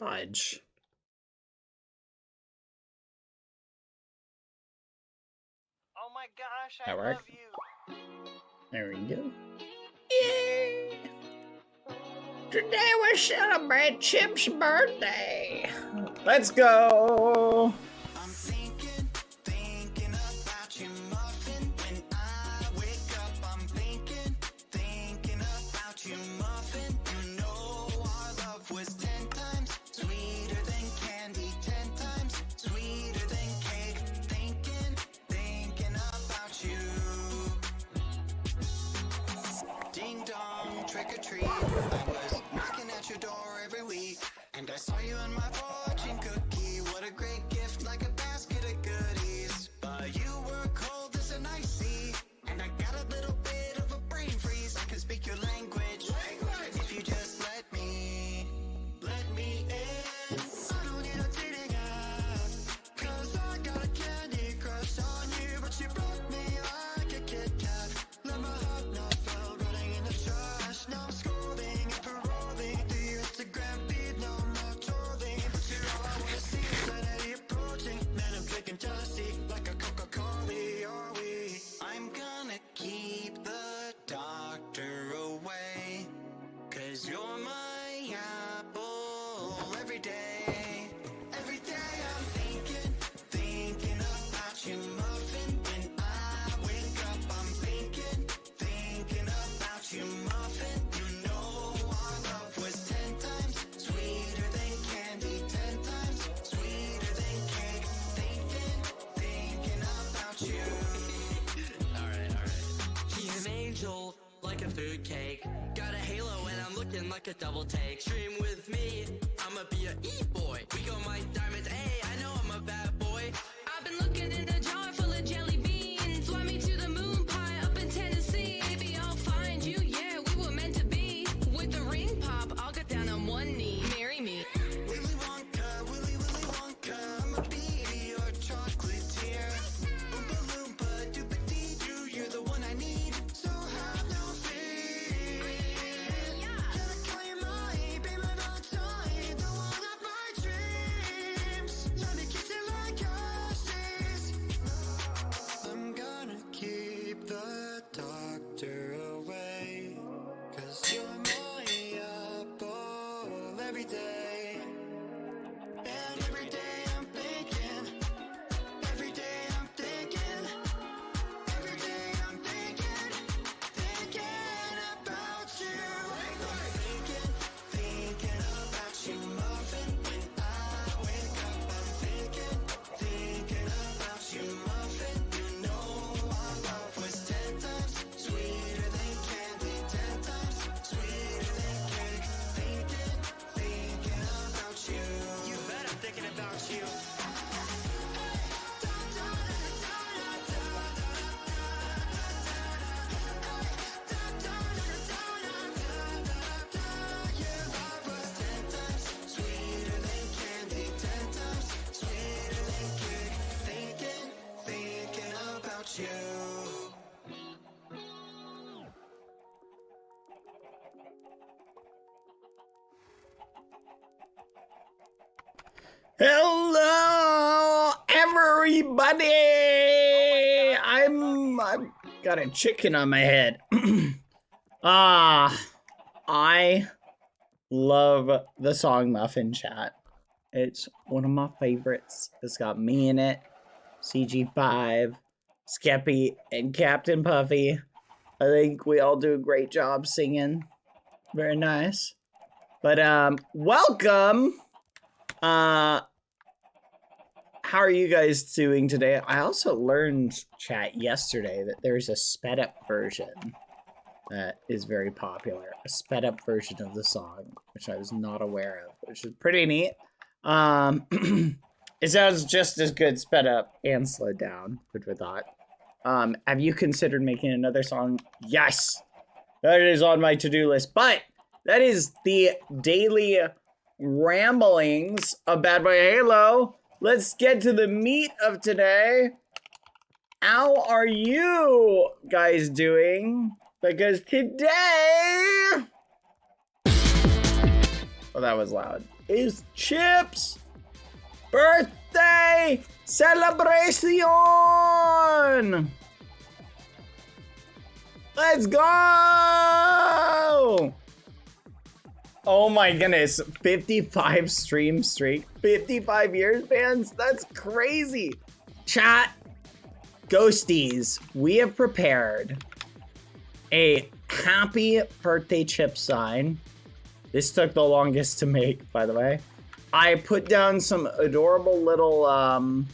Fudge. Oh my gosh, I That work? love you. There we go. Yay! Today we celebrate Chip's birthday. Let's go. I'm thinking about you, muffin. When I wake up, I'm thinking about you, muffin. You know our love was 10 times sweeter than candy, 10 times sweeter than cake. Thinking about you. Ding dong, trick or treat. I was knocking at your door every week, and I saw you in my fortune cookie. What a great gift, like a basket of goodies. But you were cold as an ice sea, and I got a little bit of a brain freeze. I can speak your language. If you just let me in. I don't need a dating app, 'cause I got a candy crush on you. But you broke me like a Kit Kat. Let my heart not fell running in the trash. Now I'm scrolling and paroling the Instagram feed. No, I'm not trolling, but you're all I wanna see. Insanity approaching, man, I'm drinking jealousy like a Coca-Cola. Are we? I'm gonna keep the doctor away, 'cause you're my apple every day. Every day I'm thinking about you, muffin. When I wake up, I'm thinking about you, muffin. You know our love was 10 times sweeter than candy, 10 times sweeter than cake. Thinking about you. Alright. He's an angel, like a food cake. Got a halo and I'm looking like a double take. Stream with me, I'ma be a e-boy. We gon' like diamonds, hey, I know I'm a bad boy. I've been looking in a jar full of jelly beans. Fly me to the moon pie up in Tennessee. Maybe I'll find you, yeah, we were meant to be. With the ring pop, I'll get down on one knee. Marry me. Willy Wonka, I'ma be your chocolatier. Oompa Loompa, Doobity-Doo, you're the one I need, so have no fear. Gotta call you mine, be my Valentine, the one of my dreams. Let me kiss you like ashes. I'm gonna keep the doctor away, 'cause you're my apple every day. And every day I'm thinking, every day I'm thinking, every day I'm thinking about you. Thinking about you, muffin. When I wake up, I'm thinking about you, muffin. You know our love was 10 times sweeter than candy, 10 times sweeter than cake. Thinking about you. You bet I'm thinking about you. Your love was 10 times sweeter than candy, 10 times sweeter than cake. Thinking about you. Hello, everybody. I've got a chicken on my head. I love the song Muffin Chat. It's one of my favorites. It's got me in it, CG5, Skeppy, and Captain Puffy. I think we all do a great job singing. Very nice. But welcome. How are you guys doing today? I also learned, chat, yesterday that there's a sped up version that is very popular. A sped up version of the song, which I was not aware of, which is pretty neat. It sounds just as good sped up and slowed down, which we thought. Have you considered making another song? Yes! That is on my to-do list, but that is the daily ramblings of Badboyhalo. Let's get to the meat of today. How are you guys doing? Because today... that was loud. Is Chip's birthday celebration. Let's go! Oh my goodness, 55 stream streak, 55 years, fans? That's crazy. Chat, ghosties, we have prepared a happy birthday Chip sign. This took the longest to make, by the way. I put down some adorable little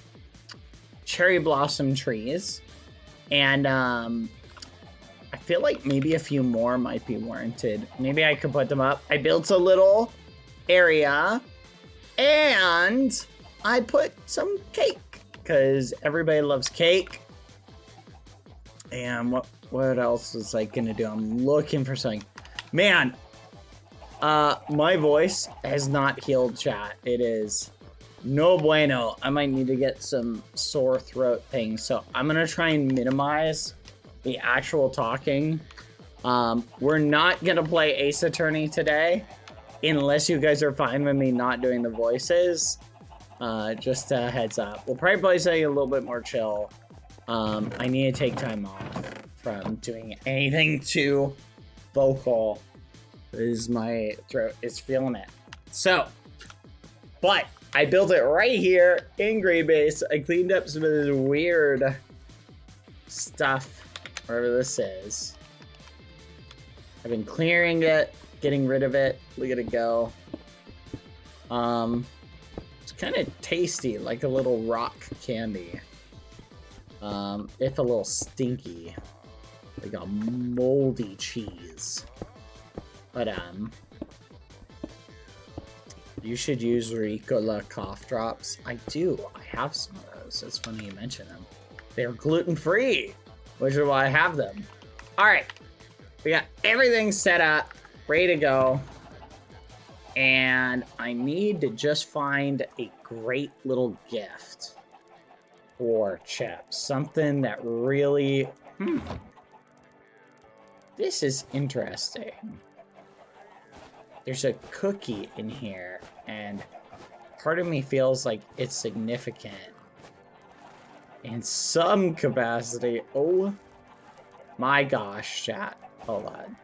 cherry blossom trees, and I feel like maybe a few more might be warranted. Maybe I could put them up. I built a little area, and I put some cake because everybody loves cake. And what else was I gonna do? I'm looking for something. Man, my voice has not healed, chat. It is no bueno. I might need to get some sore throat things. So I'm gonna try and minimize the actual talking. We're not gonna play Ace Attorney today unless you guys are fine with me not doing the voices. Just a heads up. We'll probably play something a little bit more chill. I need to take time off from doing anything too vocal because my throat is feeling it. So, but I built it right here in Greybase. I cleaned up some of this weird stuff, whatever this is. I've been clearing it, getting rid of it. Look at it go. It's kind of tasty, like a little rock candy. If a little stinky, like a moldy cheese. But you should use Ricola cough drops. I do. I have some of those. It's funny you mention them. They're gluten-free, which is why I have them. All right, we got everything set up, ready to go. And I need to just find a great little gift for Chip. Something that really, this is interesting. There's a cookie in here, and part of me feels like it's significant in some capacity. Oh my gosh, chat. Hold on.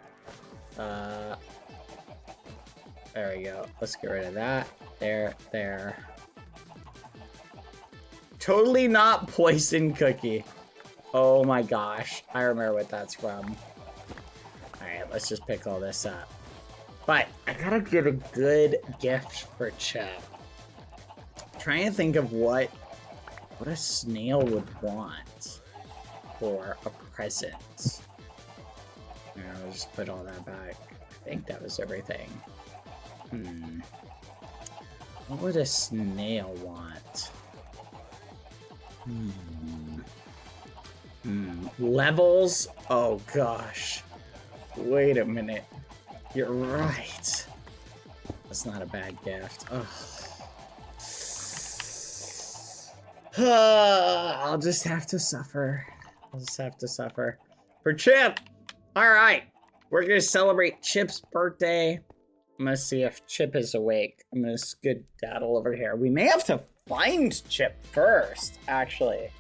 There we go. Let's get rid of that. There. Totally not poison cookie. Oh my gosh. I remember what that's from. Alright, let's just pick all this up. But I gotta get a good gift for Chip. Trying to think of what a snail would want for a present. I'll just put all that back. I think that was everything. What would a snail want? Levels? Oh gosh. Wait a minute. You're right. That's not a bad gift. I'll just have to suffer. For Chip! Alright. We're gonna celebrate Chip's birthday. I'm gonna see if Chip is awake. I'm gonna skedaddle over here. We may have to find Chip first, actually.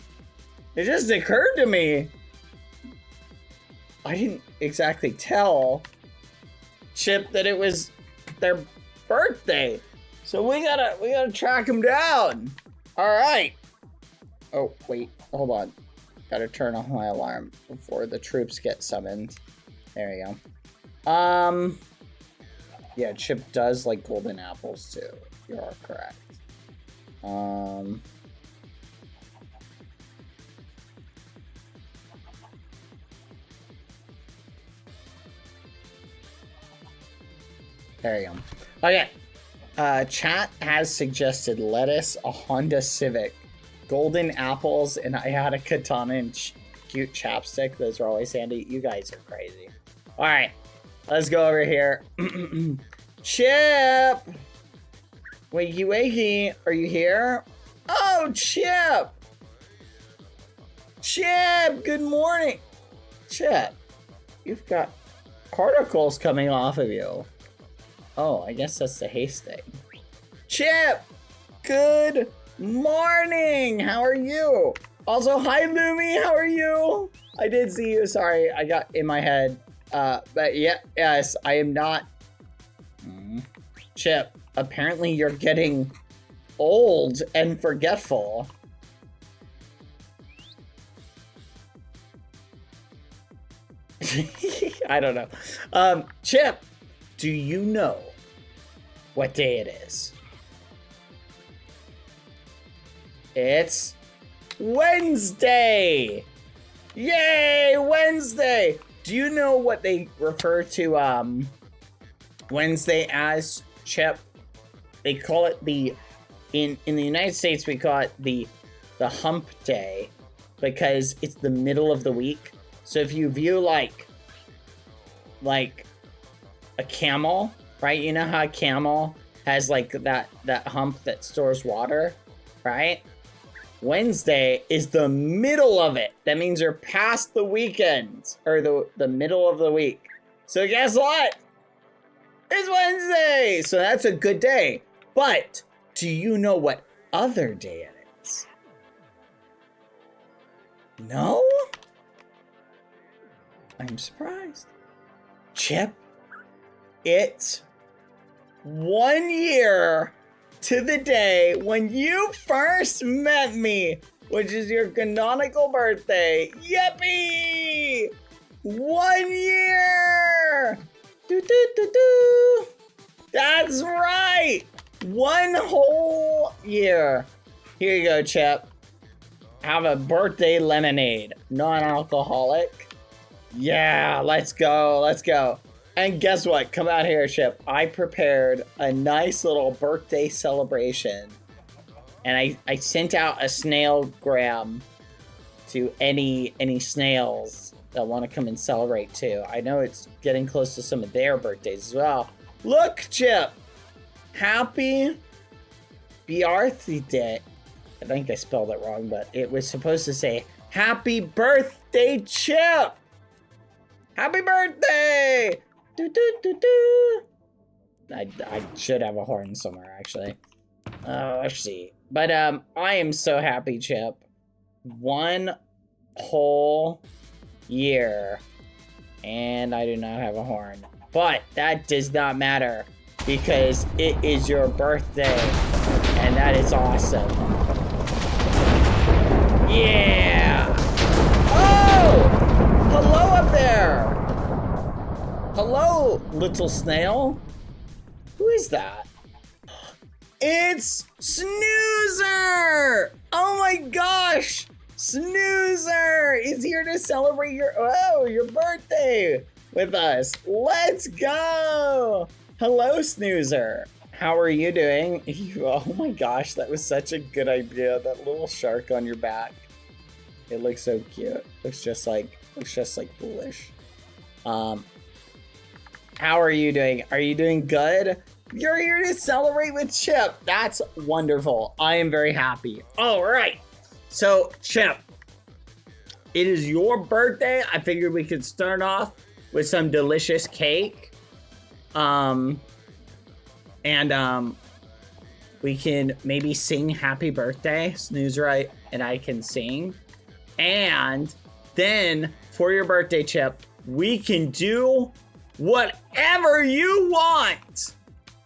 It just occurred to me. I didn't exactly tell Chip that it was their birthday. So we gotta track him down. Alright. Oh, wait, hold on. Gotta turn off my alarm before the troops get summoned. There you go. Yeah, Chip does like golden apples too. You are correct. There you go. Okay. Chat has suggested lettuce, a Honda Civic, golden apples, and I had a katana and cute chapstick. Those are always handy. You guys are crazy. All right, let's go over here. Chip! Wakey, wakey. Are you here? Oh, Chip! Chip, good morning. Chip, you've got particles coming off of you. Oh, I guess that's the haste thing. Chip! Good morning! How are you? Also, hi Lumi, how are you? I did see you, sorry, I got in my head. But yeah, yes, I am not. Chip, apparently you're getting old and forgetful. I don't know. Chip, do you know what day it is? It's Wednesday! Yay, Wednesday! Do you know what they refer to Wednesday as, Chip? They call it in the United States we call it the hump day because it's the middle of the week. So if you view like a camel, right? You know how a camel has like that hump that stores water, right? Wednesday is the middle of it. That means you're past the weekend or the middle of the week. So guess what? It's Wednesday. So that's a good day. But do you know what other day it is? No? I'm surprised. Chip, it's 1 year to the day when you first met me, which is your canonical birthday. Yippee! 1 year! Do, do, do, do. That's right! 1 whole year. Here you go, Chip. Have a birthday lemonade. Non-alcoholic. Yeah, let's go, let's go. And guess what? Come out here, Chip. I prepared a nice little birthday celebration. And I sent out a snailgram to any snails that want to come and celebrate too. I know it's getting close to some of their birthdays as well. Look, Chip. Happy birthday. I think I spelled it wrong, but it was supposed to say, happy birthday, Chip. Happy birthday! Do, do, do, do. I should have a horn somewhere, actually. Let's see. But I am so happy, Chip. 1 whole year. And I do not have a horn. But that does not matter. Because it is your birthday. And that is awesome. Yeah! Oh! Hello up there! Hello, little snail. Who is that? It's Snoozer! Oh my gosh! Snoozer is here to celebrate your birthday with us. Let's go! Hello, Snoozer. How are you doing? Oh my gosh, that was such a good idea. That little shark on your back. It looks so cute. Looks just like foolish. How are you doing? Are you doing good? You're here to celebrate with Chip. That's wonderful. I am very happy. All right. So, Chip, it is your birthday. I figured we could start off with some delicious cake. We can maybe sing happy birthday. Snoozer and I can sing. And then for your birthday, Chip, we can do whatever you want.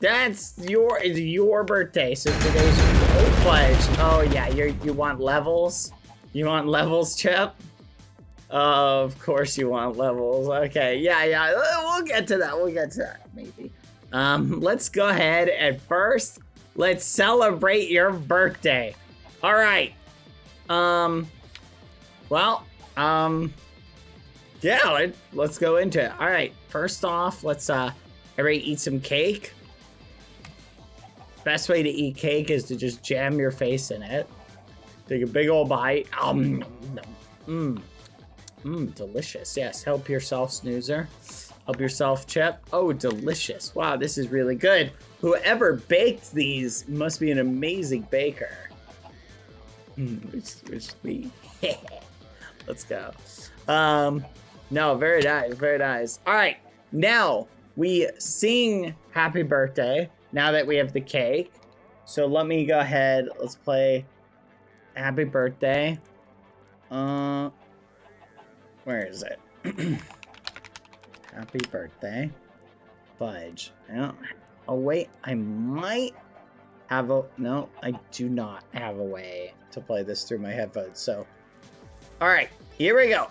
That's your birthday. So today's pledge. Oh yeah, you want levels? You want levels, Chip? Of course you want levels. Okay, yeah. We'll get to that. Maybe. Let's go ahead and first let's celebrate your birthday. All right. Yeah, let's go into it. All right, first off, let's everybody eat some cake. Best way to eat cake is to just jam your face in it. Take a big old bite. Delicious. Yes, help yourself, Snoozer. Help yourself, Chip. Oh, delicious. Wow, this is really good. Whoever baked these must be an amazing baker. Which me. Let's go. No, very nice, very nice. All right, now we sing happy birthday now that we have the cake. So let me go ahead. Let's play happy birthday. Where is it? Happy birthday. Fudge. Oh, wait. I might have a... No, I do not have a way to play this through my headphones. So, all right. Here we go.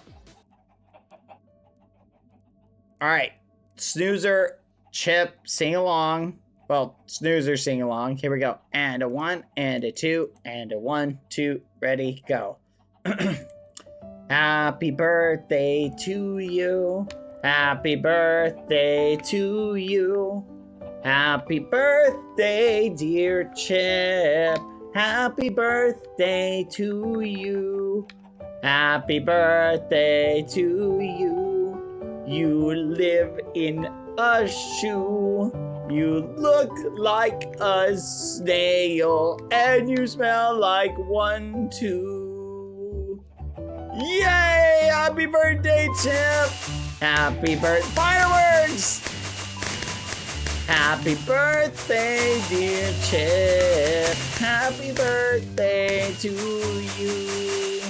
All right. Snoozer, Chip, sing along. Well, Snoozer, sing along. Here we go. And a 1, and a 2, and a 1, 2. Ready, go. Happy birthday to you. Happy birthday to you. Happy birthday, dear Chip. Happy birthday to you. Happy birthday to you. You live in a shoe. You look like a snail. And you smell like 1, 2. Yay! Happy birthday, Chip! Happy birthday, fireworks! Happy birthday, dear Chip. Happy birthday to you.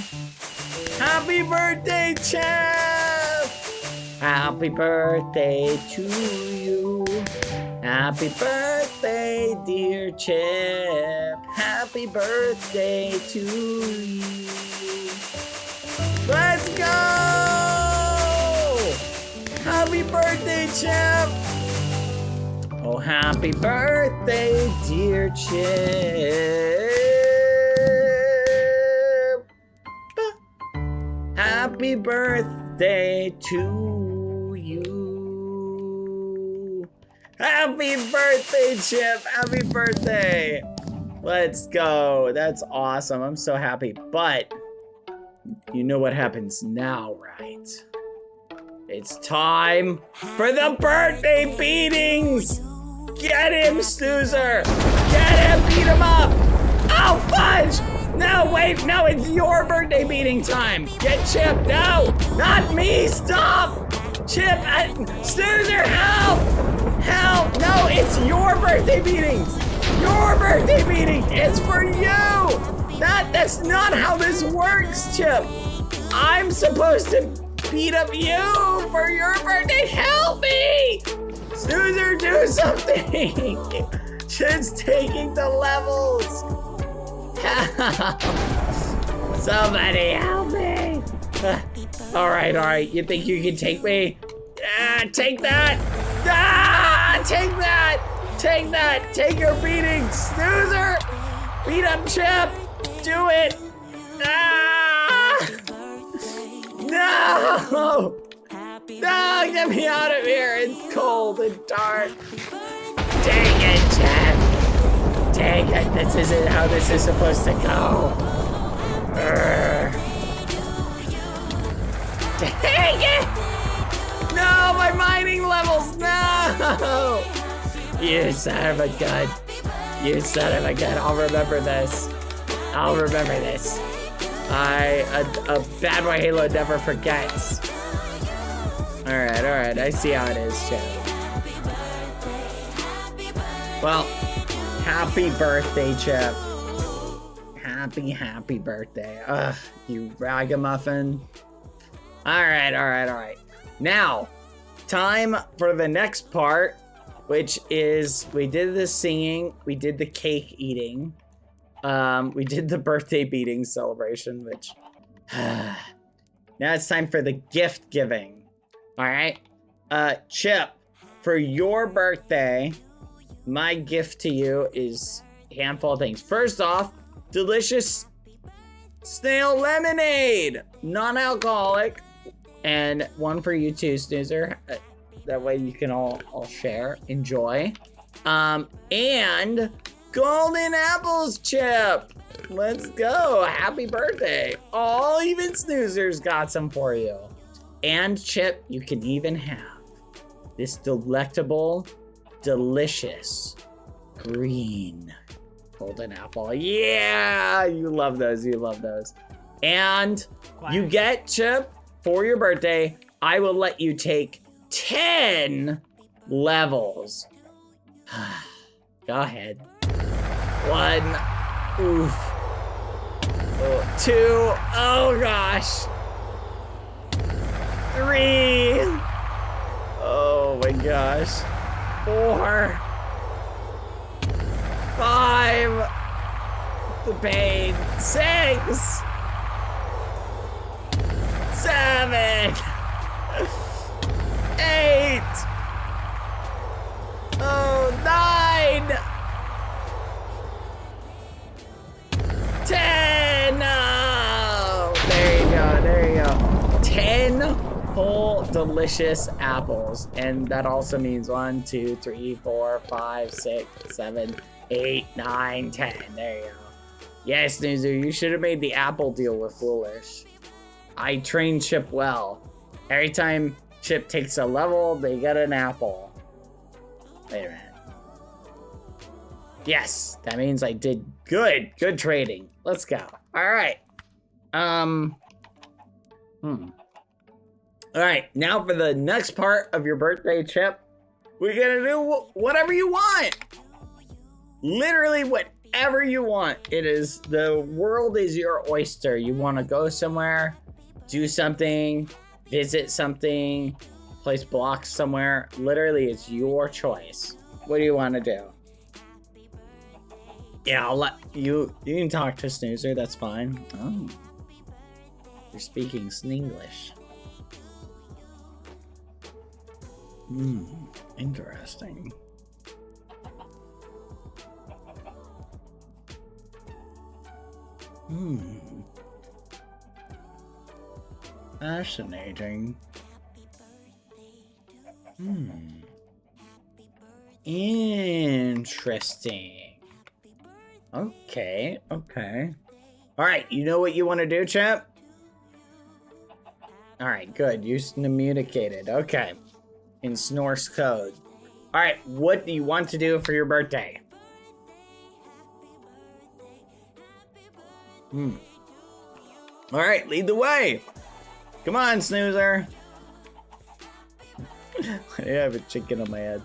Happy birthday, Chip. Happy birthday to you. Happy birthday, dear Chip. Happy birthday to you. Let's go! Happy birthday, Chip! Oh, happy birthday, dear Chip! Happy birthday to you! Happy birthday, Chip! Happy birthday! Let's go. That's awesome. I'm so happy. But you know what happens now, right? It's time for the birthday beatings! Get him, Snoozer! Get him, beat him up! Oh, fudge! No, wait, no, it's your birthday beating time! Get Chip, no! Not me, stop! Chip, Snoozer, help! Help! No, it's your birthday beatings! Your birthday beating! It's for you! That's not how this works, Chip! I'm supposed to beat up you for your birthday. Help me! Snoozer, do something! Chip's taking the levels. Somebody help me! All right. You think you can take me? Take that! Take that! Take that! Take your beating, Snoozer! Beat up Chip! Do it! No! No, get me out of here! It's cold and dark. Take it, Chip! Take it! This isn't how this is supposed to go. Take it! No, my mining levels! No! You son of a gun. You son of a gun. I'll remember this. I'll remember this. A Badboyhalo never forgets. Alright. I see how it is, Chip. Well, happy birthday, Chip. Happy birthday. Ugh, you ragamuffin. Alright. Now, time for the next part, which is we did the singing, we did the cake eating. We did the birthday beating celebration, which now it's time for the gift giving. All right, Chip, for your birthday, my gift to you is a handful of things. First off, delicious snail lemonade, non-alcoholic, and one for you too, Snoozer. That way you can all share, enjoy. And golden apples, Chip. Let's go. Happy birthday. Oh, even Snoozer's got some for you. And Chip, you can even have this delectable, delicious green golden apple. Yeah, you love those. And you get, Chip, for your birthday, I will let you take 10 levels. Go ahead. 1. Oof. Oh, 2. Oh gosh. 3. Oh my gosh. 4. 5. The pain. 6. 7. 8. Oh, 9. 10. Oh, there you go. There you go. 10 whole delicious apples. And that also means 1, 2, 3, 4, 5, 6, 7, 8, 9, 10. There you go. Yes, Snoozer, you should have made the apple deal with Foolish. I trained Chip well. Every time Chip takes a level, they get an apple. Wait a minute. Yes, that means I did good. Good trading. Let's go. All right. All right, now for the next part of your birthday, Chip. We're gonna do whatever you want. Literally whatever you want. The world is your oyster. You wanna go somewhere, do something, visit something, place blocks somewhere. Literally, it's your choice. What do you want to do? Yeah, I'll let you. You can talk to Snoozer. That's fine. Oh, you're speaking Sninglish. Interesting. Fascinating. Interesting. Okay, okay. Alright, you know what you want to do, Chip? Alright, good. You communicated. Okay. In Snor's code. Alright, what do you want to do for your birthday? Alright, lead the way! Come on, Snoozer! I have a chicken on my head.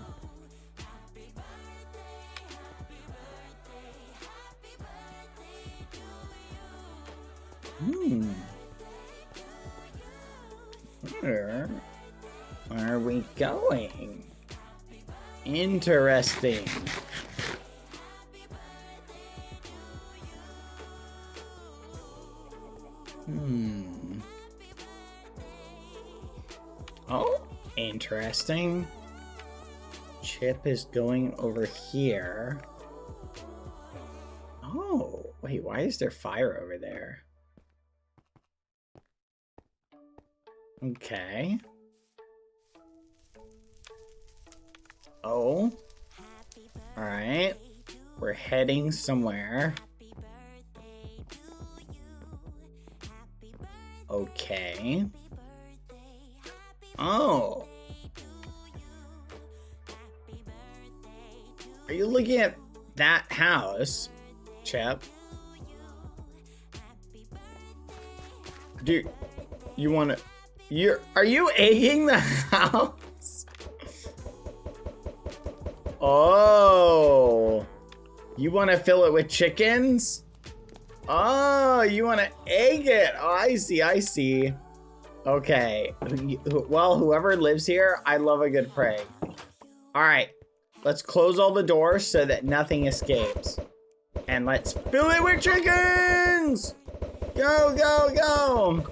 Where are we going? Interesting. Oh, interesting. Chip is going over here. Oh, wait, why is there fire over there? Okay. Oh. Alright. We're heading somewhere. Okay. Oh. Are you looking at that house, Chip? Dude, you wanna... Are you egging the house? Oh. You wanna fill it with chickens? Oh, you wanna egg it. Oh, I see, I see. Okay. Well, whoever lives here, I love a good prank. Alright. Let's close all the doors so that nothing escapes. And let's fill it with chickens! Go, go, go!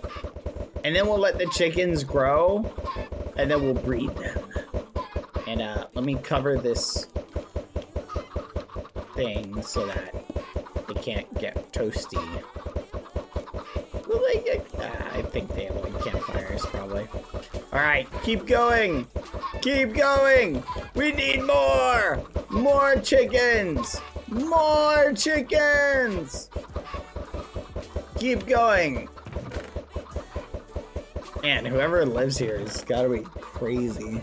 And then we'll let the chickens grow. And then we'll breed them. And let me cover this thing so that they can't get toasty. Will they get... I think they avoid campfires, probably. Alright, keep going! Keep going! We need more! More chickens! More chickens! Keep going! Man, whoever lives here has gotta be crazy.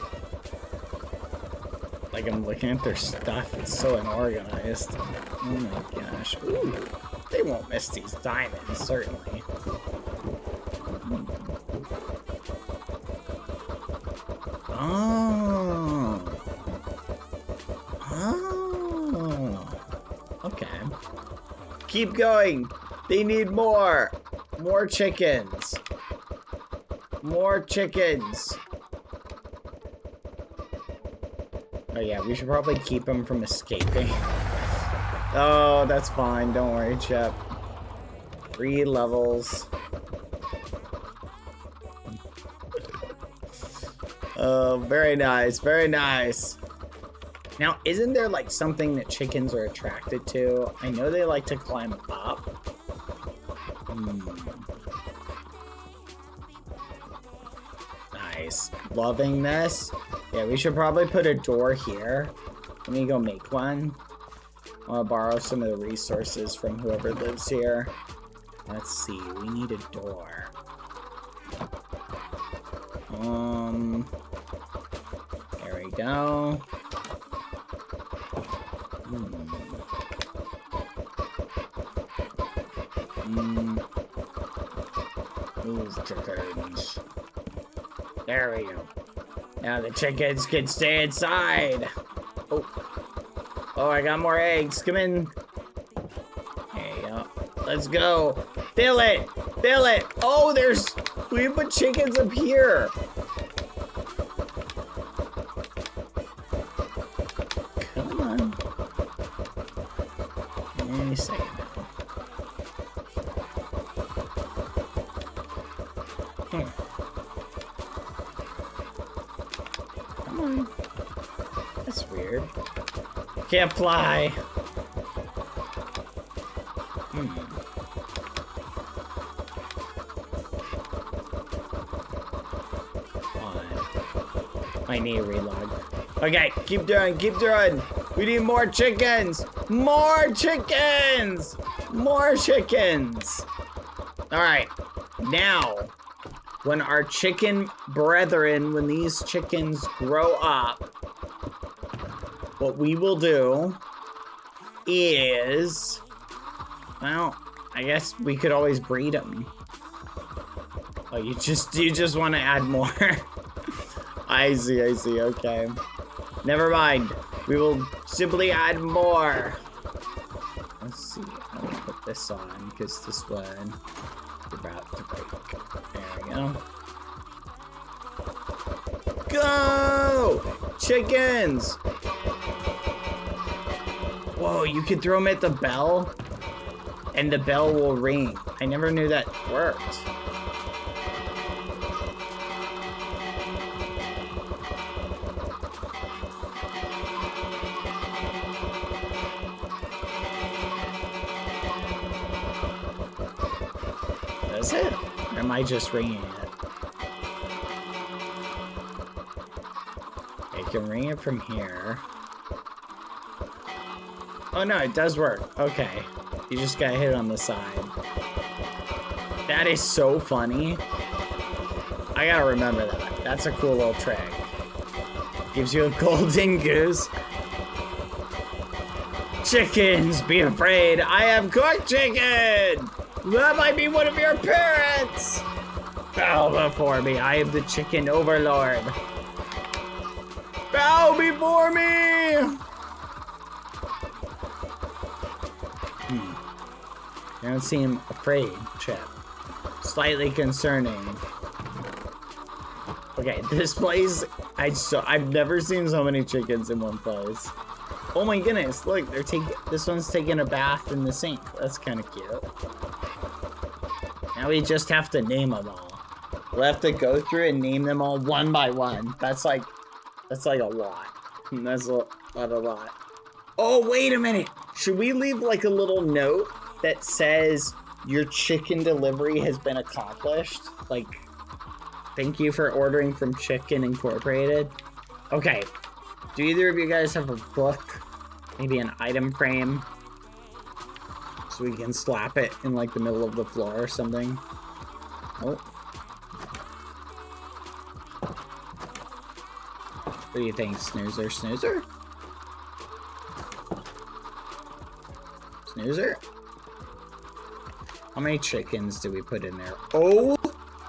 Like, I'm looking at their stuff, it's so unorganized. Oh my gosh. Ooh, they won't miss these diamonds, certainly. Oh. Oh, okay. Keep going. They need more. More chickens. More chickens. Oh yeah, we should probably keep them from escaping. Oh, that's fine. Don't worry, Chip. 3 levels. Oh, very nice. Very nice. Now, isn't there like something that chickens are attracted to? I know they like to climb up. Nice. Loving this. Yeah, we should probably put a door here. Let me go make one. I want to borrow some of the resources from whoever lives here. Let's see. We need a door. There we go. These chickens. There we go. Now the chickens can stay inside. Oh, I got more eggs. Come in. There you go. Let's go. Fill it. Fill it. Oh, we put chickens up here. Come on. Any second now. Come on. That's weird. Can't fly. I need a relog. Okay, keep doing, keep doing. We need more chickens. More chickens. More chickens. All right, now, when our chicken brethren, when these chickens grow up, what we will do is, well, I guess we could always breed them. Oh, you just want to add more. I see, okay. Never mind. We will simply add more. Let's see. I'm gonna put this on because this one is about to break. There we go. Go! Chickens! Whoa, you can throw them at the bell and the bell will ring. I never knew that worked. Does it? Or am I just ringing it? I can ring it from here. Oh no, it does work. Okay. You just gotta hit it on the side. That is so funny. I gotta remember that. That's a cool little trick. Gives you a golden goose. Chickens, be afraid. I have cooked chicken! That might be one of your parents! Bow before me. I am the chicken overlord. Bow before me! I don't seem afraid, Chip. Slightly concerning. Okay, this place, I've never seen so many chickens in one place. Oh my goodness, look, this one's taking a bath in the sink. That's kind of cute. Now we just have to name them all. We'll have to go through and name them all one by one. That's like a lot. That's a lot. Oh, wait a minute. Should we leave like a little note that says your chicken delivery has been accomplished? Like, thank you for ordering from Chicken Incorporated. Okay. Do either of you guys have a book? Maybe an item frame? So we can slap it in like the middle of the floor or something. Oh. What do you think, Snoozer? Snoozer? Snoozer? How many chickens do we put in there? Oh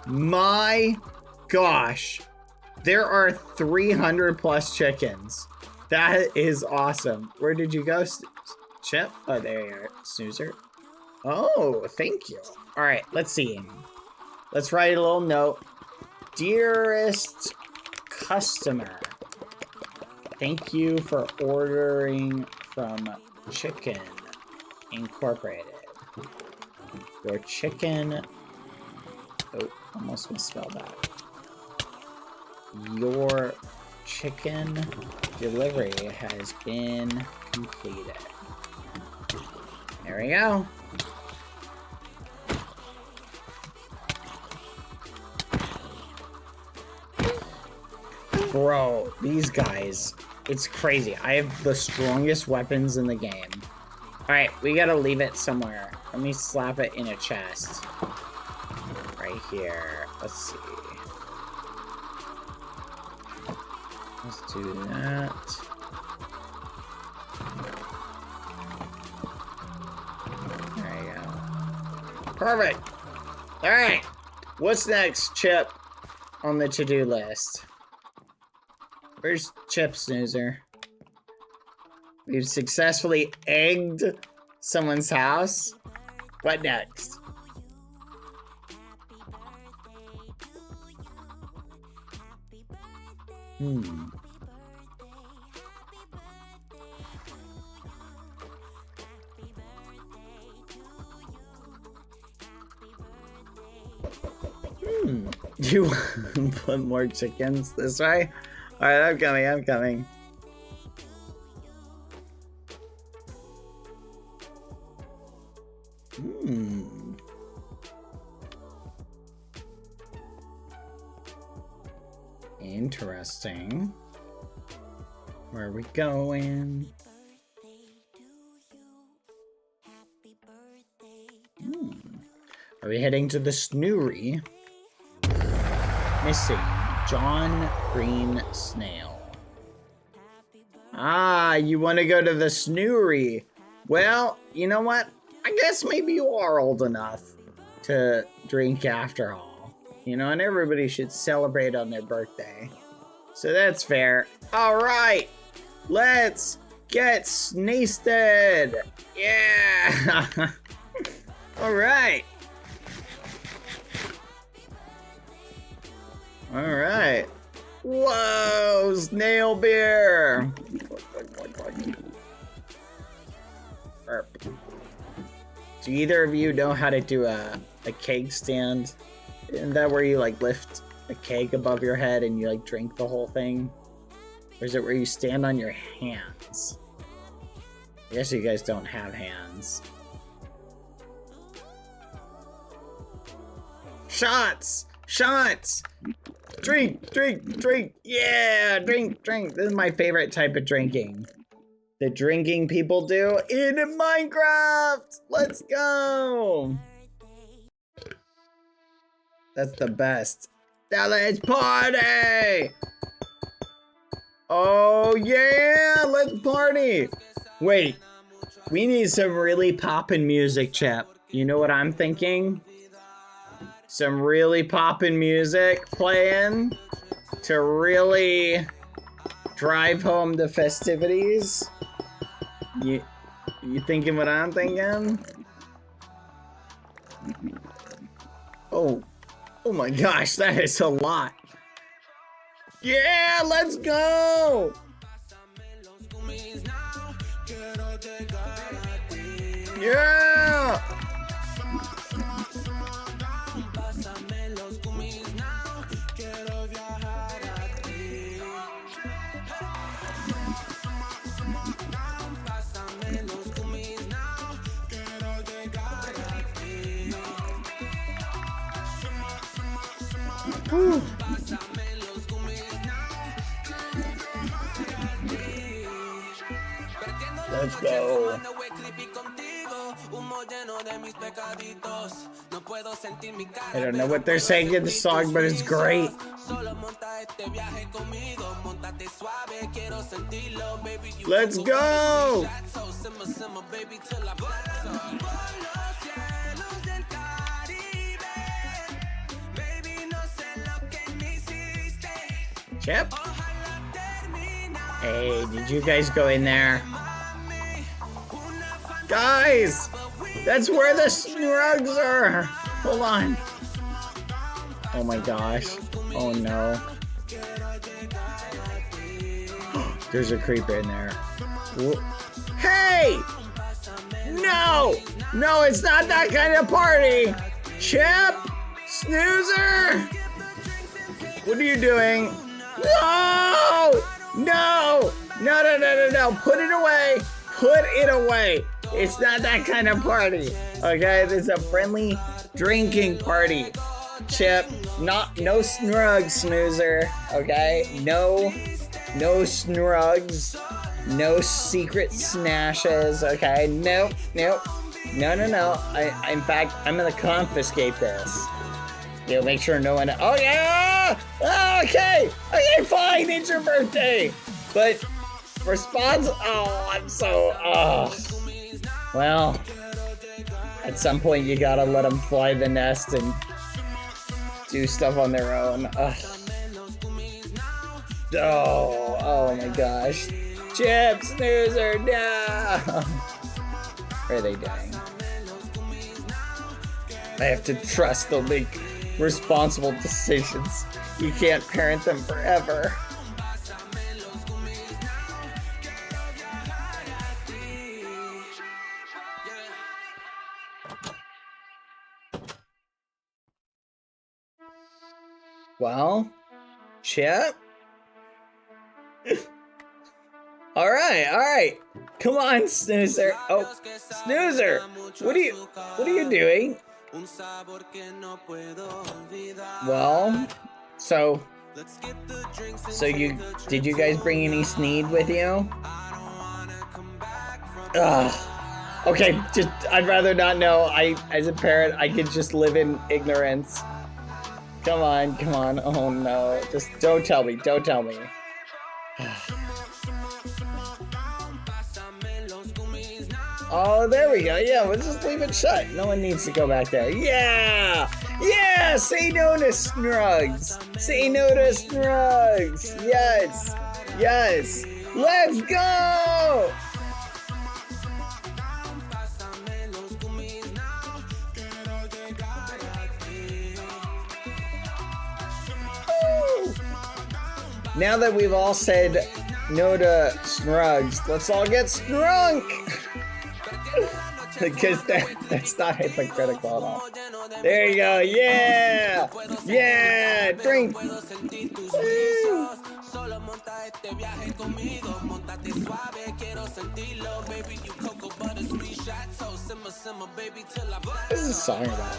my gosh. There are 300 plus chickens. That is awesome. Where did you go, Chip? Oh, there you are, Snoozer. Oh, thank you. All right, let's see. Let's write a little note. Dearest customer, thank you for ordering from Chicken Incorporated. Your chicken... Oh, almost misspelled that. Your chicken delivery has been completed. There we go. Bro, these guys, it's crazy. I have the strongest weapons in the game. Alright, we gotta leave it somewhere. Let me slap it in a chest. Right here. Let's see. Let's do that. There you go. Perfect! Alright. What's next, Chip, on the to-do list? Where's Chip, Snoozer? We've successfully egged someone's house. What next? You put more chickens this way? Alright, I'm coming. Interesting. Where are we going? Are we heading to the Snoory? Missing John Green Snail. Ah, you want to go to the Snoory? Well, you know what? I guess maybe you are old enough to drink after all. You know, and everybody should celebrate on their birthday. So that's fair. Alright, let's get sneezed. Yeah! Alright. Alright. Whoa, snail beer. Do either of you know how to do a keg stand? Isn't that where you like lift a keg above your head and you like drink the whole thing? Or is it where you stand on your hands? I guess you guys don't have hands. Shots! Shots! Drink, drink, drink! Yeah! Drink, drink! This is my favorite type of drinking. The drinking people do in Minecraft! Let's go! That's the best. Now let's party! Oh yeah! Let's party! Wait. We need some really poppin' music, chap. You know what I'm thinking? Some really poppin' music playing to really drive home the festivities. You thinking what I'm thinking? Oh my gosh, that is a lot. Yeah, let's go! Yeah! Whew. Let's go. I don't know what they're saying in the song, but it's great. Let's go. Chip? Hey, did you guys go in there? Guys! That's where the Snugs are! Hold on. Oh my gosh. Oh no. There's a creeper in there. Hey! No! No, it's not that kind of party! Chip! Snoozer! What are you doing? No! No! No, no, no, no, no. Put it away. Put it away. It's not that kind of party. Okay? It's a friendly drinking party. Chip, no snugs, Snoozer. Okay? No snugs. No secret snashes. Okay? Nope. Nope. No. In fact, I'm gonna confiscate this. You'll make sure no one. Oh yeah! Oh, okay, fine. It's your birthday, but response. Oh, I'm so. Oh, well. At some point, you gotta let them fly the nest and do stuff on their own. Oh my gosh! Chip, Snoozer, no! What are they doing? I have to trust they'll make responsible decisions. You can't parent them forever. Well, Chip? All right. Come on, Snoozer. Oh, Snoozer, what are you doing? Well, so did you guys bring any Sneed with you? Okay, I'd rather not know. As a parent, I could just live in ignorance. Come on. Oh no, just don't tell me. Oh, there we go. Yeah, we'll just leave it shut. No one needs to go back there. Yeah! Say no to Snugs. Yes. Let's go! Woo! Now that we've all said no to Snugs, let's all get Snrunk! Because that's not hypocritical at all. There you go. Yeah! Drink! Woo! What is this song about?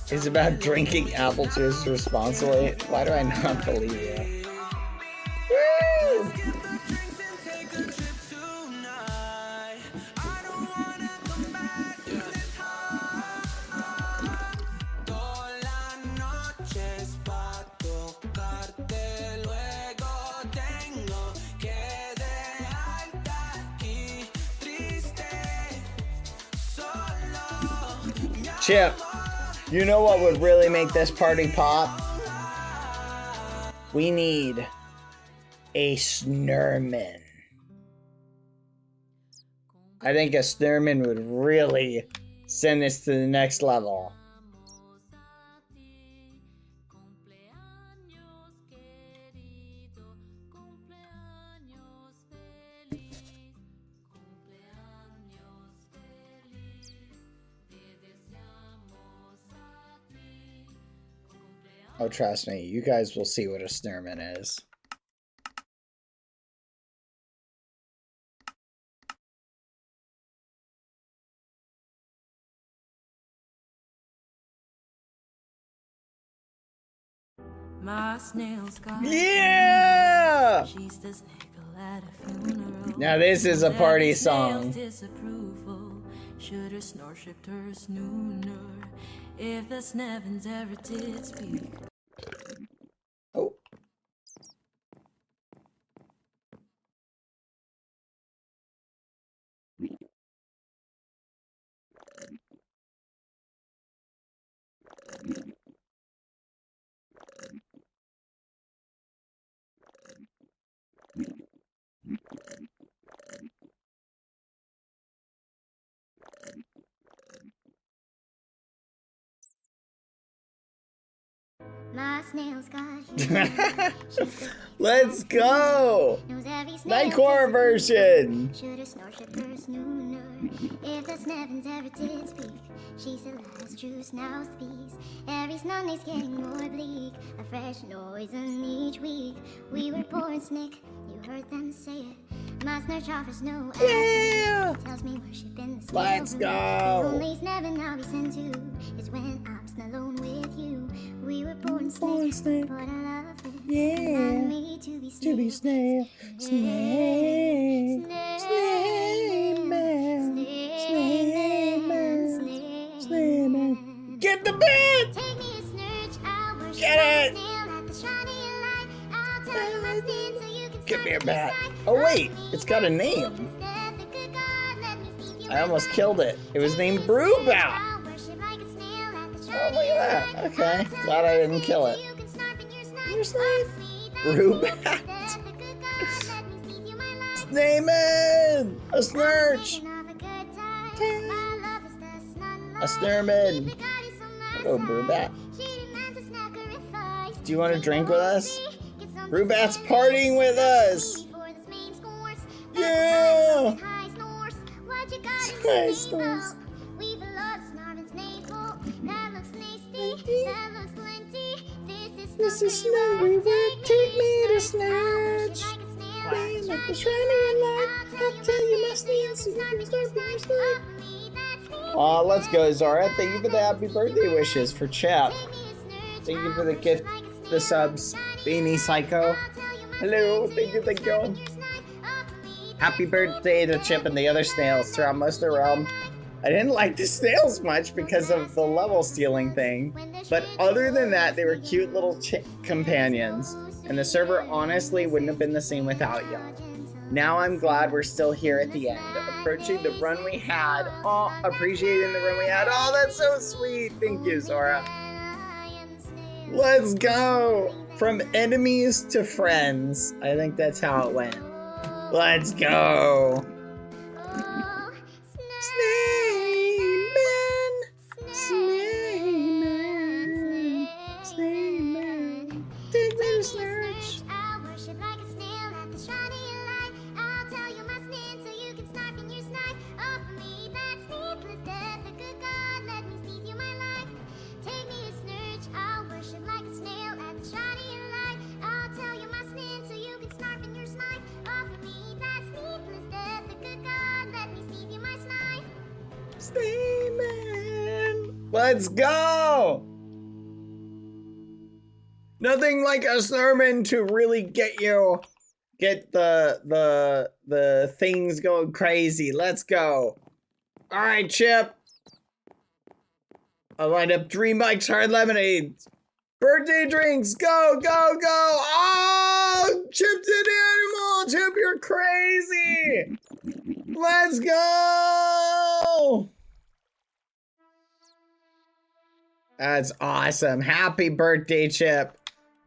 It's about drinking apple juice responsibly. Why do I not believe you? Woo! Chip, you know what would really make this party pop? We need a Snurman. I think a Snurman would really send this to the next level. Oh, trust me, you guys will see what a Snurman is. My snail's got Yeah! she's the snake at a funeral. Now this is a party Snail song. disapproval. Should her snore shipped her snooner if the Snevins ever did speak. Oh. My snail's got humor. Let's go! Knows every snail Nightcore version! Should her snore ship her snooner if the Snevins ever did speak. She's the last true snout piece. Every snow day's getting more bleak. A fresh noise in each week. We were born snick, you heard them say it. My snurch offers no Yeah! action. Tells me we're shipping the snail. Let's The go! only Snevin I'll be sent to is when I'm alone with you. We were born snick, but I love it. Yeah. Not me to be To be snail, snail, snail man, snail man, snail man. Get the bed! Take me to Snurch, I'll worship Get my it! snail at the shining light. I'll tell you my sin so you can Give me a start bat. this life. Oh wait, it's got a name. Instead, the good God, let me see you I almost killed it. It was named Brewbout. I'll worship like a snail at the Oh, look shining at that. light. Okay, I'll tell glad you I my didn't sin kill so it. you can snarf in your snipe. Your snipe. Oh, Brewbat. instead, the good God, let me see you my life. Snayman! A snurch! A snurman! Hello, Brewbat. Do you want to drink with us? Brewbat's partying with us! Yeah! High snores. This is Snurry, take me to Snatch. Playing at the shining light. I'll tell you my sneeze so you can start being snake. Aw, let's go, Zara. Thank you for the happy birthday wishes for Chap. Thank you for the gift, the subs. Beanie Psycho. Hello, thank you. Happy birthday to Chip and the other snails throughout most of the realm. I didn't like the snails much because of the level stealing thing, but other than that, they were cute little companions, and the server honestly wouldn't have been the same without you. Now I'm glad we're still here at the end, approaching the run we had. Oh, appreciating the run we had. Oh, that's so sweet. Thank you, Zora. Let's go. From enemies to friends. I think that's how it went. Let's go. Snayman, Snayman, Snayman, take me to Snurch. I'll worship like a snail at the shining light. I'll tell you my sin so you can snarf in your snipe. Offer me that sleepless death, the good God, let me see you my life. Take me to Snurch, I'll worship like a snail at the shining light. I'll tell you my sin so you can snarf in your snipe. Offer me that sleepless death, the good God, let me see you my snipe. Snayman, let's go. Nothing like a sermon to really get the things going crazy. Let's go. All right, Chip. I lined up 3 Mike's Hard Lemonades. Birthday drinks, go, go, go. Oh, Chip's an animal. Chip, you're crazy. Let's go. That's awesome. Happy birthday, Chip.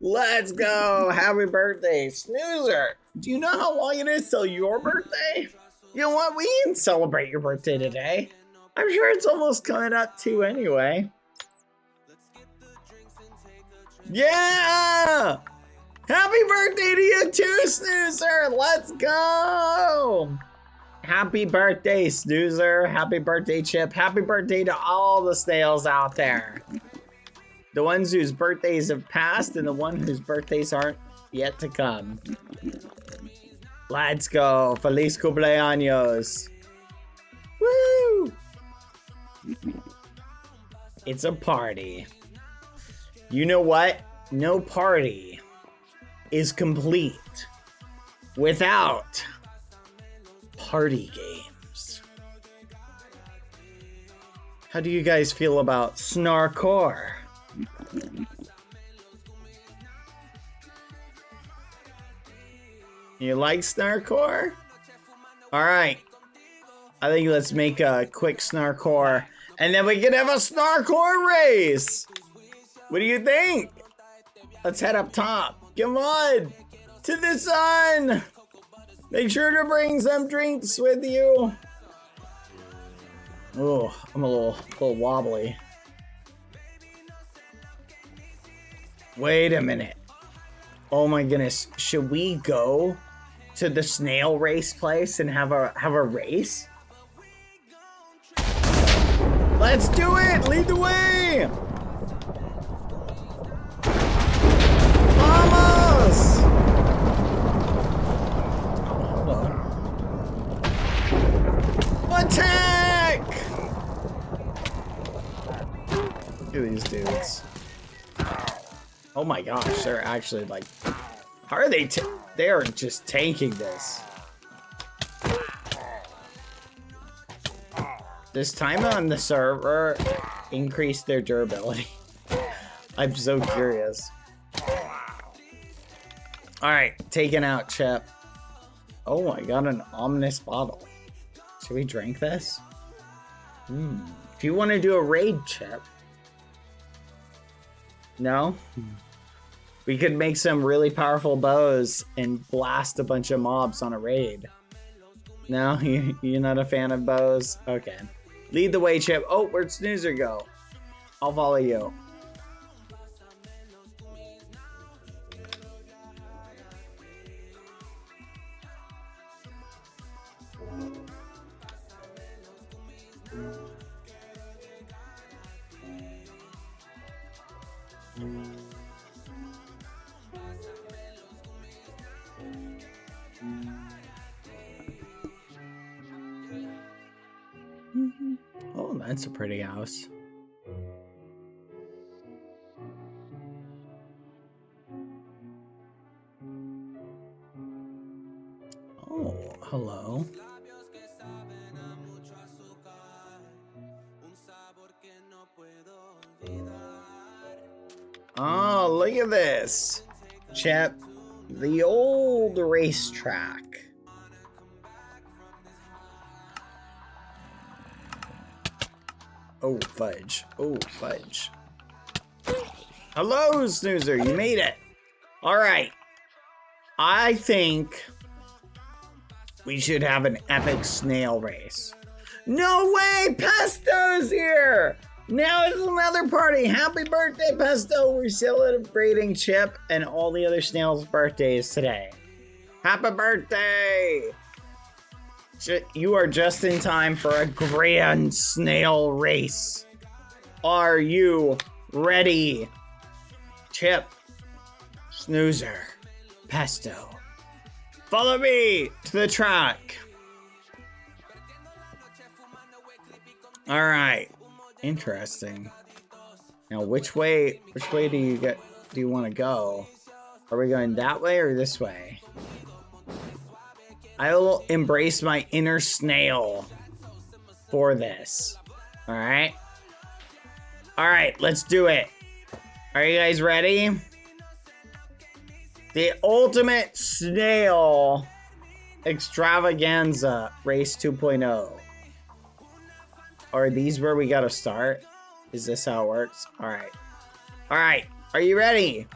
Let's go. Happy birthday. Snoozer, do you know how long it is till your birthday? You know what? We can celebrate your birthday today. I'm sure it's almost coming up too anyway. Yeah! Happy birthday to you too, Snoozer! Let's go! Happy birthday, Snoozer. Happy birthday, Chip. Happy birthday to all the snails out there. The ones whose birthdays have passed and the one whose birthdays aren't yet to come. Let's go. Feliz cumpleaños. Woo! It's a party. You know what? No party is complete without party games. How do you guys feel about Snarkor? You like Snarkor? Alright. I think let's make a quick Snarkor, and then we can have a Snarkor race! What do you think? Let's head up top. Come on! To the sun! Make sure to bring some drinks with you. Oh, I'm a little wobbly. Wait a minute. Oh my goodness. Should we go to the snail race place and have a race? Let's do it! Lead the way! Vamos! Hold on. Attack! Look at these dudes. Oh my gosh, they're actually like... How are they? They are just tanking this. Does time on the server increase their durability? I'm so curious. Alright, taken out Chip. Oh, I got an ominous bottle. Should we drink this? Do you want to do a raid, Chip? No? We could make some really powerful bows and blast a bunch of mobs on a raid. No? You're not a fan of bows? Okay. Lead the way, Chip. Oh, where'd Snoozer go? I'll follow you. Oh, that's a pretty house. Oh, hello. Oh, look at this. Chip, the old racetrack. Oh, fudge. Oh, fudge. Hello, Snoozer. You made it. All right. I think we should have an epic snail race. No way! Pesto's here! Now it's another party. Happy birthday, Pesto. We're celebrating Chip and all the other snails' birthdays today. Happy birthday! You are just in time for a grand snail race. Are you ready? Chip, Snoozer, Pesto. Follow me to the track. All right. Interesting. Now, which way do you want to go? Are we going that way or this way? I will embrace my inner snail for this. All right. All right, let's do it. Are you guys ready? The ultimate snail extravaganza race 2.0. Are these where we gotta start? Is this how it works? All right. All right. Are you ready?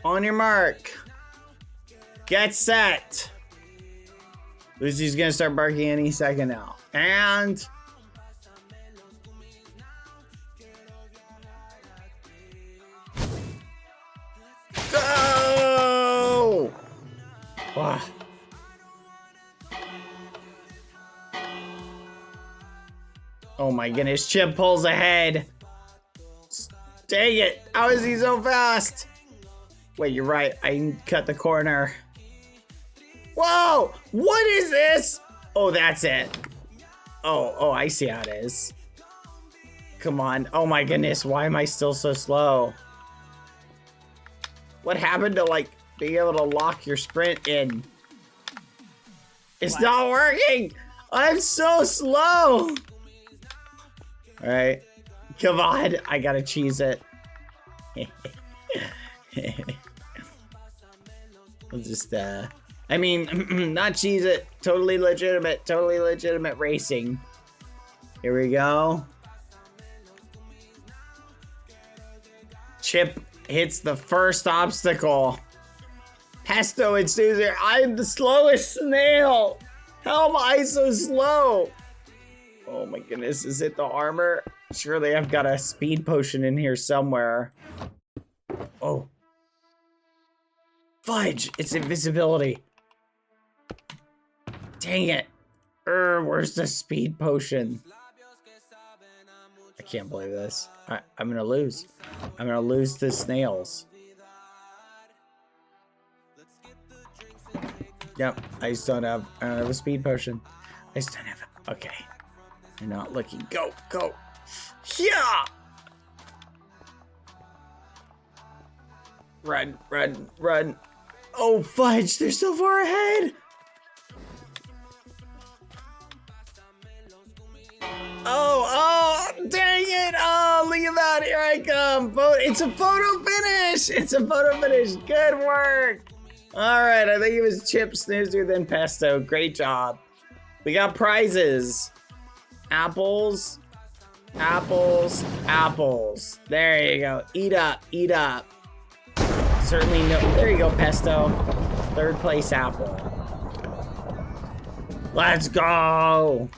On your mark. Get set. Lucy's gonna start barking any second now. And go! Wow. Oh my goodness, Chip pulls ahead. Dang it, how is he so fast? Wait, you're right, I cut the corner. Whoa! What is this? Oh, that's it. Oh, I see how it is. Come on. Oh my goodness, why am I still so slow? What happened to, like, being able to lock your sprint in? It's not working. I'm so slow. All right. Come on. I gotta cheese it. We'll just, I mean, not cheese it. Totally legitimate racing. Here we go. Chip hits the first obstacle. Pesto and Snoozer, I'm the slowest snail. How am I so slow? Oh my goodness, is it the armor? Surely I've got a speed potion in here somewhere. Oh. Fudge, it's invisibility. Dang it. Where's the speed potion? I can't believe this. I'm gonna lose. I'm gonna lose the snails. Yep, I don't have a speed potion. I just don't have it. Okay. You're not looking. Go, go. Yeah! Run, run, run. Oh, fudge, they're so far ahead. Oh, dang it. Oh, look at that. Here I come. It's a photo finish. It's a photo finish. Good work. All right, I think it was Chip, Snoozer, then Pesto. Great job. We got prizes. Apples, apples, apples. There you go. Eat up, eat up. Certainly no. There you go, Pesto. Third place apple. Let's go.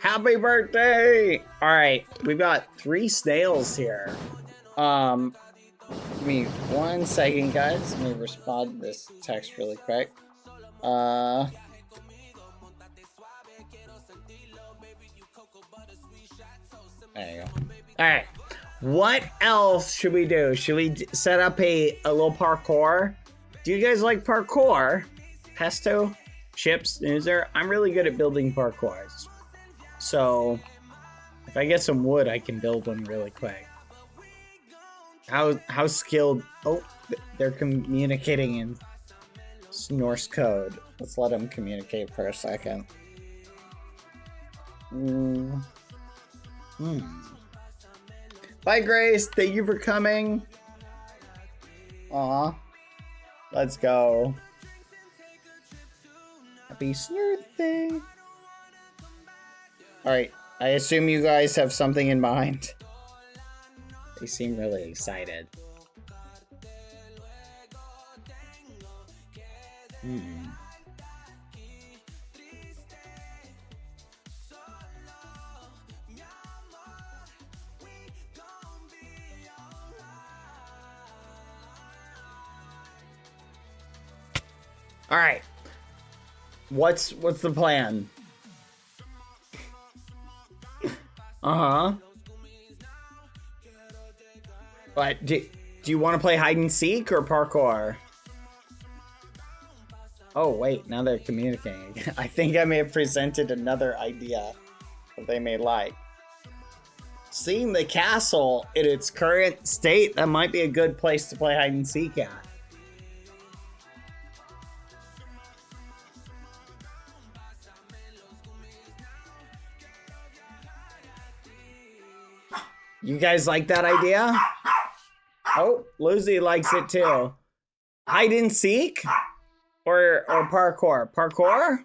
Happy birthday. All right, we've got 3 snails here. Give me 1 second, guys. Let me respond to this text really quick. There you go. All right. What else should we do? Should we set up a little parkour? Do you guys like parkour? Pesto, Chip, Snoozer. I'm really good at building parkours. So if I get some wood, I can build one really quick. How skilled? Oh, they're communicating in Norse code. Let's let them communicate for a second. Bye, Grace. Thank you for coming. Aw. Let's go. Happy birthday. Alright. I assume you guys have something in mind. They seem really excited. All right. What's the plan? But do you want to play hide and seek or parkour? Oh wait, now they're communicating. I think I may have presented another idea that they may like. Seeing the castle in its current state, that might be a good place to play hide and seek at. You guys like that idea? Oh, Lucy likes it too. Hide and seek? Or parkour? Parkour?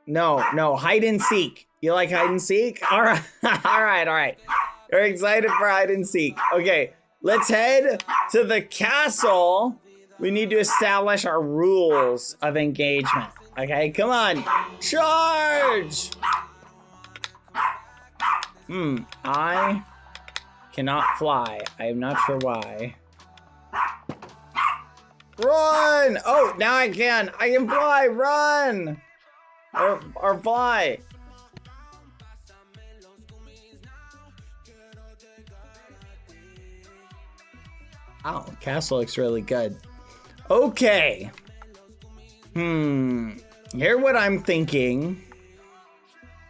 No, hide and seek. You like hide and seek? All right, all right. You're excited for hide and seek. Okay, let's head to the castle. We need to establish our rules of engagement. Okay, come on. Charge! I cannot fly. I am not sure why. Run! Oh, now I can. I can fly. Run! Or fly. Oh, castle looks really good. Okay. Here's what I'm thinking.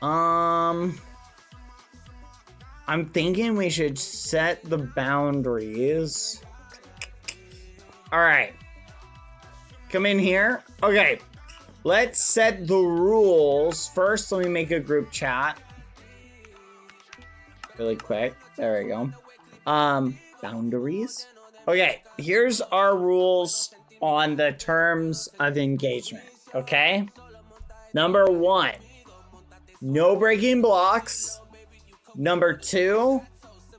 I'm thinking we should set the boundaries. All right. Come in here. Okay. let's set the rules. First, let me make a group chat. Really quick. There we go. Boundaries. Okay, here's our rules on the terms of engagement. Okay? Number 1, no breaking blocks. Number 2,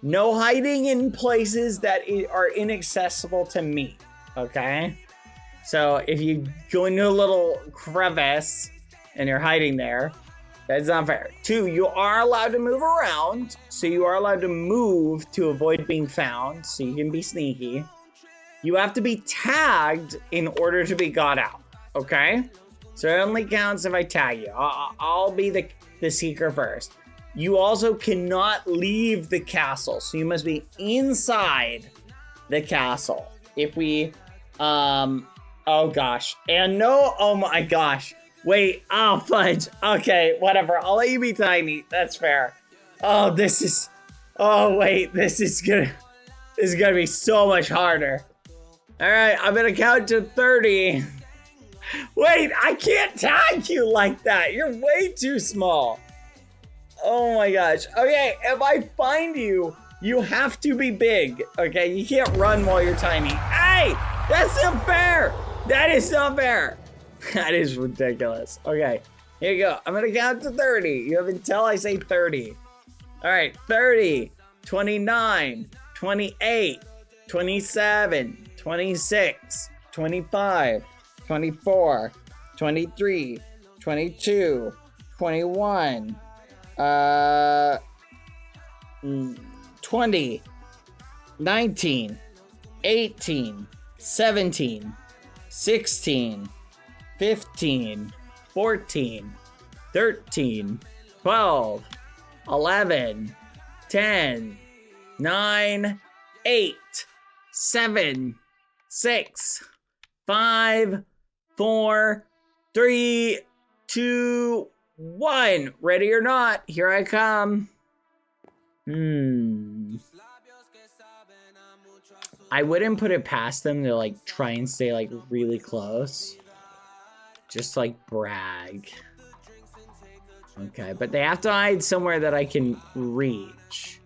no hiding in places that are inaccessible to me. Okay? So if you go into a little crevice and you're hiding there, that's not fair. 2, you are allowed to move around. So you are allowed to move to avoid being found. So you can be sneaky. You have to be tagged in order to be got out. Okay? So it only counts if I tag you. I'll be the seeker first. You also cannot leave the castle. So you must be inside the castle. If we, oh gosh. And no, oh my gosh. Wait, oh fudge. Okay, whatever. I'll let you be tiny. That's fair. Oh, this is, oh wait, this is gonna be so much harder. All right, I'm gonna count to 30. Wait, I can't tag you like that. You're way too small. Oh my gosh. Okay, if I find you, you have to be big. Okay, you can't run while you're tiny. Hey, that's not fair. That is not fair. That is ridiculous. Okay, here you go. I'm gonna count to 30. You have until I say 30. All right, 30, 29, 28, 27, 26, 25, 24, 23, 22, 21, 20, 19, 18, 17, 16, 15, 14, 13, 12, 11, 10, 9, 8, 7, 6, 5, 4, 3, 2, 1. Ready or not, here I come. I wouldn't put it past them to like try and stay like really close. Just like brag. Okay, but they have to hide somewhere that I can reach.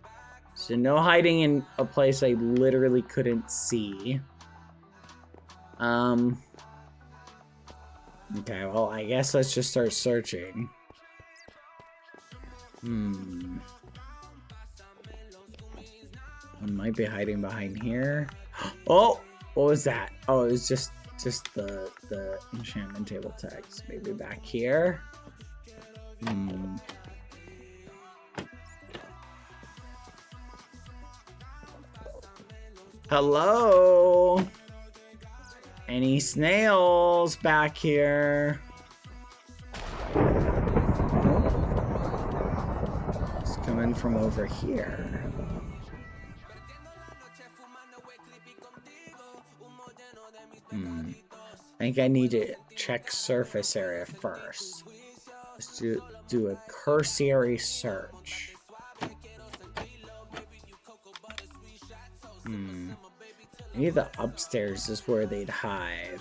So no hiding in a place I literally couldn't see. Okay, well, I guess let's just start searching. One might be hiding behind here. Oh, what was that? Oh, it was just the enchantment table text. Maybe back here. Hello? Any snails back here? It's coming from over here. I think I need to check surface area first. Let's do a cursory search. Maybe the upstairs is where they'd hide.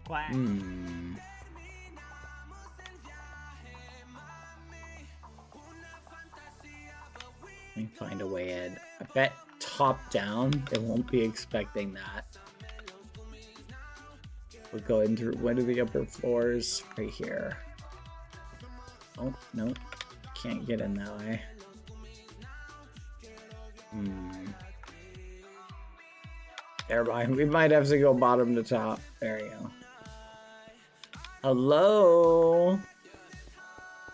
Quack. Let me find a way in. I bet top down, they won't be expecting that. We're going through one of the upper floors right here. Oh, no. Can't get in that way. Never mind. We might have to go bottom to top. There you go. Hello?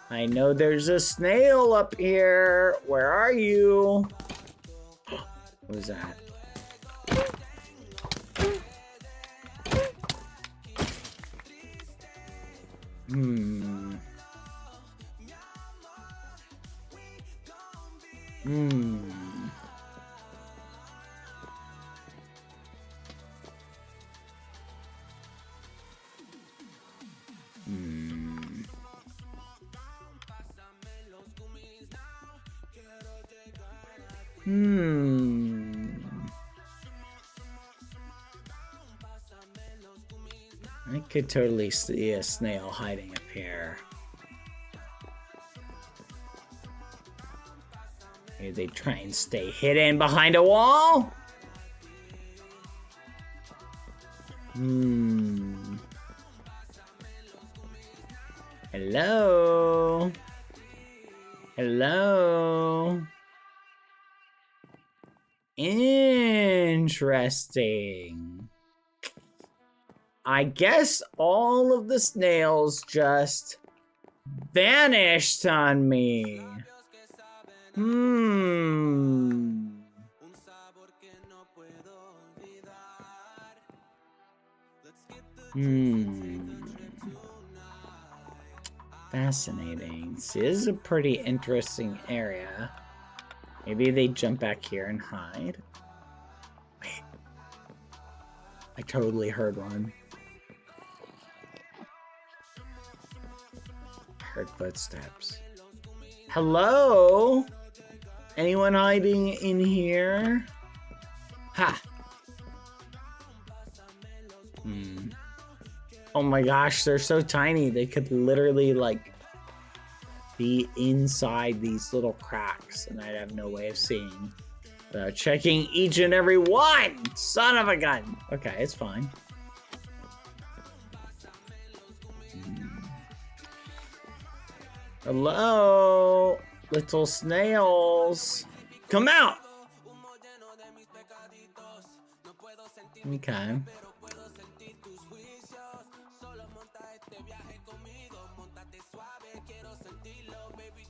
I know there's a snail up here. Where are you? What was that? Could totally see a snail hiding up here. Maybe they try and stay hidden behind a wall? Hello? Hello? Interesting. I guess all of the snails just vanished on me. Fascinating. See, this is a pretty interesting area. Maybe they jump back here and hide. Wait. I totally heard one. Heard footsteps. Hello? Anyone hiding in here? Ha! Oh my gosh, they're so tiny. They could literally, like, be inside these little cracks, and I'd have no way of seeing. Checking each and every one! Son of a gun! Okay, it's fine. Hello? Little snails. Come out! Okay.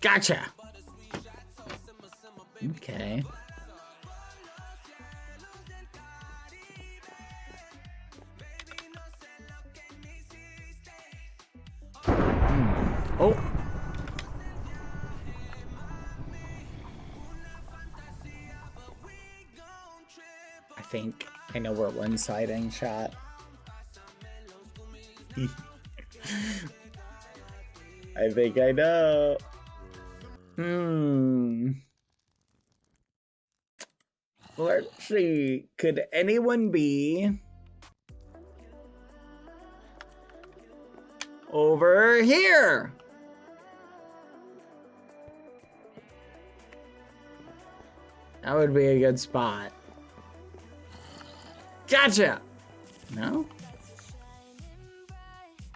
Gotcha! Okay. Oh! I think I know where one's hiding, chat. I think I know. Let's see. Could anyone be over here? That would be a good spot. Gotcha! No?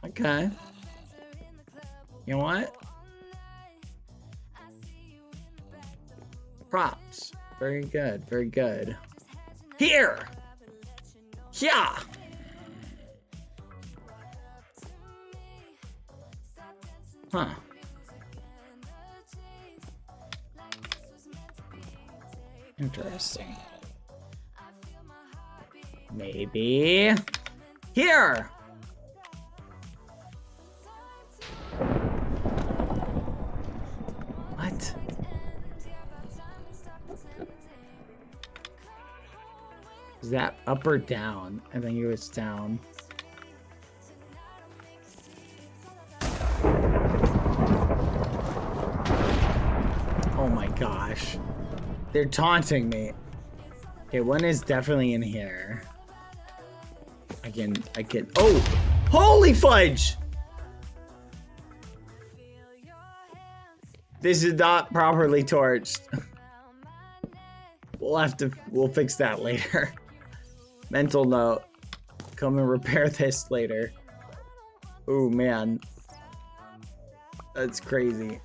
Okay. You know what? Props. Very good, very good. Here! Yeah! Huh. Interesting. Maybe here. What? Is that up or down? I think it was down. Oh my gosh. They're taunting me. Okay, one is definitely in here. I can, oh! Holy fudge! This is not properly torched. We'll fix that later. Mental note. Come and repair this later. Oh man. That's crazy.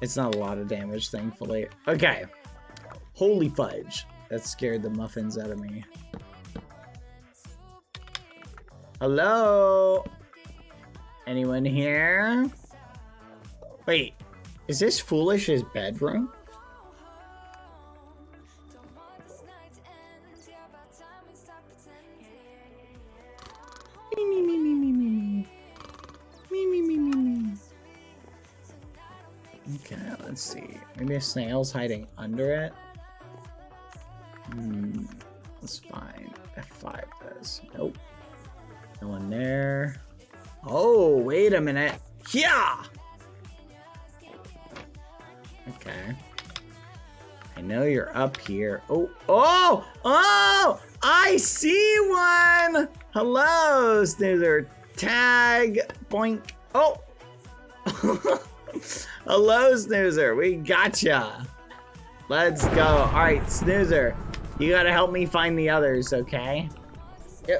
It's not a lot of damage, thankfully. Okay. Holy fudge. That scared the muffins out of me. Hello? Anyone here? Wait, is this Foolish's bedroom? Okay, let's see. Maybe a snail's hiding under it. That's fine. F5 does. Nope. No one there. Oh, wait a minute. Yeah! Okay. I know you're up here. Oh, I see one! Hello, snoozer. Tag. Boink. Oh. Hello, Snoozer. We gotcha. Let's go. All right, Snoozer. You gotta help me find the others, okay?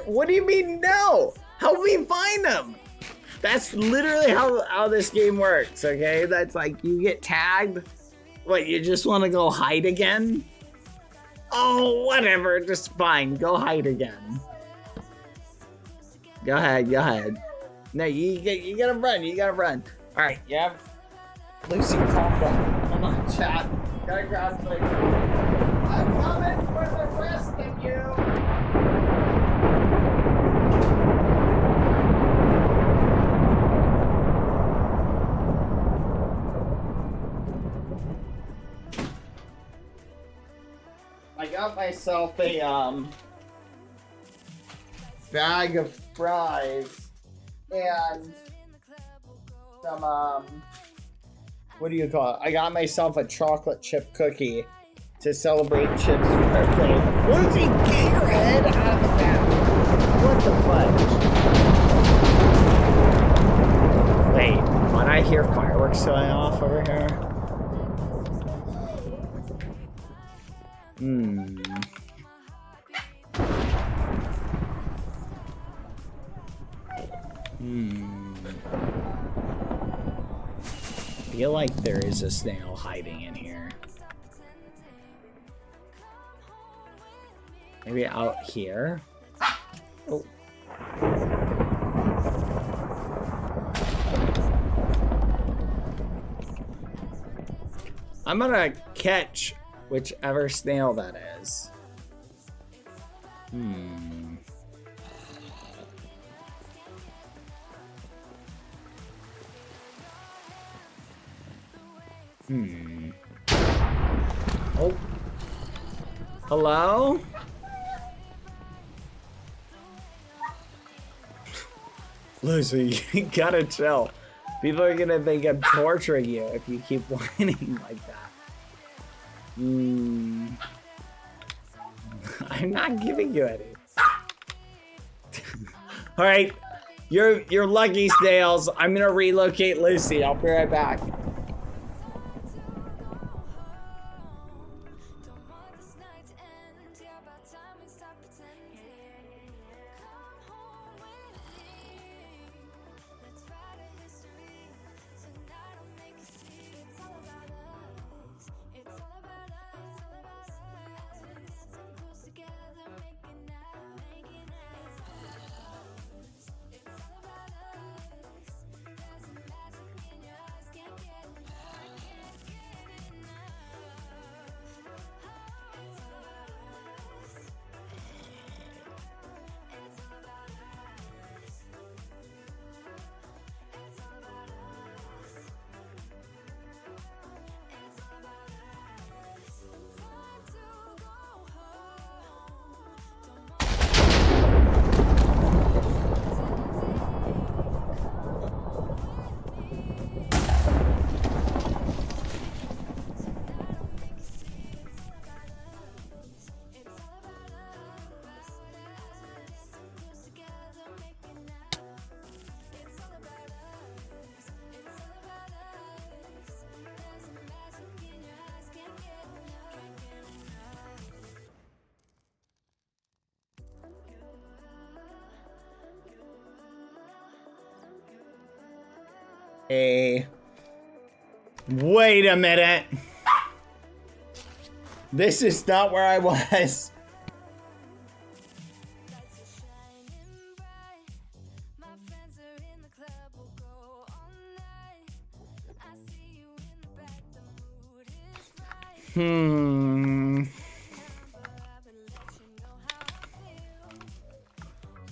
What do you mean no? Help me find them. That's literally how this game works, okay? That's like you get tagged. What, you just want to go hide again? Oh, whatever. Just fine. Go hide again. Go ahead. Go ahead. No, you gotta run. You gotta run. All right. You have Lucy, calm down. Hold on, chat. Gotta grab my. I'm coming for the rest of you. I got myself a bag of fries and some what do you call it? I got myself a chocolate chip cookie to celebrate Chip's birthday. Lucy, get your head out of the bag. What the fudge? Wait, what? I hear fireworks going off over here. I feel like there is a snail hiding in here. Maybe out here? Oh. I'm gonna catch whichever snail that is. Oh. Hello? Lucy, you gotta chill. People are gonna think I'm torturing you if you keep whining like that. I'm not giving you any. All right, you're lucky, snails. I'm gonna relocate Lucy. I'll be right back. Hey. Wait a minute. This is not where I was.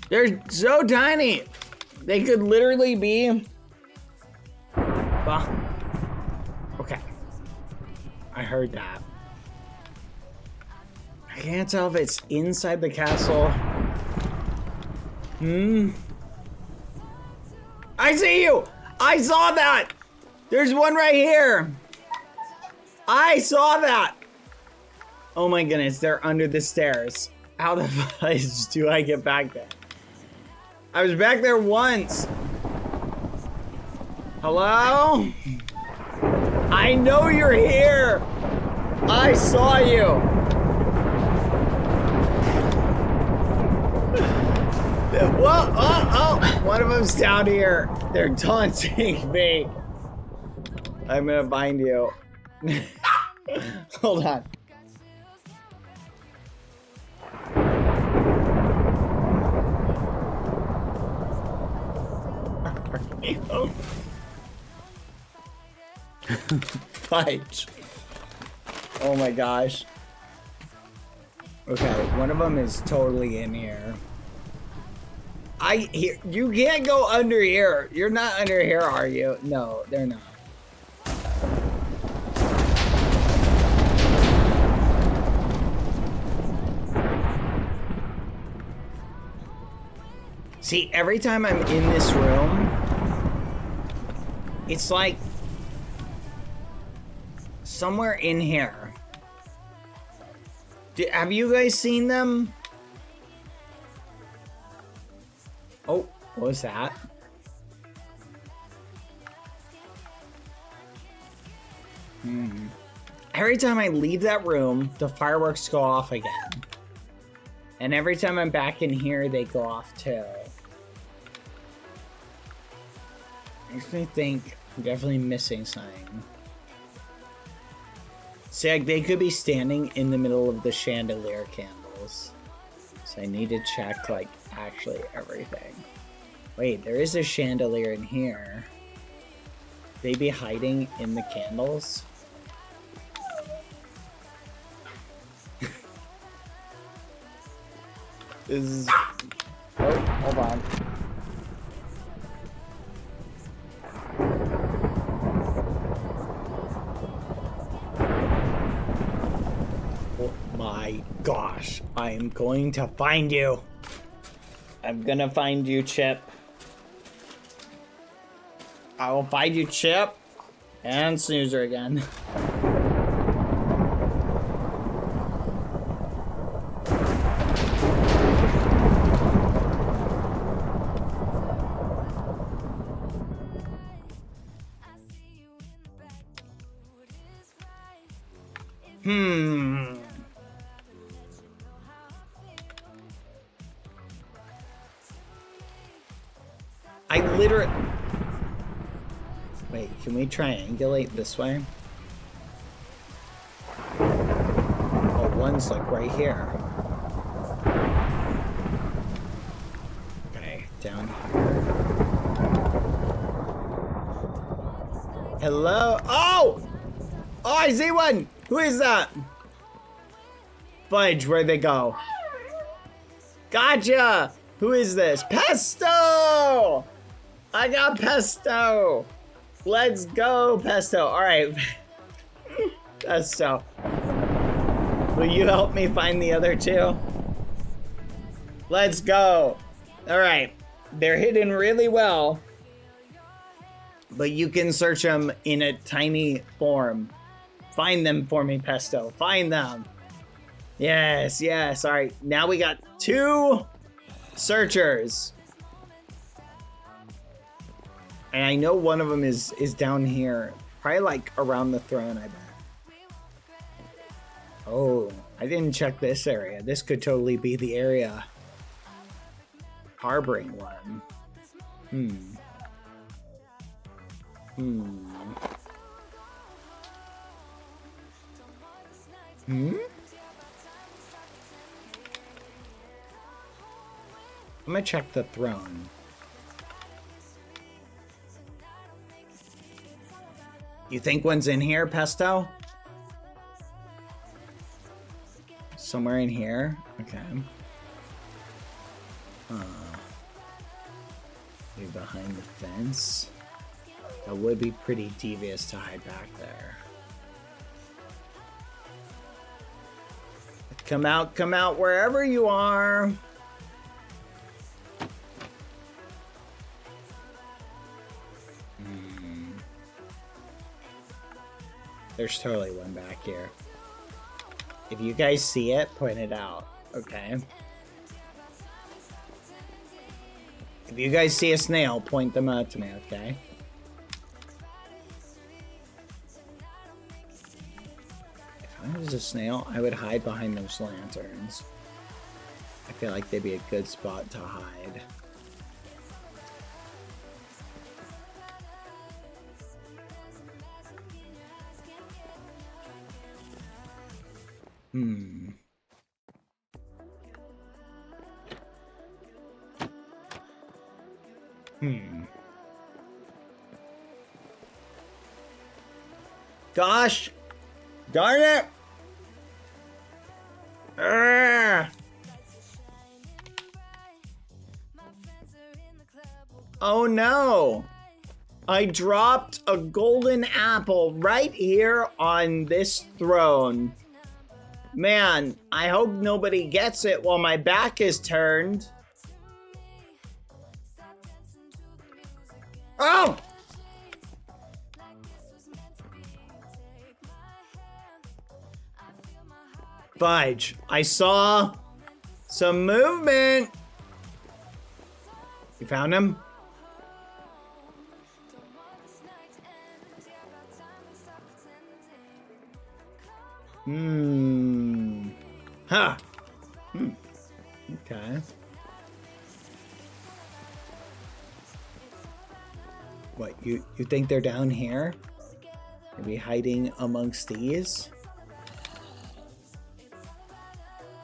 They're so tiny. They could literally be... Okay. I heard that. I can't tell if it's inside the castle. I see you! I saw that! There's one right here! I saw that! Oh my goodness, they're under the stairs. How the fudge do I get back there? I was back there once. Hello? I know you're here. I saw you. Whoa, oh, one of them's down here. They're taunting me. I'm gonna bind you. Hold on. Fight. Oh my gosh. Okay, one of them is totally in here. You can't go under here. You're not under here, are you? No, they're not. See, every time I'm in this room, it's like somewhere in here. Have you guys seen them? Oh, what was that? Every time I leave that room, the fireworks go off again. And every time I'm back in here, they go off too. Makes me think I'm definitely missing something. See, like, they could be standing in the middle of the chandelier candles. So I need to check, like, actually everything. Wait, there is a chandelier in here. They be hiding in the candles? This is... Oh, hold on. Oh my gosh, I am going to find you. I'm gonna find you, Chip. I will find you, Chip. And Snoozer again. I literally... Wait, can we triangulate this way? Oh, one's like right here. Okay, down here. Hello? Oh! Oh, I see one! Who is that? Fudge, where'd they go? Gotcha! Who is this? Pesto! I got Pesto! Let's go, Pesto. Alright. Pesto. Will you help me find the other two? Let's go. Alright. They're hidden really well. But you can search them in a tiny form. Find them for me, Pesto. Find them. Yes, yes. Alright. Now we got 2 searchers. And I know one of them is down here. Probably like around the throne, I bet. Oh, I didn't check this area. This could totally be the area harboring one. I'm gonna check the throne. You think one's in here, Pesto? Somewhere in here? Okay. Maybe behind the fence. That would be pretty devious to hide back there. Come out, wherever you are. There's totally one back here. If you guys see it, point it out, okay? If you guys see a snail, point them out to me, okay? If I was a snail, I would hide behind those lanterns. I feel like they'd be a good spot to hide. Gosh! Darn it! Urgh. Oh no! I dropped a golden apple right here on this throne. Man, I hope nobody gets it while my back is turned. Oh! Fudge, I saw some movement. You found him? Huh. Okay. What, you think they're down here? Maybe hiding amongst these?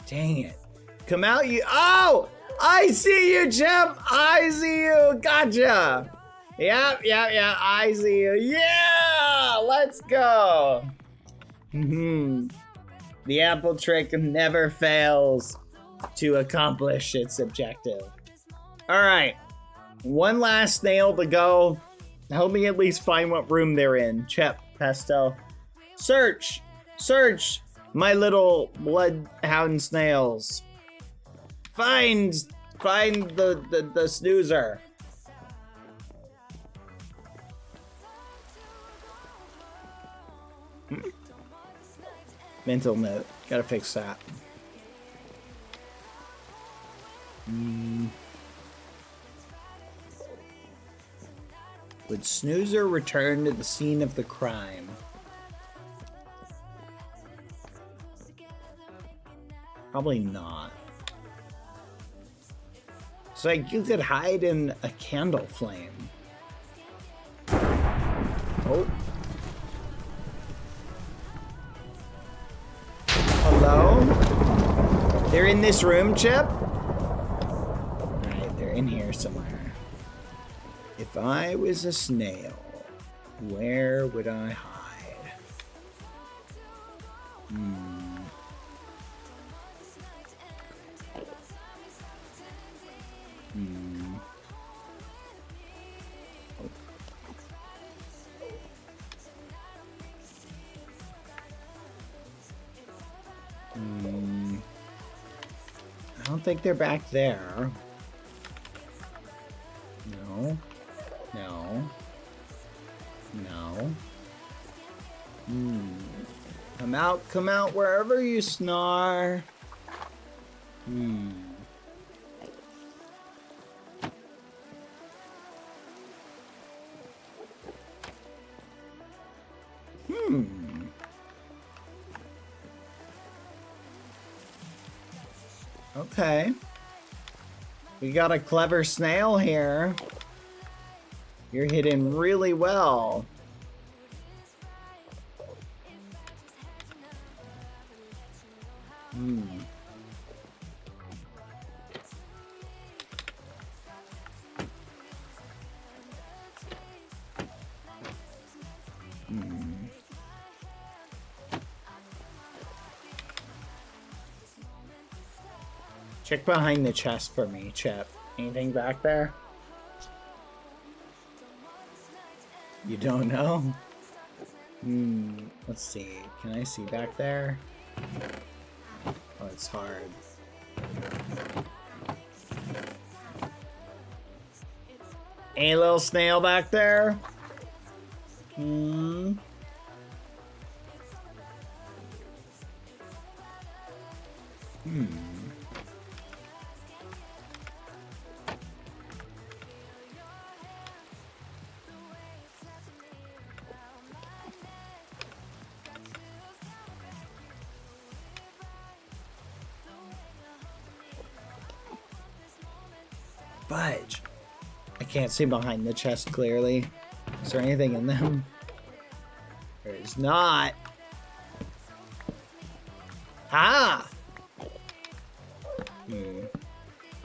Dang it. Come out, you. Oh! I see you, Chip! I see you! Gotcha! Yep. I see you. Yeah! Let's go! The apple trick never fails to accomplish its objective. Alright. One last snail to go. Help me at least find what room they're in. Chip, Pesto. Search! Search! My little bloodhound snails. Find the snoozer. Mental note. Gotta fix that. Would snoozer return to the scene of the crime? Probably not. It's like you could hide in a candle flame. Oh. Hello? They're in this room, Chip? Alright, they're in here somewhere. If I was a snail, where would I hide? I don't think they're back there. No. No. No. Come out wherever you snar. Okay. We got a clever snail here. You're hidden really well. Check behind the chest for me, Chip. Anything back there? You don't know? Let's see. Can I see back there? Oh, it's hard. Any little snail back there? fudge. I can't see behind the chest clearly. Is there anything in them? There is not. Ah!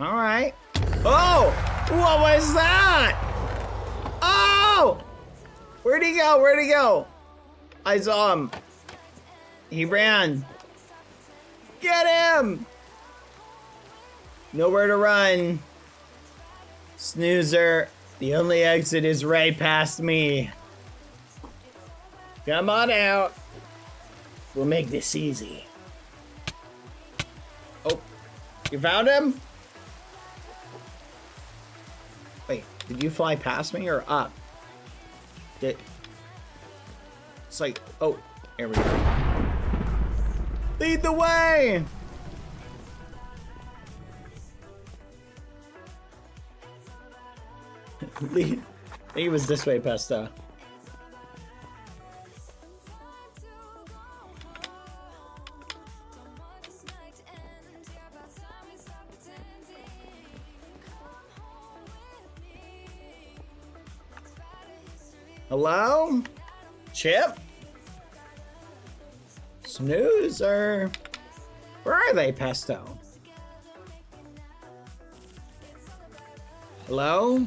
Alright. Oh! What was that? Oh! Where'd he go? Where'd he go? I saw him. He ran. Get him! Nowhere to run. Snoozer. The only exit is right past me. Come on out. We'll make this easy. Oh, you found him? Wait, did you fly past me or up? It's like, oh, there we go. Lead the way! I think it was this way, Pesto. Hello? Chip? Snoozer? Where are they, Pesto? Hello?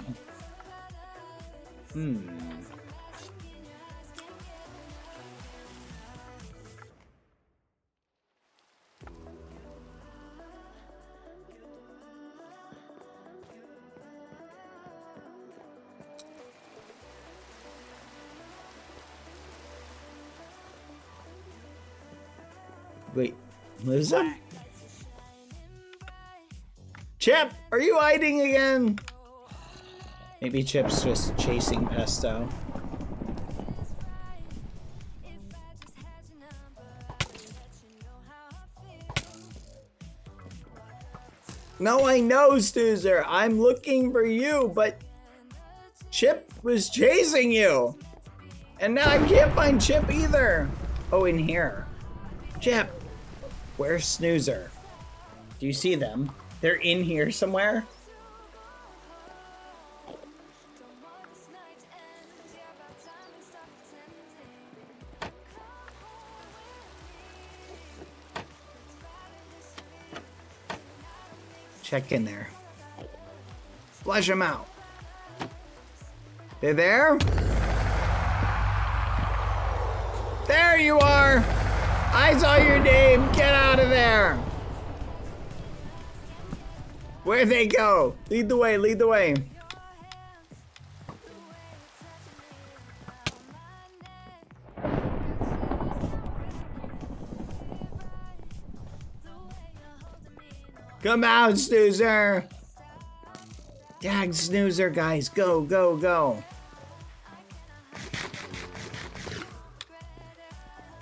Wait, lose him? Chip, are you hiding again? Maybe Chip's just chasing Pesto. No, I know, Snoozer. I'm looking for you, but Chip was chasing you. And now I can't find Chip either. Oh, in here. Chip, where's Snoozer? Do you see them? They're in here somewhere. Check in there. Flush them out. They're there? There you are! I saw your name! Get out of there! Where'd they go? Lead the way, lead the way. Come out, Snoozer! Dag Snoozer, guys. Go, go, go.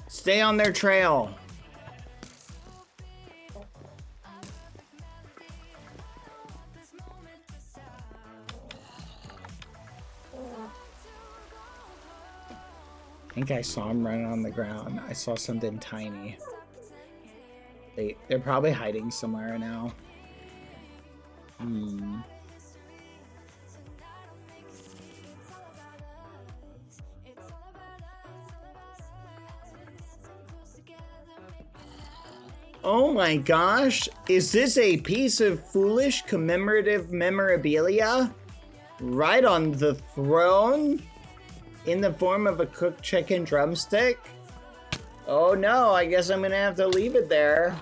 Stay on their trail. I think I saw him running on the ground. I saw something tiny. They're probably hiding somewhere now. Oh my gosh, is this a piece of foolish commemorative memorabilia? Right on the throne? In the form of a cooked chicken drumstick? Oh no, I guess I'm gonna have to leave it there.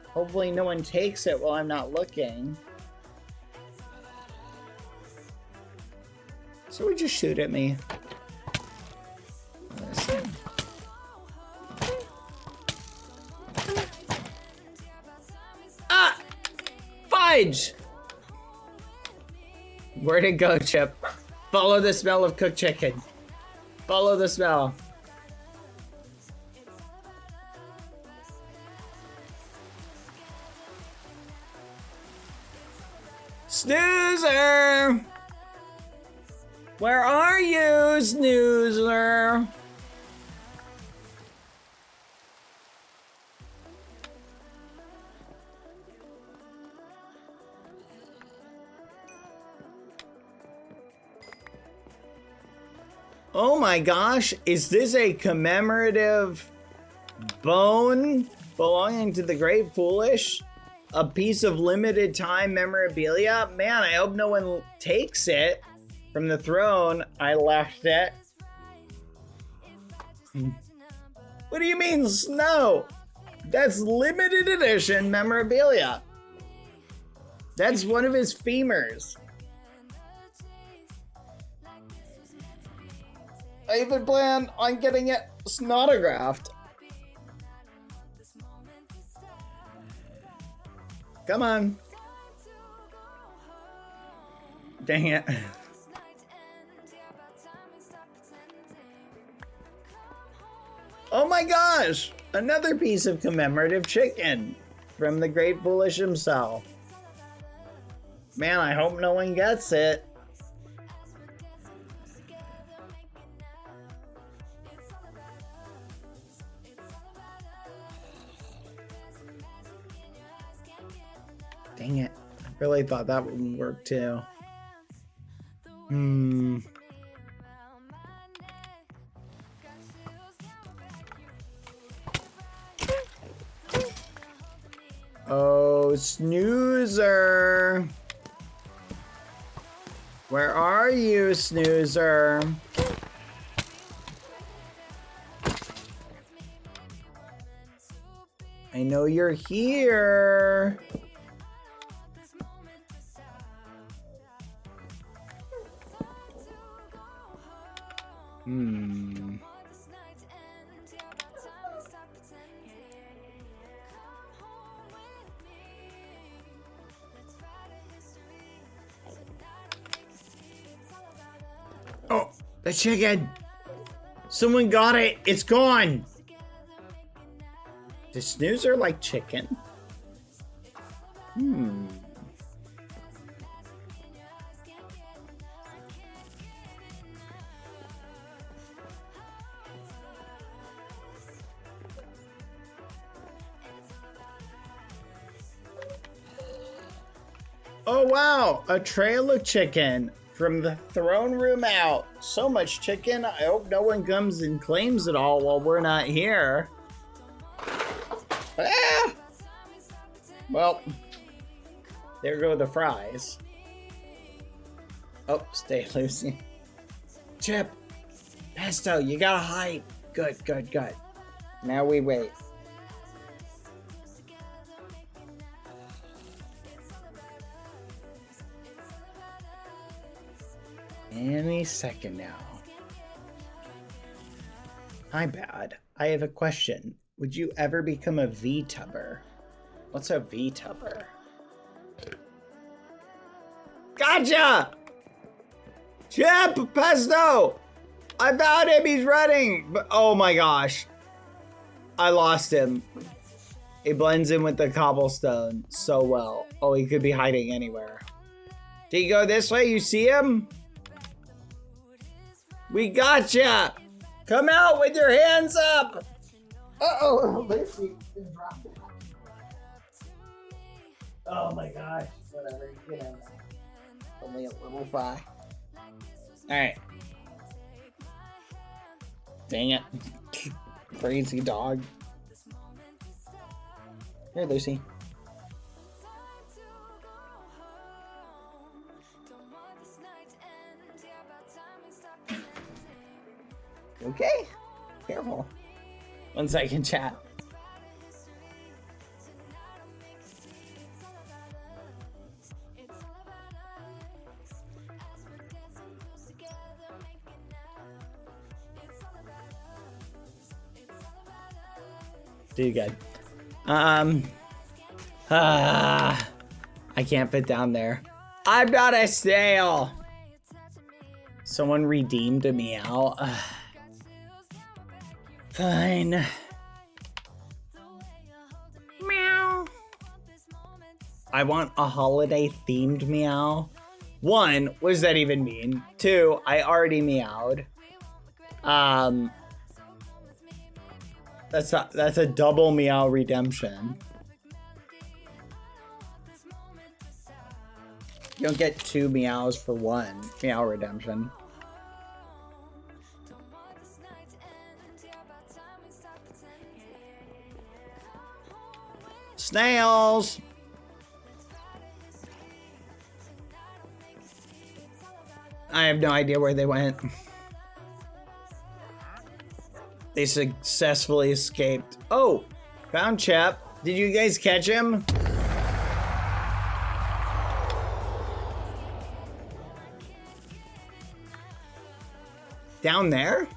Hopefully no one takes it while I'm not looking. So we just shoot at me. Listen. Ah! Fudge! Where'd it go, Chip? Follow the smell of cooked chicken. Follow the smell. Snoozer! Where are you, Snoozer? Oh my gosh, is this a commemorative bone belonging to the Great Foolish? A piece of limited time memorabilia? Man, I hope no one takes it from the throne. I left it. What do you mean, Snow? That's limited edition memorabilia. That's one of his femurs. I even plan on getting it snotographed. Come on. Dang it. Oh my gosh! Another piece of commemorative chicken from the Great Foolish himself. Man, I hope no one gets it. Dang it. I really thought that would work too. Oh, Snoozer. Where are you, Snoozer? I know you're here. Oh, the chicken. Someone got it. It's gone. Does Snoozer like chicken? Oh wow, a trail of chicken from the throne room out. So much chicken, I hope no one comes and claims it all while we're not here. Ah! Well, there go the fries. Oh, stay Lucy. Chip, Pesto, you gotta hide. Good, good, good. Now we wait. Any second now. Hi, Bad. I have a question. Would you ever become a VTuber? What's a VTuber? Gotcha! Chip! Pesto! I found him! He's running! But, oh my gosh. I lost him. He blends in with the cobblestone so well. Oh, he could be hiding anywhere. Did he go this way? You see him? We gotcha! Come out with your hands up! Uh-oh, Lucy. Oh my gosh, whatever, you know. Only a little fry. Alright. Dang it. Crazy dog. Here, Lucy. Okay, careful. 1 second, chat. Do good. I can't fit down there. I'm not a snail. Someone redeemed a meow. Fine. Meow. I want a holiday themed meow. 1, what does that even mean? 2, I already meowed. That's a double meow redemption. You don't get 2 meows for 1 meow redemption. Snails! I have no idea where they went. They successfully escaped. Oh, found Chap. Did you guys catch him? Down there?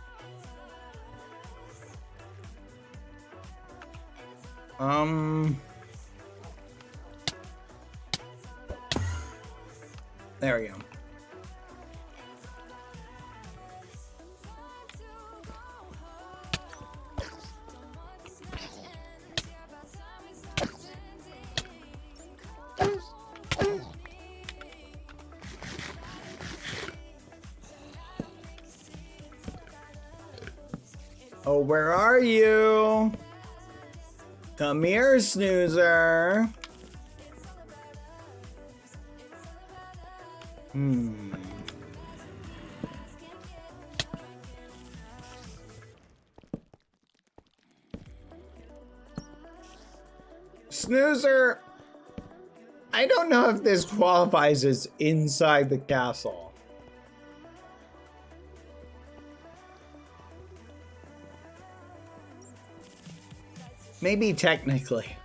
There we go. Oh, where are you? Come here, snoozer. Snoozer, I don't know if this qualifies as inside the castle. Maybe technically.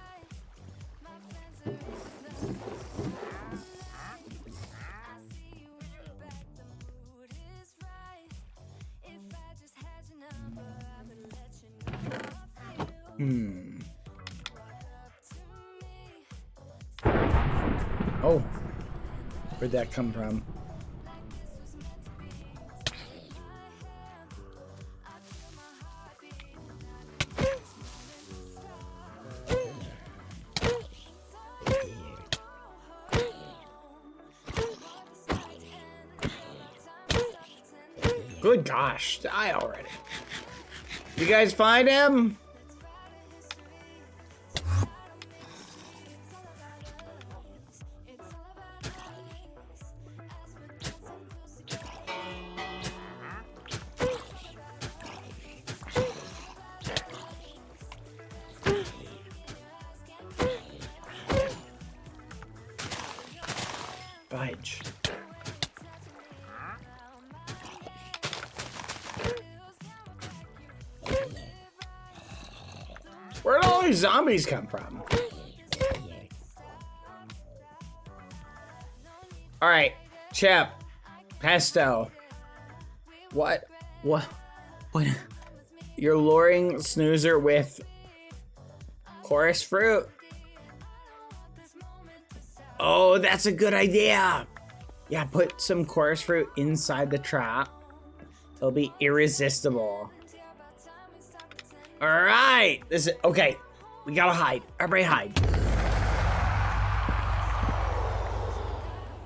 Oh, where'd that come from? Good gosh, die already. You guys find him? Fudge. Where'd all these zombies come from? All right, Chap, Pesto. What? You're luring Snoozer with chorus fruit? Oh, that's a good idea. Yeah, put some chorus fruit inside the trap. It'll be irresistible. All right, this is okay. We gotta hide. Everybody hide.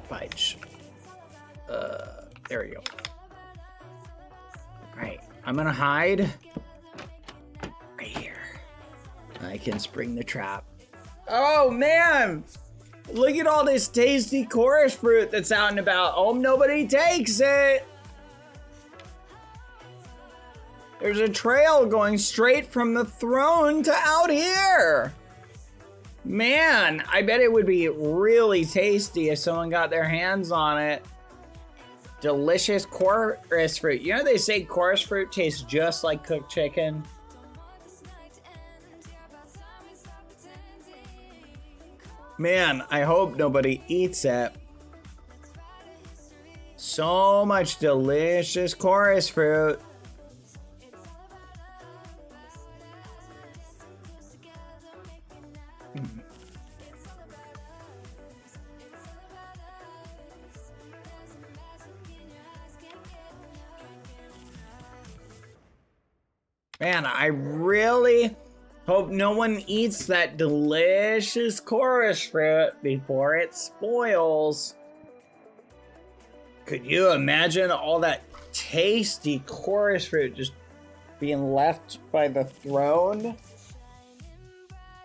Fudge. There we go. All right, I'm gonna hide right here. I can spring the trap. Oh man, look at all this tasty chorus fruit that's out and about. Oh, nobody takes it. There's a trail going straight from the throne to out here. Man, I bet it would be really tasty if someone got their hands on it. Delicious chorus fruit. You know they say chorus fruit tastes just like cooked chicken? Man, I hope nobody eats it. So much delicious chorus fruit. Man, I really hope no one eats that delicious chorus fruit before it spoils. Could you imagine all that tasty chorus fruit just being left by the throne?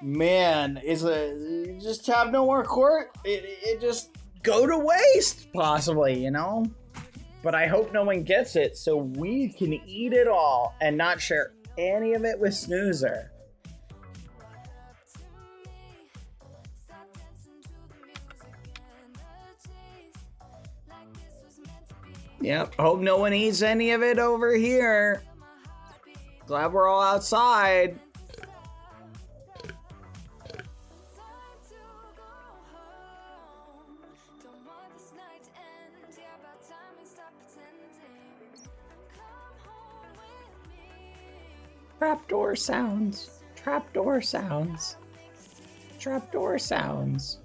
Man, you just have no more it just go to waste, possibly, you know? But I hope no one gets it so we can eat it all and not share any of it with Snoozer. Yep, hope no one eats any of it over here. Glad we're all outside. Trapdoor sounds. Trapdoor sounds. Trapdoor sounds.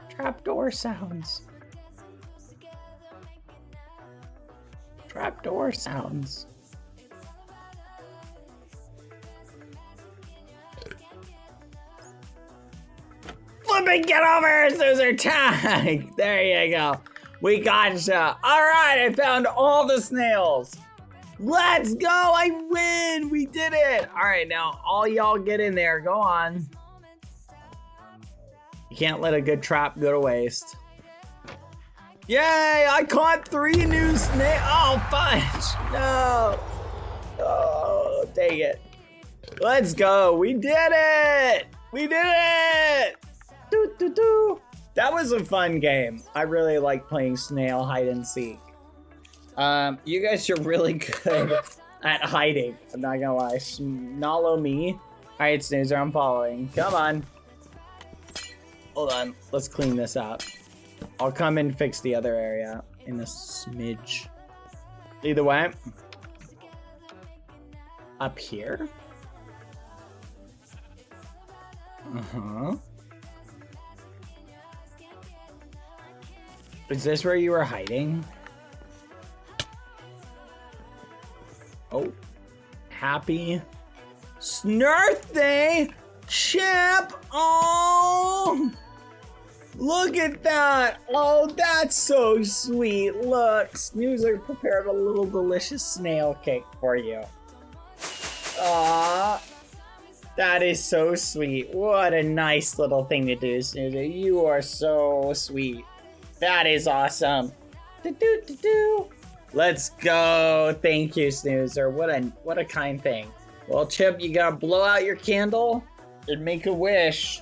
Trapdoor sounds. Trapdoor sounds. Flipping, get over, Suzer tag. There you go. We gotcha. All right, I found all the snails. Let's go, I win. We did it. All right, now all y'all get in there. Go on. You can't let a good trap go to waste. Yay, I caught 3 new snails. Oh, fudge. No. Oh, dang it. Let's go. We did it. We did it. Doo, doo, doo. That was a fun game. I really like playing snail hide and seek. You guys are really good at hiding. I'm not gonna lie. Snallow me. All right, Snoozer, I'm following. Come on. Hold on. Let's clean this up. I'll come and fix the other area in a smidge. Either way. Up here? Uh-huh. Is this where you were hiding? Oh. Happy Snirthday Chip! Oh! Look at that! Oh, that's so sweet. Look, Snoozer prepared a little delicious snail cake for you. Aww. That is so sweet. What a nice little thing to do, Snoozer. You are so sweet. That is awesome. Do-do-do-do. Let's go. Thank you, Snoozer. What a kind thing. Well, Chip, you gotta blow out your candle and make a wish.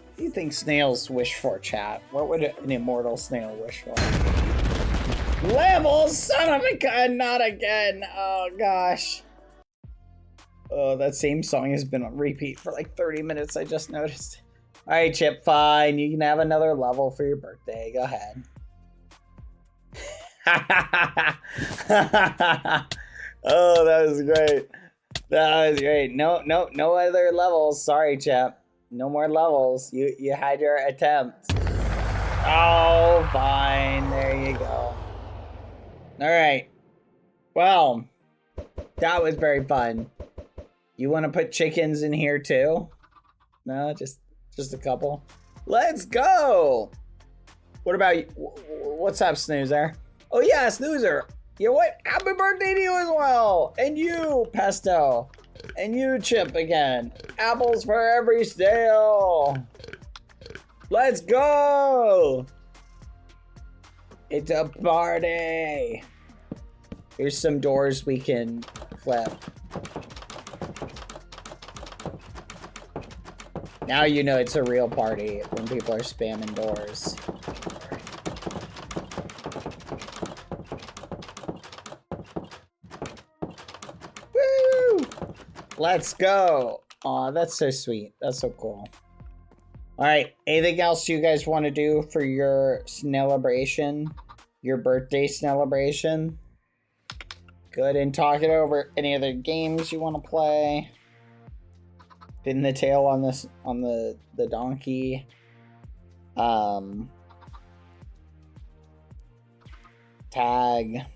What do you think snails wish for, chat? What would an immortal snail wish for? Levels, son of a gun, not again. Oh gosh. Oh, that same song has been on repeat for like 30 minutes, I just noticed. All right, Chip, fine. You can have another level for your birthday. Go ahead. Oh, that was great. That was great. No other levels. Sorry, Chip. No more levels. You had your attempt. Oh, fine. There you go. All right. Well, that was very fun. You want to put chickens in here too? No, just a couple. Let's go. What about you? What's up, Snoozer? Oh yeah, Snoozer. You know what? Happy birthday to you as well. And you, Pesto. And you, Chip, again. Apples for every snail. Let's go. It's a party. Here's some doors we can flip. Now you know it's a real party when people are spamming doors. Woo! Let's go. Aw, that's so sweet. That's so cool. All right, anything else you guys want to do for your celebration? Your birthday celebration? Good, and talk it over. Any other games you want to play? Pin the tail on this on the donkey. Tag.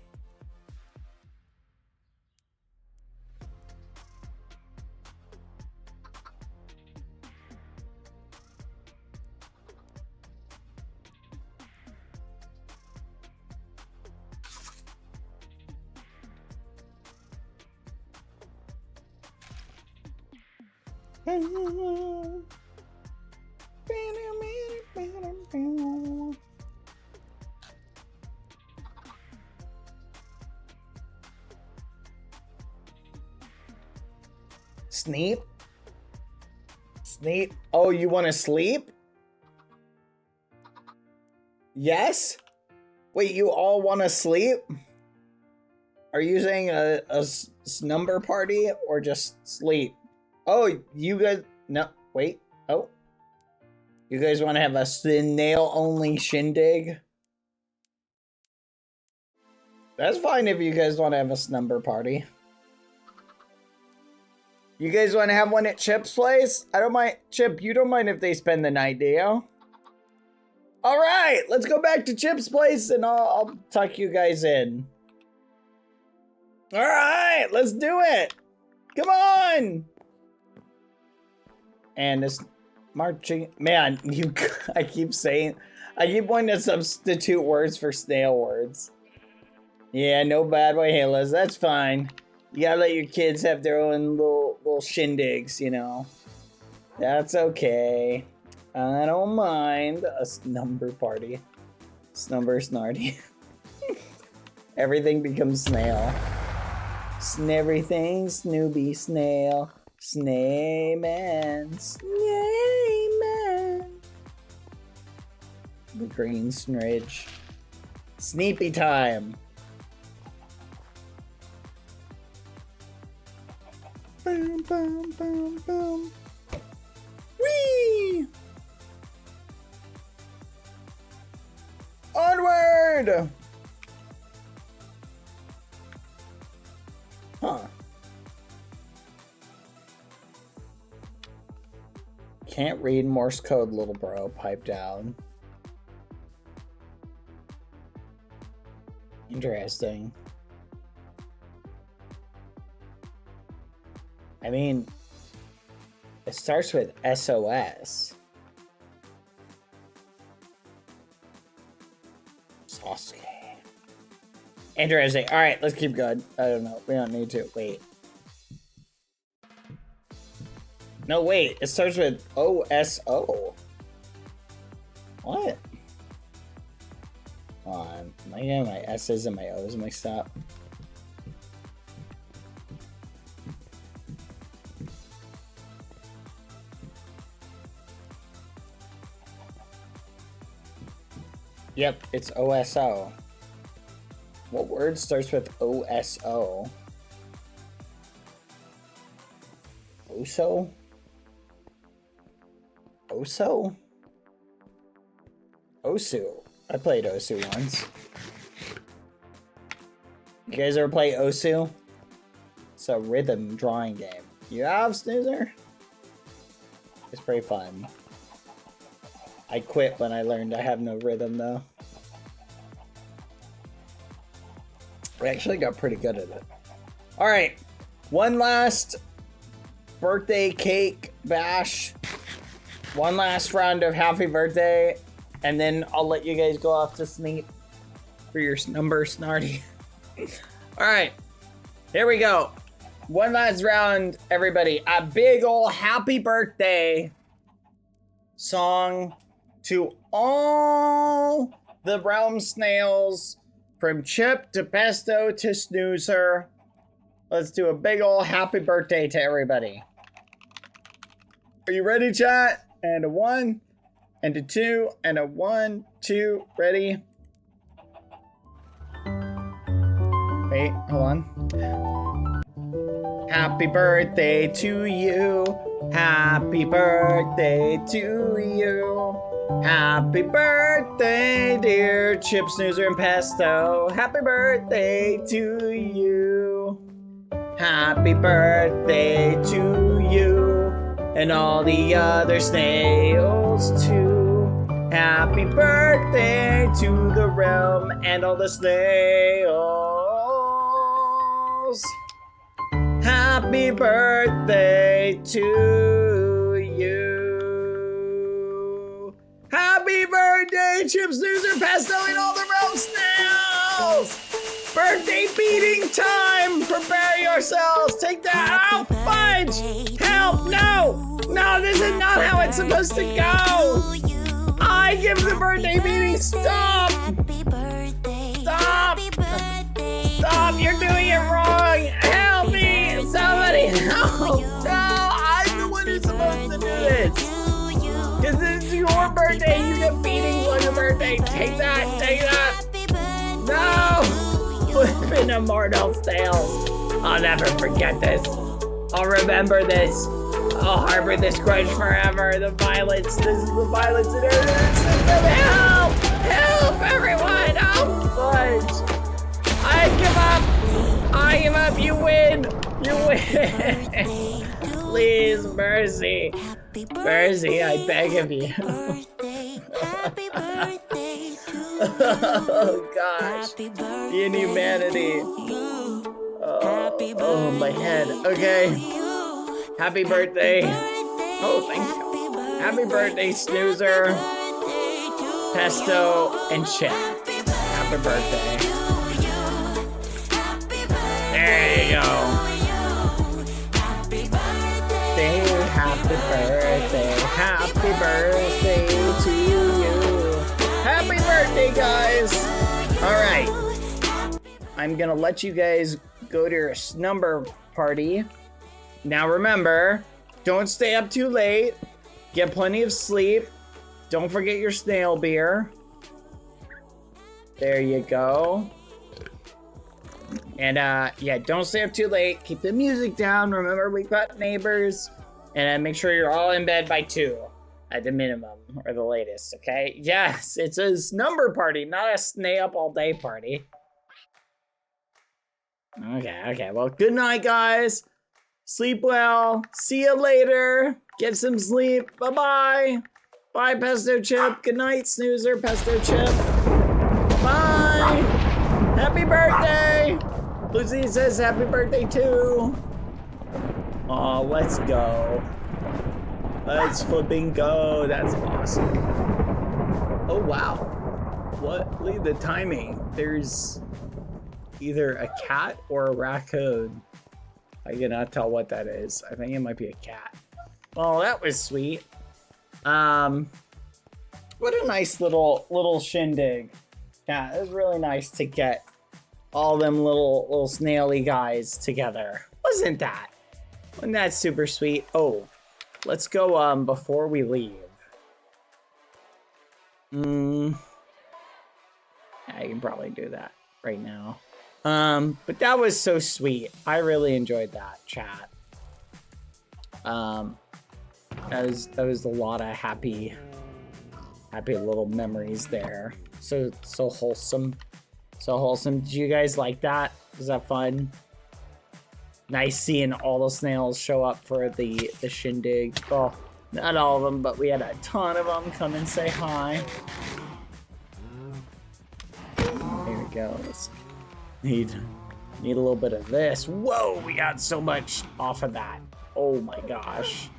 Sneep? Sneep? Oh, you want to sleep? Yes? Wait, you all want to sleep? Are you saying a slumber party or just sleep? Oh, you guys... No, wait. Oh. You guys want to have a snail-only shindig? That's fine if you guys want to have a slumber party. You guys want to have one at Chip's place? I don't mind. Chip, you don't mind if they spend the night, do you? All right, let's go back to Chip's place and I'll tuck you guys in. All right, let's do it. Come on. And this marching, man, I keep wanting to substitute words for snail words. Yeah, no Badboyhalos, that's fine. You gotta let your kids have their own little shindigs, you know. That's okay. I don't mind a slumber party. Snumber snarty. Everything becomes snail. Everything Snoopy snail. Snayman. Snayman. The green snridge. Sneepy time. Boom, boom, boom, boom. Whee! Onward! Huh. Can't read Morse code, little bro. Pipe down. Interesting. I mean, it starts with SOS. Sasuke. Interesting. All right, let's keep going. I don't know. We don't need to. Wait. No, wait. It starts with OSO. What? Hold on. Am I getting my S's and my O's mixed up? Yep, it's OSO. What word starts with OSO? Oso? Oso? Osu. I played Osu once. You guys ever play Osu? It's a rhythm drawing game. You have, Snoozer? It's pretty fun. I quit when I learned I have no rhythm, though. I actually got pretty good at it. Alright, one last birthday cake bash. One last round of happy birthday, and then I'll let you guys go off to sleep for your number snarty. Alright, here we go. One last round, everybody. A big ol' happy birthday song to all the realm snails, from Chip to Pesto to Snoozer. Let's do a big ol' happy birthday to everybody. Are you ready, chat? And a 1, and a 2, and a 1, 2, ready? Wait, hold on. Happy birthday to you. Happy birthday to you. Happy birthday, dear Chip, Snoozer, and Pesto. Happy birthday to you. Happy birthday to you. And all the other snails too. Happy birthday to the realm and all the snails. Happy birthday to you. Happy birthday, Chip, Snoozer, Pesto, and all the realm snails. Birthday beating time. Prepare yourselves. Take that out. Fudge. Help. No. No, this is not how it's supposed to go. I give the birthday beating. Stop. Stop. Stop. You're doing it wrong. Help me. Somebody help. No, I'm the one who's supposed to do this. Because this is your birthday. You get beatings on your birthday. birthday. Take that. Take that. No. Flipping immortal snails. I'll never forget this. I'll remember this. I'll harbor this grudge forever. The violence. This is the violence in our system. Help! Help, everyone! Oh, fudge. I give up. I give up. You win. You win. Please, Mercy. Mercy, I beg of you. Oh, gosh. The inhumanity. Oh, my head. Okay. Happy birthday. Oh, thank you. Happy birthday, Snoozer, Pesto, and Chip. Happy birthday. There you go. Happy birthday. Happy birthday to you. Happy birthday, guys. All right. I'm going to let you guys go to your slumber party. Now remember, don't stay up too late. Get plenty of sleep. Don't forget your snail beer. There you go. And yeah, don't stay up too late. Keep the music down. Remember, we've got neighbors. And make sure you're all in bed by 2 at the minimum or the latest, okay? Yes, it's a slumber party, not a stay up all day party. Okay. Well, good night, guys. Sleep well. See you later. Get some sleep. Bye-bye. Bye, Pesto Chip. Good night, Snoozer, Pesto Chip. Bye. Happy birthday. Lucy says happy birthday, too. Oh, let's go. Let's flipping go. That's awesome. Oh, wow. What? Look at the timing. There's either a cat or a raccoon. I cannot tell what that is. I think it might be a cat. Well, that was sweet. What a nice little shindig. Yeah, it was really nice to get all them little snaily guys together. Wasn't that? Wasn't that super sweet? Oh, let's go before we leave. Yeah, you can probably do that right now. But that was so sweet. I really enjoyed that, chat. That was a lot of happy little memories there. So wholesome. So wholesome. Did you guys like that? Was that fun? Nice seeing all the snails show up for the shindig. Well, not all of them, but we had a ton of them come and say hi. Here we go. Let's need a little bit of this. Whoa, we got so much off of that. Oh my gosh.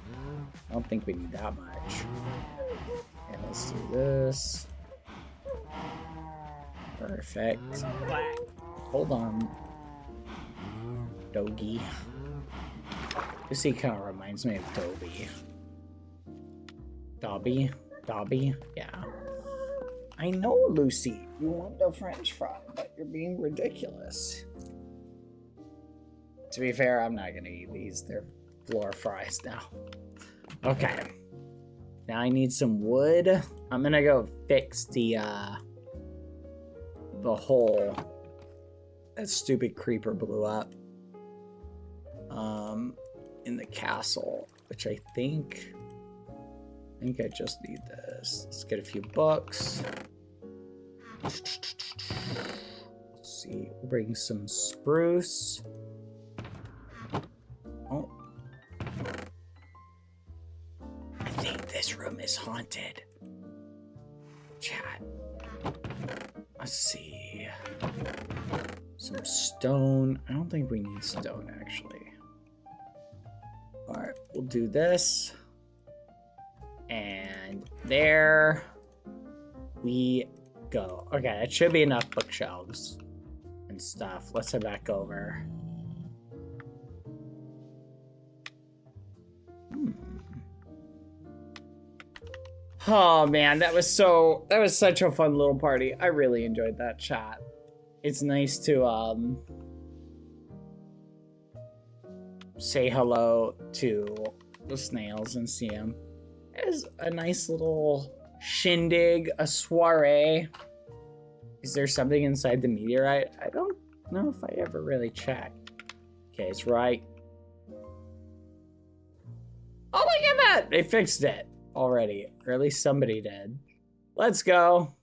I don't think we need that much. And let's do this. Perfect. Hold on. Doggy. Lucy kind of reminds me of Dobby. Dobby? Yeah. I know, Lucy. You want the French fry, but you're being ridiculous. To be fair, I'm not gonna eat these. They're floor fries now. Okay. Now I need some wood. I'm gonna go fix the hole that stupid creeper blew up in the castle, which I think I just need this. Let's get a few books. Let's see, we'll bring some spruce. Oh, I think this room is haunted. Chat. Let's see. Some stone. I don't think we need stone, actually. All right, we'll do this. And there we go. Okay, that should be enough bookshelves and stuff. Let's head back over. Oh man, that was such a fun little party. I really enjoyed that chat. It's nice to say hello to the snails and see them. It was a nice little shindig, a soiree. Is there something inside the meteorite? I don't know if I ever really checked. Okay, it's right. Oh, look at that! They fixed it already. Or at least somebody did. Let's go.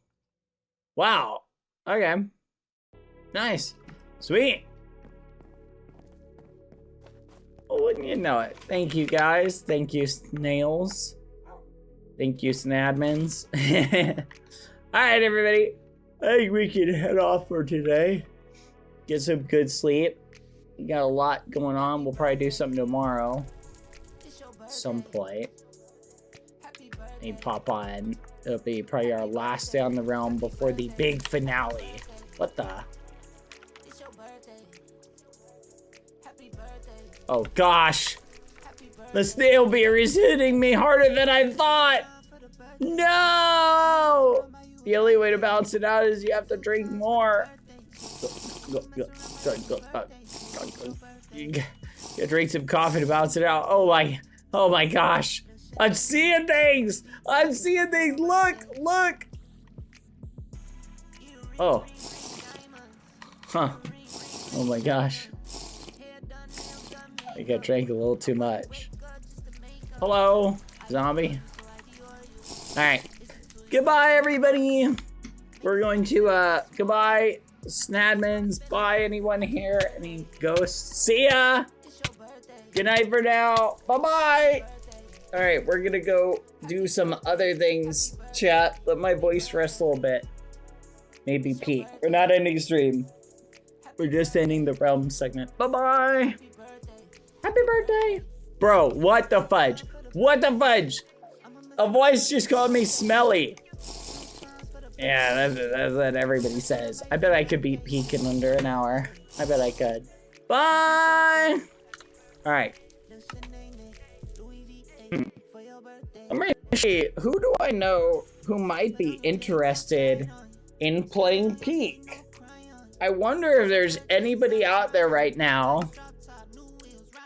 Wow. Okay. Nice. Sweet. Oh, wouldn't you know it? Thank you, guys. Thank you, snails. Thank you, snadmins. All right, everybody. I think we can head off for today. Get some good sleep. We got a lot going on. We'll probably do something tomorrow. At some point. Maybe pop on. It'll be probably our last day on the realm before the big finale. What the? Oh gosh. The snail beer is hitting me harder than I thought. No! The only way to balance it out is you have to drink more. You gotta drink some coffee to balance it out. Oh my gosh. I'm seeing things. I'm seeing things. Look. Oh. Huh. Oh my gosh. I think I drank a little too much. Hello, zombie. Alright. Goodbye, everybody. We're going to, goodbye, Snadmins. Bye, anyone here. Any ghosts. See ya. Good night for now. Bye-bye. Alright, we're gonna go do some other things. Chat. Let my voice rest a little bit. Maybe peak. We're not ending stream. We're just ending the realm segment. Bye-bye. Happy birthday. Bro, what the fudge? What the fudge? A voice just called me smelly. Yeah, that's what everybody says. I bet I could beat peak in under an hour. I bet I could. Bye. All right. I'm ready to see, who do I know who might be interested in playing peak? I wonder if there's anybody out there right now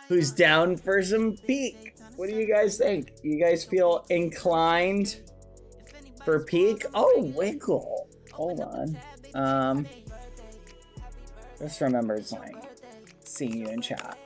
who's down for some peak. What do you guys think? You guys feel inclined for peak? Oh, Wiggle. Hold on. Just remember it's like seeing you in chat.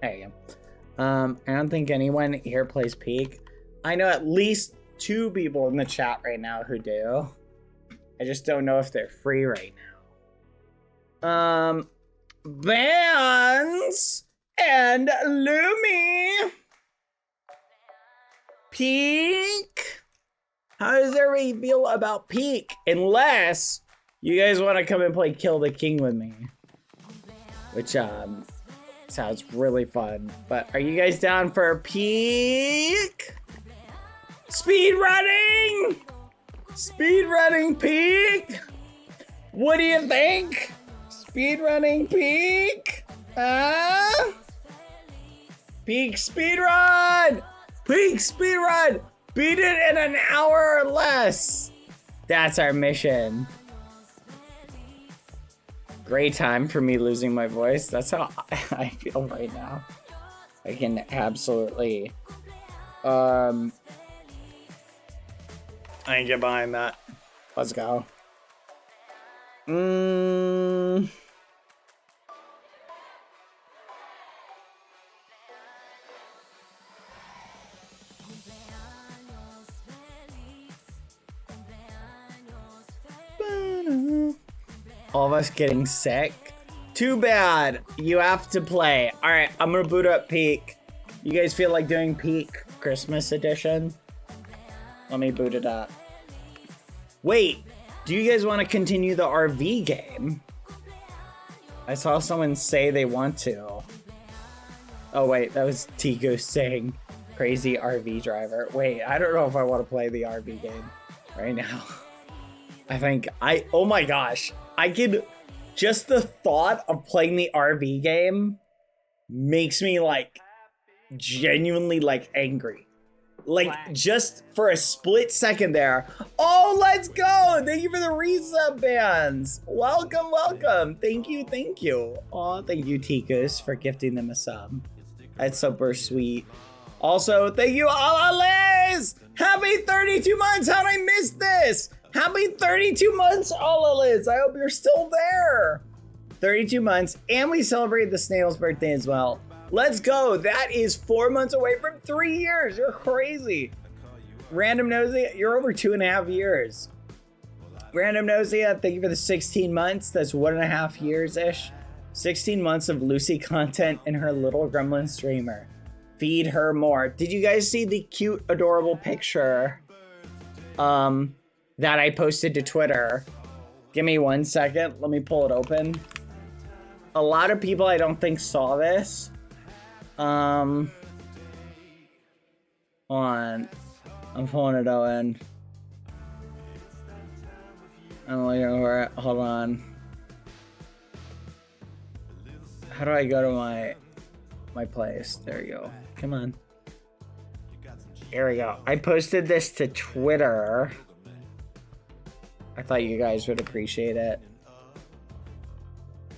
There you go. I don't think anyone here plays Peak. I know at least 2 people in the chat right now who do. I just don't know if they're free right now. Vans and Lumi. Peak. How does everybody feel about Peak? Unless you guys want to come and play Kill the King with me. Which, sounds really fun. But are you guys down for Peak? Speed running! Speed running Peak? What do you think? Speed running Peak? Peak speed run! Peak speed run! Beat it in an hour or less! That's our mission. Great time for me losing my voice. That's how I feel right now. I can absolutely I can get behind that. Let's go. All of us getting sick. Too bad. You have to play. All right, I'm gonna boot up Peak. You guys feel like doing Peak Christmas edition? Let me boot it up. Wait, do you guys want to continue the RV game? I saw someone say they want to. Oh wait, that was T-Goose saying crazy RV driver. Wait, I don't know if I want to play the RV game right now. I think oh my gosh. I could, just the thought of playing the RV game makes me like genuinely like angry. Like just for a split second there. Oh, let's go. Thank you for the resub bands. Welcome, welcome. Thank you, thank you. Oh, thank you, Tikus, for gifting them a sub. That's super sweet. Also, thank you, Alaliz. Happy 32 months. How'd I miss this? Happy 32 months, Alaliz. I hope you're still there. 32 months, and we celebrated the snail's birthday as well. Let's go. That is 4 months away from 3 years. You're crazy. Random Nosy, you're over 2.5 years. Random Nosy, thank you for the 16 months. That's 1.5 years-ish. 16 months of Lucy content in her little gremlin streamer. Feed her more. Did you guys see the cute, adorable picture that I posted to Twitter? Give me 1 second. Let me pull it open. A lot of people I don't think saw this. On. I'm pulling it open. I'm looking for it. Hold on. How do I go to my place? There you go. Come on. Here we go. I posted this to Twitter. I thought you guys would appreciate it.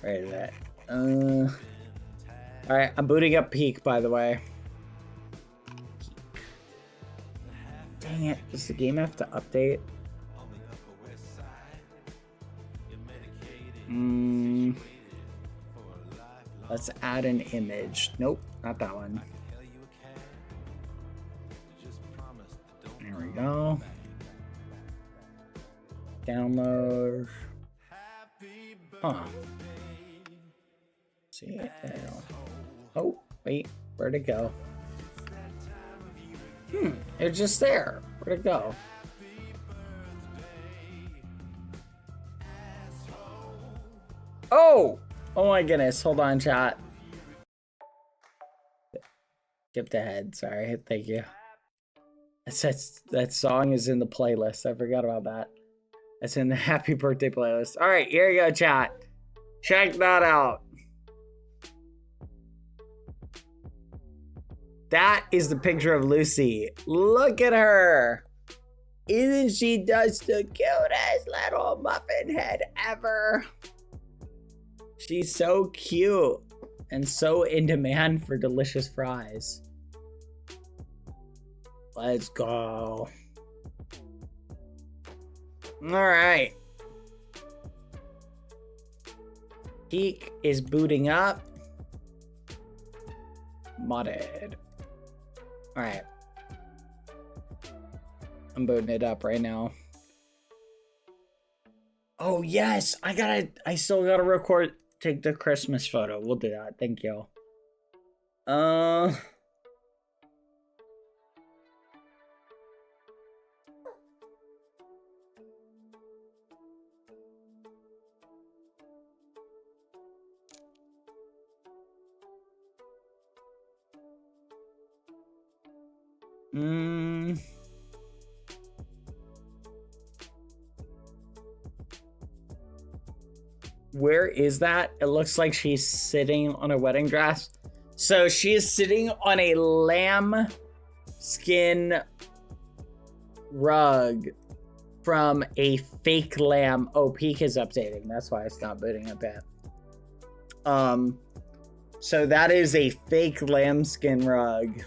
Where is it? Alright, I'm booting up Peak, by the way. Dang it. Does the game have to update? Let's add an image. Nope, not that one. There we go. Download. Huh. See, there we go. Oh, wait, where'd it go? It's just there. Where'd it go? Oh! Oh my goodness, hold on, chat. Skipped ahead, sorry, thank you. That song is in the playlist, I forgot about that. It's in the happy birthday playlist. All right, here you go, chat. Check that out. That is the picture of Lucy. Look at her. Isn't she just the cutest little muffin head ever? She's so cute and so in demand for delicious fries. Let's go. All right. Peak is booting up. Modded. All right. I'm booting it up right now. Oh yes, I still gotta record, take the Christmas photo. We'll do that. Thank you. Where is that? It looks like she's sitting on a wedding dress. So she is sitting on a lamb skin rug from a fake lamb. Oh, Peak is updating. That's why it's not booting up yet. So that is a fake lambskin rug.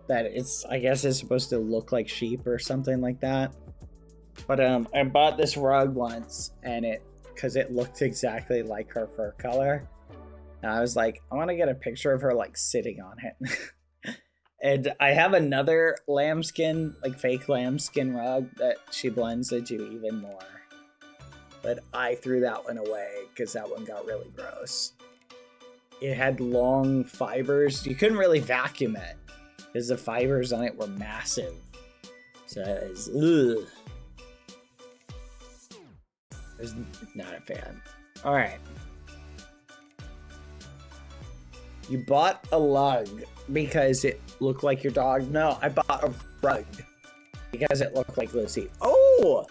That it's, I guess it's supposed to look like sheep or something like that. But I bought this rug once, and because it looked exactly like her fur color. And I was like, I want to get a picture of her like sitting on it. And I have another lambskin, like fake lambskin rug that she blends into even more. But I threw that one away because that one got really gross. It had long fibers. You couldn't really vacuum it because the fibers on it were massive. So it was, ugh. I was not a fan. All right. You bought a lug because it looked like your dog? No, I bought a rug because it looked like Lucy. Oh,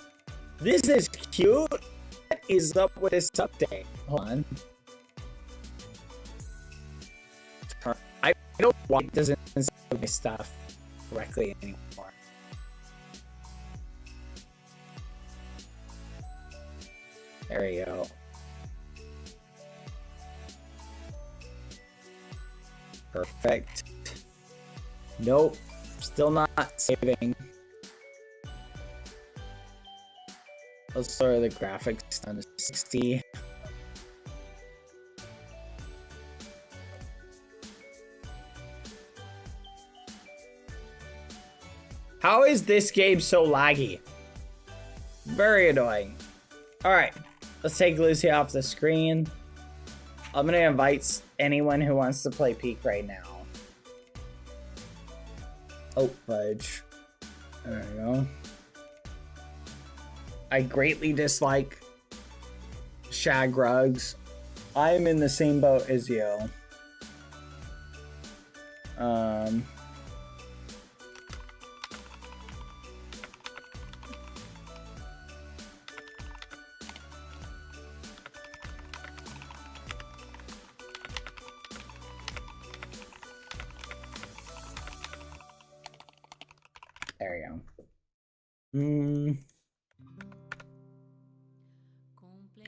this is cute. What is up with this update? Hold on. don't want it doesn't save my stuff correctly anymore. There we go. Perfect. Nope. Still not saving. Let's lower the graphics down to 60. How is this game so laggy? Very annoying. Alright, let's take Lucy off the screen. I'm gonna invite anyone who wants to play Peak right now. Oh, fudge. There we go. I greatly dislike shag rugs. I'm in the same boat as you. There we go.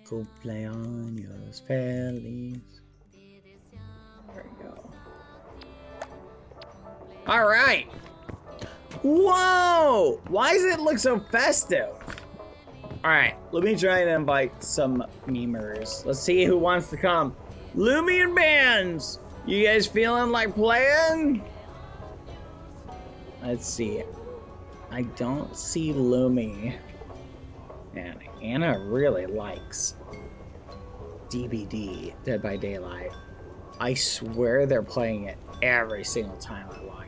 Cumpleaños feliz. There we go. All right. Whoa! Why does it look so festive? All right, let me try and invite some memers. Let's see who wants to come. Lumion bands, you guys feeling like playing? Let's see. I don't see Lumi. And Anna really likes DBD, Dead by Daylight. I swear they're playing it every single time I log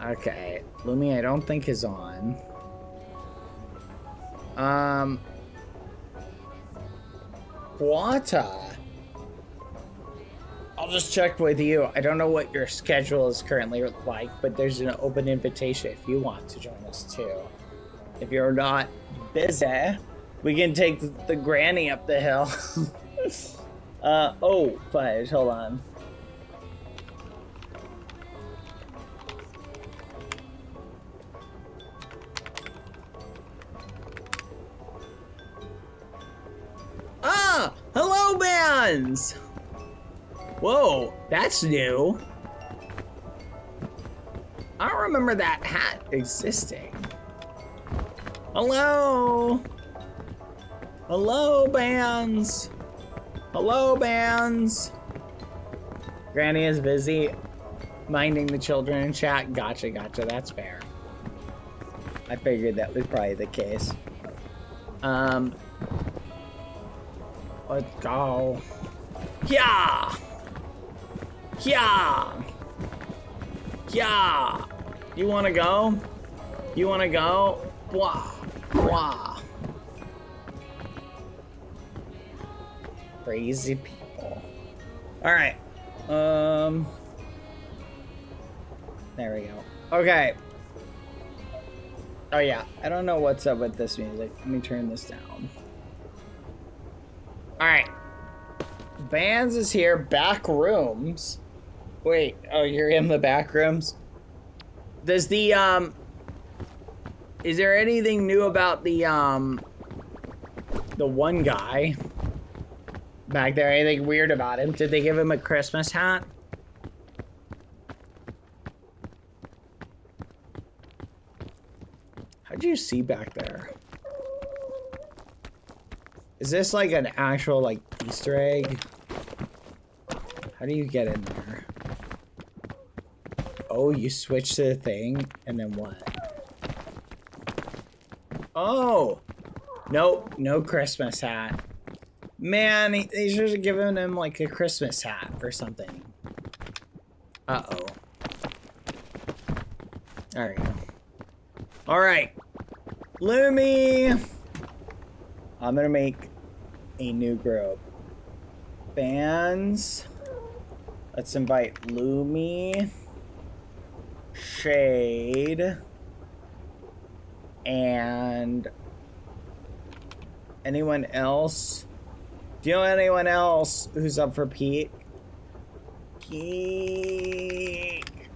in. Okay, Lumi I don't think is on. Quata. I'll just check with you. I don't know what your schedule is currently like, but there's an open invitation if you want to join us too. If you're not busy, we can take the granny up the hill. Oh, fudge, hold on. Ah, hello, bands. Whoa, that's new. I don't remember that hat existing. Hello. Hello, bands. Hello, bands. Granny is busy minding the children in chat. Gotcha, gotcha. That's fair. I figured that was probably the case. Let's go. Yeah. Yeah. Yeah. You wanna go? You wanna go? Blah. Blah. Crazy people. Alright. There we go. Okay. Oh yeah. I don't know what's up with this music. Let me turn this down. Alright. Bands is here. Back rooms. Wait. Oh, you're in the back rooms? Does the, is there anything new about the one guy back there? Anything weird about him? Did they give him a Christmas hat? How'd you see back there? Is this like an actual like Easter egg? How do you get in there? Oh, you switch to the thing and then what? Oh, nope, no Christmas hat. Man, they should have given him like a Christmas hat or something. Uh-oh. There we go. All right, Lumi. I'm gonna make a new group. Bands. Let's invite Lumi, Shade, and anyone else? Do you know anyone else who's up for Pete? Geek.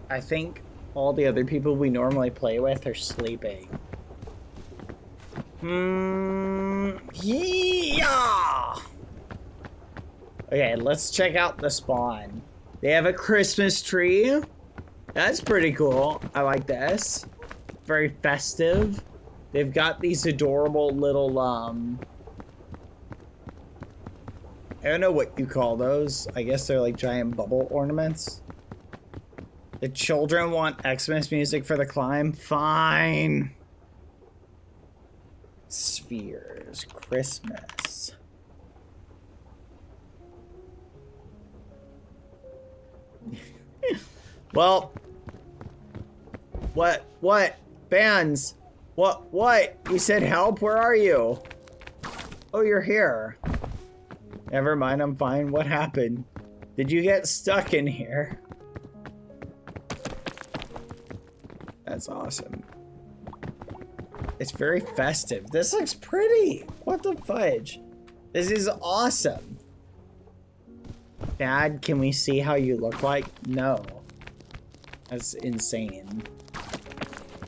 I think all the other people we normally play with are sleeping. Yeah. Okay, let's check out the spawn. They have a Christmas tree. That's pretty cool. I like this. Very festive. They've got these adorable little, I don't know what you call those. I guess they're like giant bubble ornaments. The children want Xmas music for the climb. Fine. Spheres. Christmas. Well. What? Bands. What? You said help? Where are you? Oh, you're here. Never mind, I'm fine. What happened? Did you get stuck in here? That's awesome. It's very festive. This looks pretty. What the fudge? This is awesome. Dad, can we see how you look like? No. That's insane.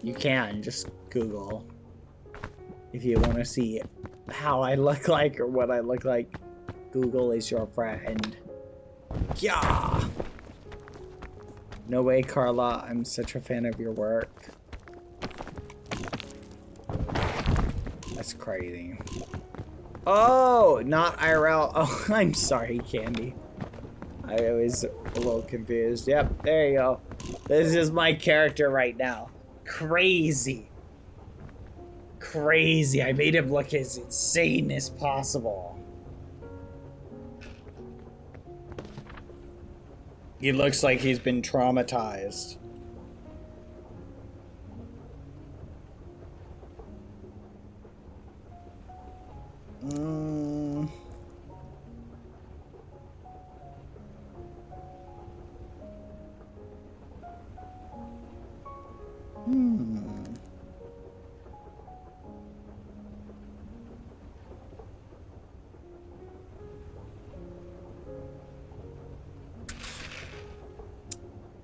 You can just Google if you want to see how I look like or what I look like. Google is your friend. Yeah. No way, Carla. I'm such a fan of your work. That's crazy. Oh, not IRL. Oh, I'm sorry, Candy. I was a little confused. Yep, there you go. This is my character right now. Crazy. Crazy. I made him look as insane as possible. He looks like he's been traumatized.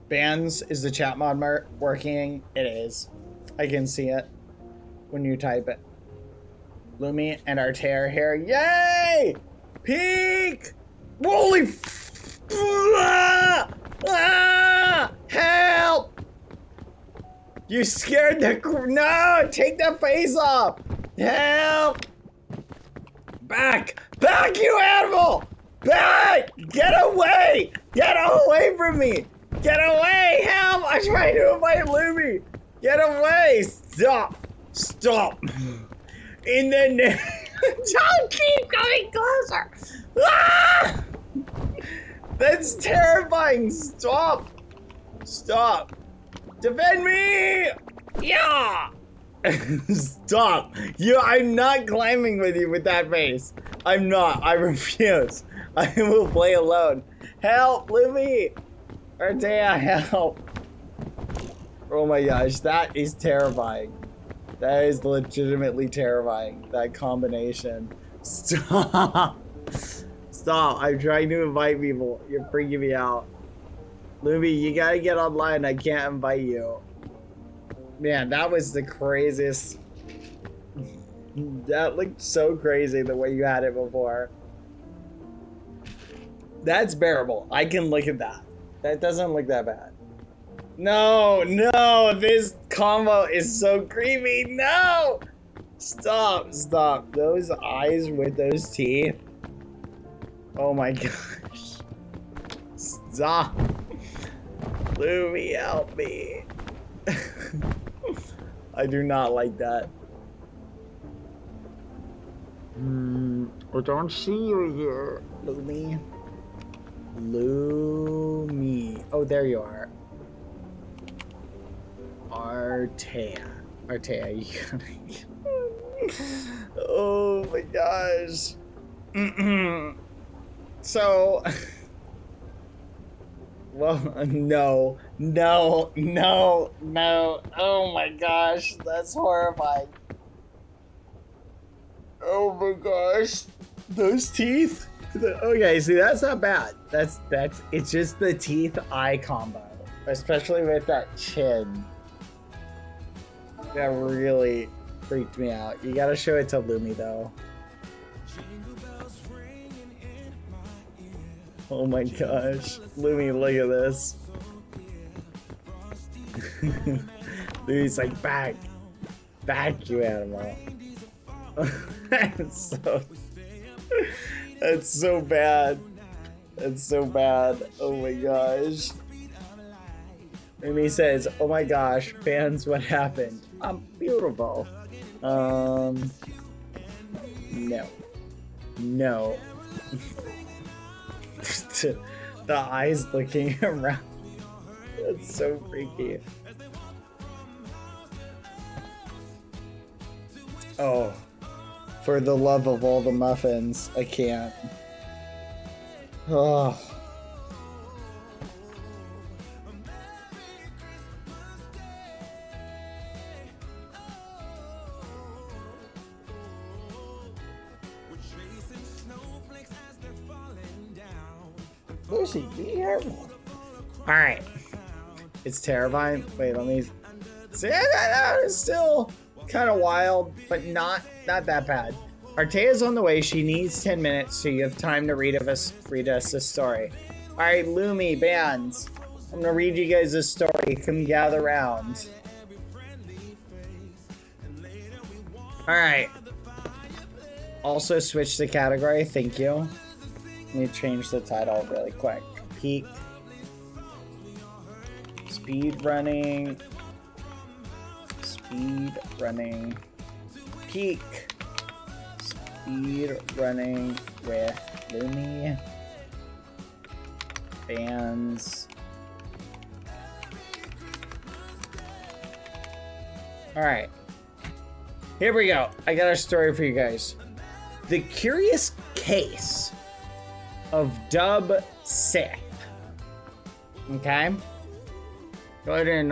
Bands, is the chat mod working? It is. I can see it when you type it. Lumi and Artea are here. Yay! Peak! Holy help! You scared the no! Take the face off! Help! Back! Back, you animal! Back! Get away! Get away from me! Get away! Help! I'm trying to invite Lumi! Get away! Stop! Stop! In the name... Don't keep coming closer! Ah! That's terrifying! Stop! Stop! Defend me! Yeah! Stop! I'm not climbing with you with that face. I'm not. I refuse. I will play alone. Help, Lumi! Artea, help! Oh my gosh, that is terrifying. That is legitimately terrifying. That combination. Stop! Stop! I'm trying to invite people. You're freaking me out. Lumi, you gotta get online. I can't invite you. Man, that was the craziest. That looked so crazy the way you had it before. That's bearable. I can look at that. That doesn't look that bad. No, no, this combo is so creepy. No! Stop, stop. Those eyes with those teeth. Oh my gosh. Stop. Lumi, help me. I do not like that. I don't see you here, Lumi. Lumi. Oh, there you are. Artea. Artea, you gotta... Oh my gosh. So... Well, no. No, no, no. Oh my gosh, that's horrifying. Oh my gosh. Those teeth? Okay, see, that's not bad. That's it's just the teeth eye combo, especially with that chin. That really freaked me out. You gotta show it to Lumi though. Oh my gosh, Lumi, look at this. Lumi's like, back, you animal. That's so bad. That's so bad. Oh my gosh. Lumi says, oh my gosh, fans, what happened? I'm beautiful. No. The eyes looking around. That's so freaky. Oh, for the love of all the muffins, I can't. Oh. Lucy, be careful. Alright. It's terrifying. Wait, let me see. It's still kind of wild, but not that bad. Artea's on the way. She needs 10 minutes, so you have time to read us a story. Alright, Lumi, bands. I'm gonna read you guys a story. Come gather round. Alright. Also switch the category, thank you. Let me change the title really quick. Peak. Speed running. Peak. Speed running with Lumi. Bands. Alright. Here we go. I got a story for you guys. The Curious Case of Dec.17th. Okay? Go ahead and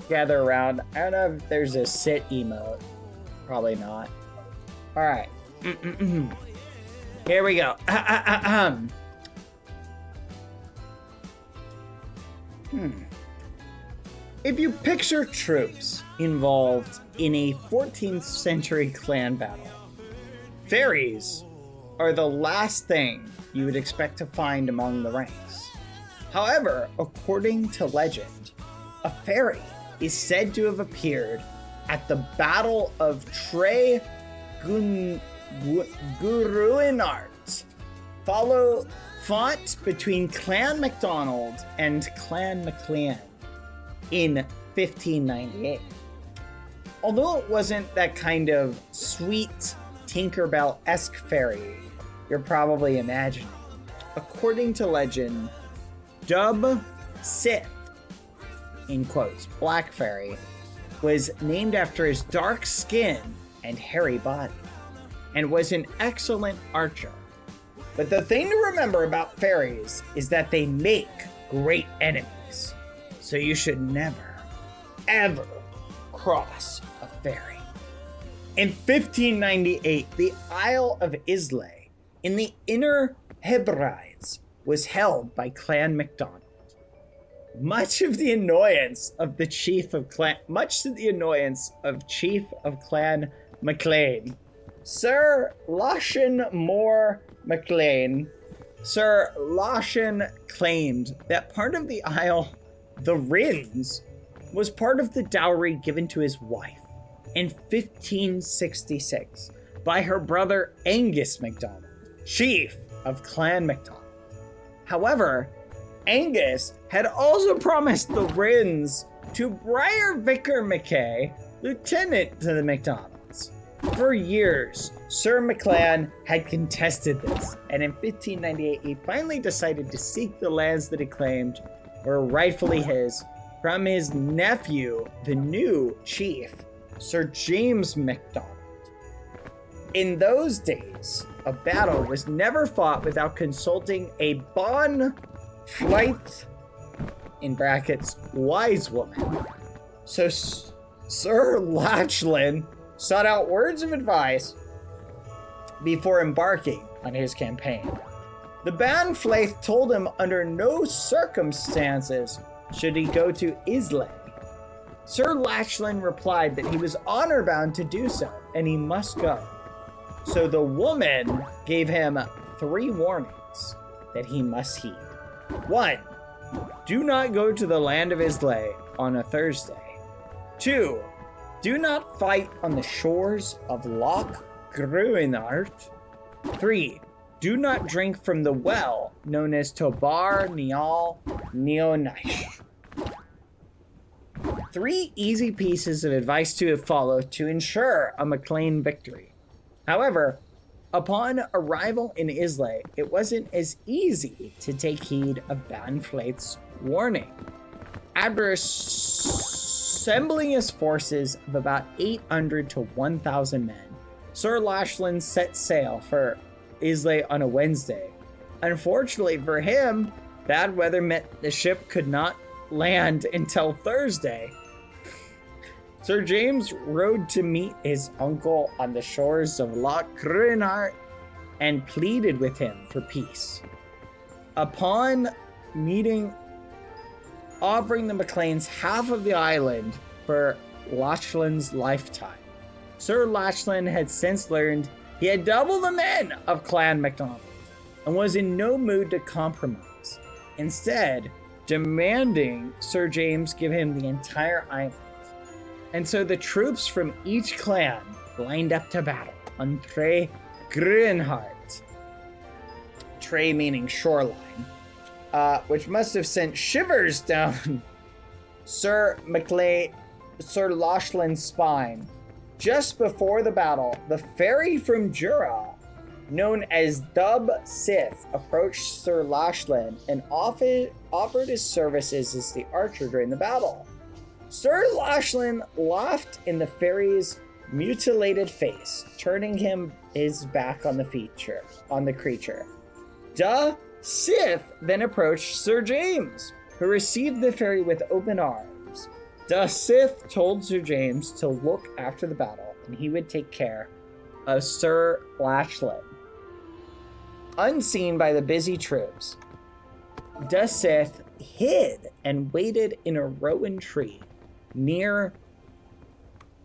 gather around. I don't know if there's a sit emote. Probably not. Alright. Here we go. If you picture troops involved in a 14th century clan battle, fairies are the last thing you would expect to find among the ranks. However, according to legend, a fairy is said to have appeared at the Battle of Tre Guruinart, fought between Clan MacDonald and Clan MacLean in 1598. Although it wasn't that kind of sweet Tinkerbell-esque fairy you're probably imagining, according to legend, Dec.17th, in quotes, Black Fairy, was named after his dark skin and hairy body, and was an excellent archer. But the thing to remember about fairies is that they make great enemies, so you should never, ever cross a fairy. In 1598, the Isle of Islay in the Inner Hebrides was held by Clan MacDonald. Much to the annoyance of Chief of Clan MacLean, Sir Lachlan Moore MacLean, Sir Lachlan claimed that part of the isle, the Rins, was part of the dowry given to his wife in 1566 by her brother Angus MacDonald, chief of Clan MacDonald. However, Angus had also promised the Rins to Briar Vicar Mackay, lieutenant to the MacDonalds. For years, Sir MacLean had contested this, and in 1598 he finally decided to seek the lands that he claimed were rightfully his from his nephew, the new chief, Sir James MacDonald. In those days, a battle was never fought without consulting a bon flight, in brackets, wise woman. So Sir Lachlan sought out words of advice before embarking on his campaign. The Banflaith told him under no circumstances should he go to Islay. Sir Lachlan replied that he was honor-bound to do so, and he must go. So the woman gave him 3 warnings that he must heed. 1. Do not go to the land of Islay on a Thursday. 2. Do not fight on the shores of Loch Gruinart. 3. Do not drink from the well known as Tobar Nial Neonish. 3 easy pieces of advice to follow to ensure a MacLean victory. However, upon arrival in Islay, it wasn't as easy to take heed of Banflaith's warning. After assembling his forces of about 800 to 1,000 men, Sir Lachlan set sail for Islay on a Wednesday. Unfortunately for him, bad weather meant the ship could not land until Thursday. Sir James rode to meet his uncle on the shores of Loch Gruinart and pleaded with him for peace. Upon meeting, offering the MacLeans half of the island for Lachlan's lifetime. Sir Lachlan had since learned he had double the men of Clan MacDonald and was in no mood to compromise, instead demanding Sir James give him the entire island. And so the troops from each clan lined up to battle on Tre Gruinart, Tre meaning shoreline, which must have sent shivers down Sir Lachlan's spine. Just before the battle, the ferry from Jura, known as Dec.17th, approached Sir Lachlan and offered his services as the archer during the battle. Sir Lachlan laughed in the ferry's mutilated face, turning his back on the creature. Dec.17th then approached Sir James, who received the ferry with open arms. Dec.17th told Sir James to look after the battle, and he would take care of Sir Lachlan. Unseen by the busy troops, Dec.17th hid and waited in a rowan tree near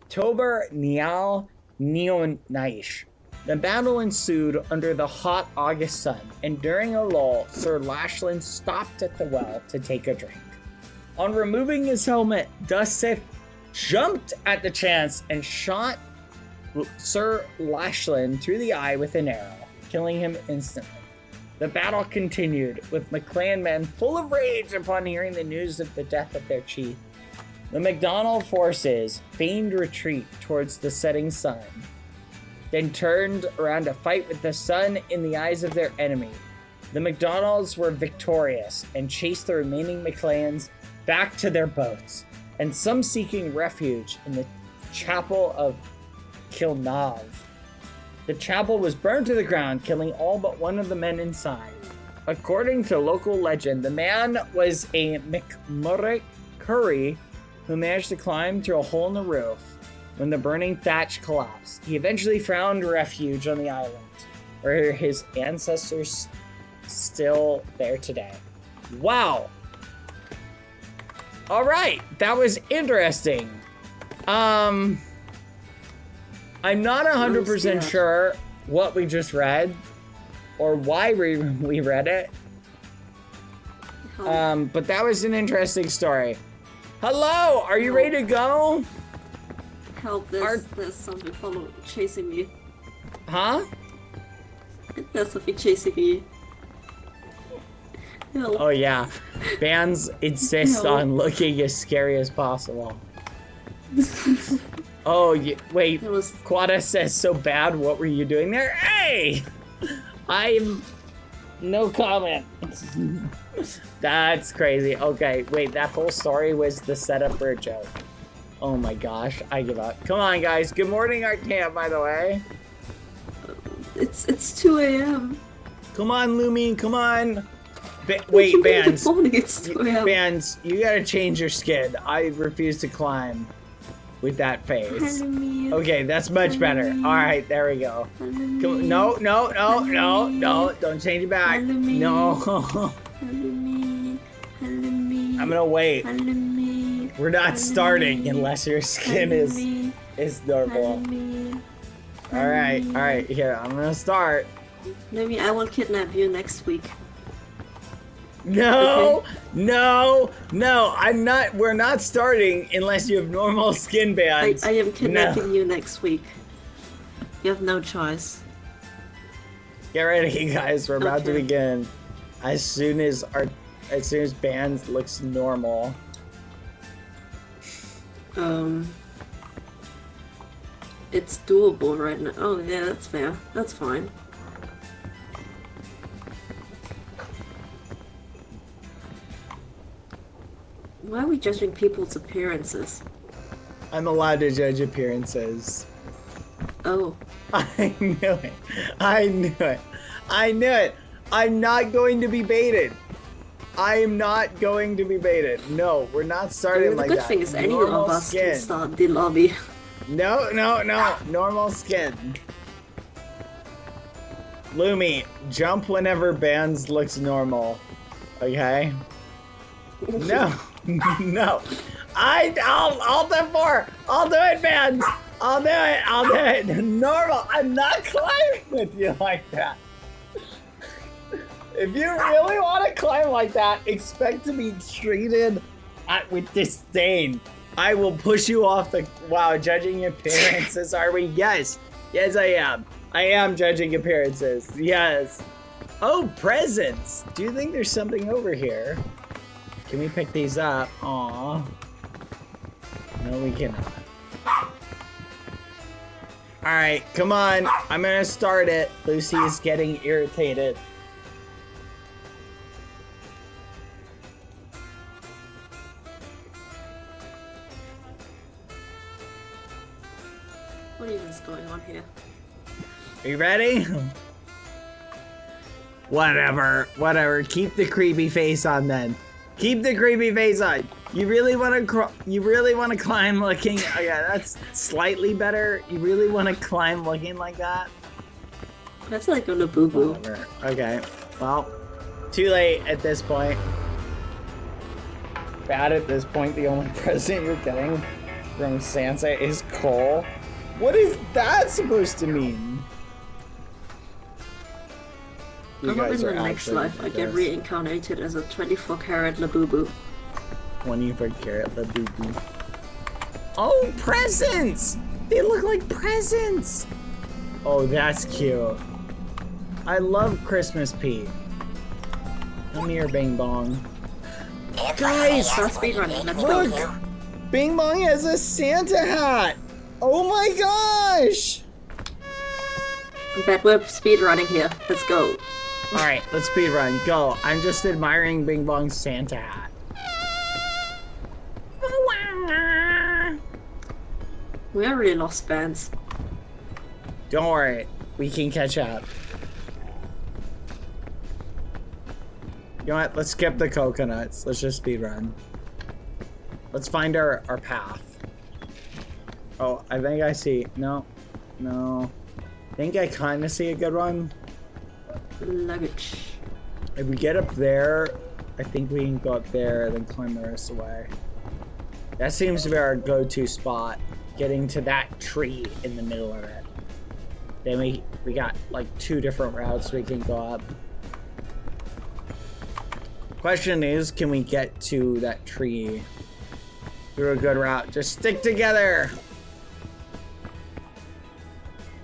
Tobar Nial Neonish. The battle ensued under the hot August sun, and during a lull, Sir Lachlan stopped at the well to take a drink. On removing his helmet, Dec.17th jumped at the chance and shot Sir Lachlan through the eye with an arrow, killing him instantly. The battle continued, with MacLean men full of rage upon hearing the news of the death of their chief. The MacDonald forces feigned retreat towards the setting sun, then turned around to fight with the sun in the eyes of their enemy. The MacDonalds were victorious and chased the remaining MacLeans back to their boats, and some seeking refuge in the chapel of Kilnav. The chapel was burned to the ground, killing all but one of the men inside. According to local legend, the man was a McMurray Curry who managed to climb through a hole in the roof when the burning thatch collapsed. He eventually found refuge on the island, where his ancestors still there today. Wow. All right, that was interesting. I'm not 100% sure what we just read or why we read it. But that was an interesting story. Hello, are you ready to go? Help, there's something chasing me. Huh? There's something chasing me. Help. Oh yeah, bands insist Help. on looking as scary as possible. Oh, wait, Quada says so bad, what were you doing there? Hey! I'm... no comment. That's crazy. Okay, wait, that whole story was the setup for a joke. Oh my gosh, I give up. Come on, guys. Good morning, our camp, by the way. It's 2 a.m. Come on, Lumi, come on. Wait, Bands. It's 2 a.m. Bands, you gotta change your skin. I refuse to climb. with that face. Halloumi. Okay, that's much better. All right, there we go. Halloumi. Come, no, don't change it back. Halloumi. No. Halloumi. Halloumi. I'm gonna wait. Halloumi. We're not starting unless your skin is normal. Halloumi. All right, here, I'm gonna start. Maybe I will kidnap you next week. No, no, I'm not, we're not starting unless you have normal skin bands. I am kidnapping you next week. You have no choice. Get ready, guys, we're about to Okay. begin. As soon as bands looks normal. It's doable right now. Oh yeah, that's fair. That's fine. Why are we judging people's appearances? I'm allowed to judge appearances. Oh. I knew it. I knew it. I knew it. I'm not going to be baited. I am not going to be baited. No, we're not starting The like good that. thing is any Normal of us skin. can start the lobby. No. Normal skin. Lumi, jump whenever bands looks normal. Okay? No. No. I'll do 4. I'll do it, bands. I'll do it. Normal. I'm not climbing with you like that. If you really want to climb like that, expect to be treated with disdain. I will push you off the... Wow, judging appearances, are we? Yes. Yes, I am. I am judging appearances. Yes. Oh, presents. Do you think there's something over here? Can we pick these up? Aw. No, we cannot. Alright, come on. I'm gonna start it. Lucy is getting irritated. What even is going on here? Are you ready? Whatever. Keep the creepy face on then. Keep the creepy face on. You really want to climb looking? Oh yeah, that's slightly better. You really want to climb looking like that? That's like on a boo boo. Whatever. Okay. Well, too late at this point. Bad at this point. The only present you're getting from Santa is coal. What is that supposed to mean? You I'm in guys the are next actually life. I get ridiculous. reincarnated as a 24-karat Labubu. 24-karat Labubu. Oh, presents! They look like presents! Oh, that's cute. I love Christmas Pete. Come here, Bing Bong. Guys! Start speedrunning. Let's Look! go. Bing Bong has a Santa hat! Oh my gosh! I'm bad. We're speedrunning here. Let's go. Alright, let's speedrun. Go. I'm just admiring Bing Bong's Santa hat. We are really lost bands. Don't worry. We can catch up. You know what? Let's skip the coconuts. Let's just speedrun. Let's find our path. Oh, I think I see. No. I think I kind of see a good one. Luggage. If we get up there, I think we can go up there and then climb the rest of the way. That seems to be our go-to spot. Getting to that tree in the middle of it. Then we got like 2 different routes we can go up. Question is, can we get to that tree through a good route? Just stick together!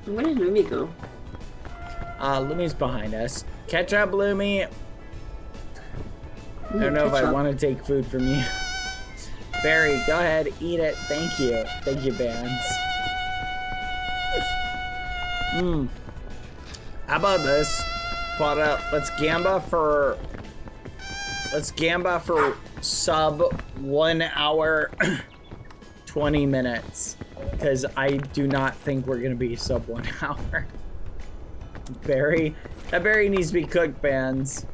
Where did Lumi go? Lumi's behind us. Catch up, Lumi! I don't know if I want to take food from you. Barry, go ahead, eat it. Thank you. Thank you, Bands. How about this? Let's gamba for sub 1 hour 20 minutes. Because I do not think we're gonna be sub 1 hour. Berry? That berry needs to be cooked, Bands.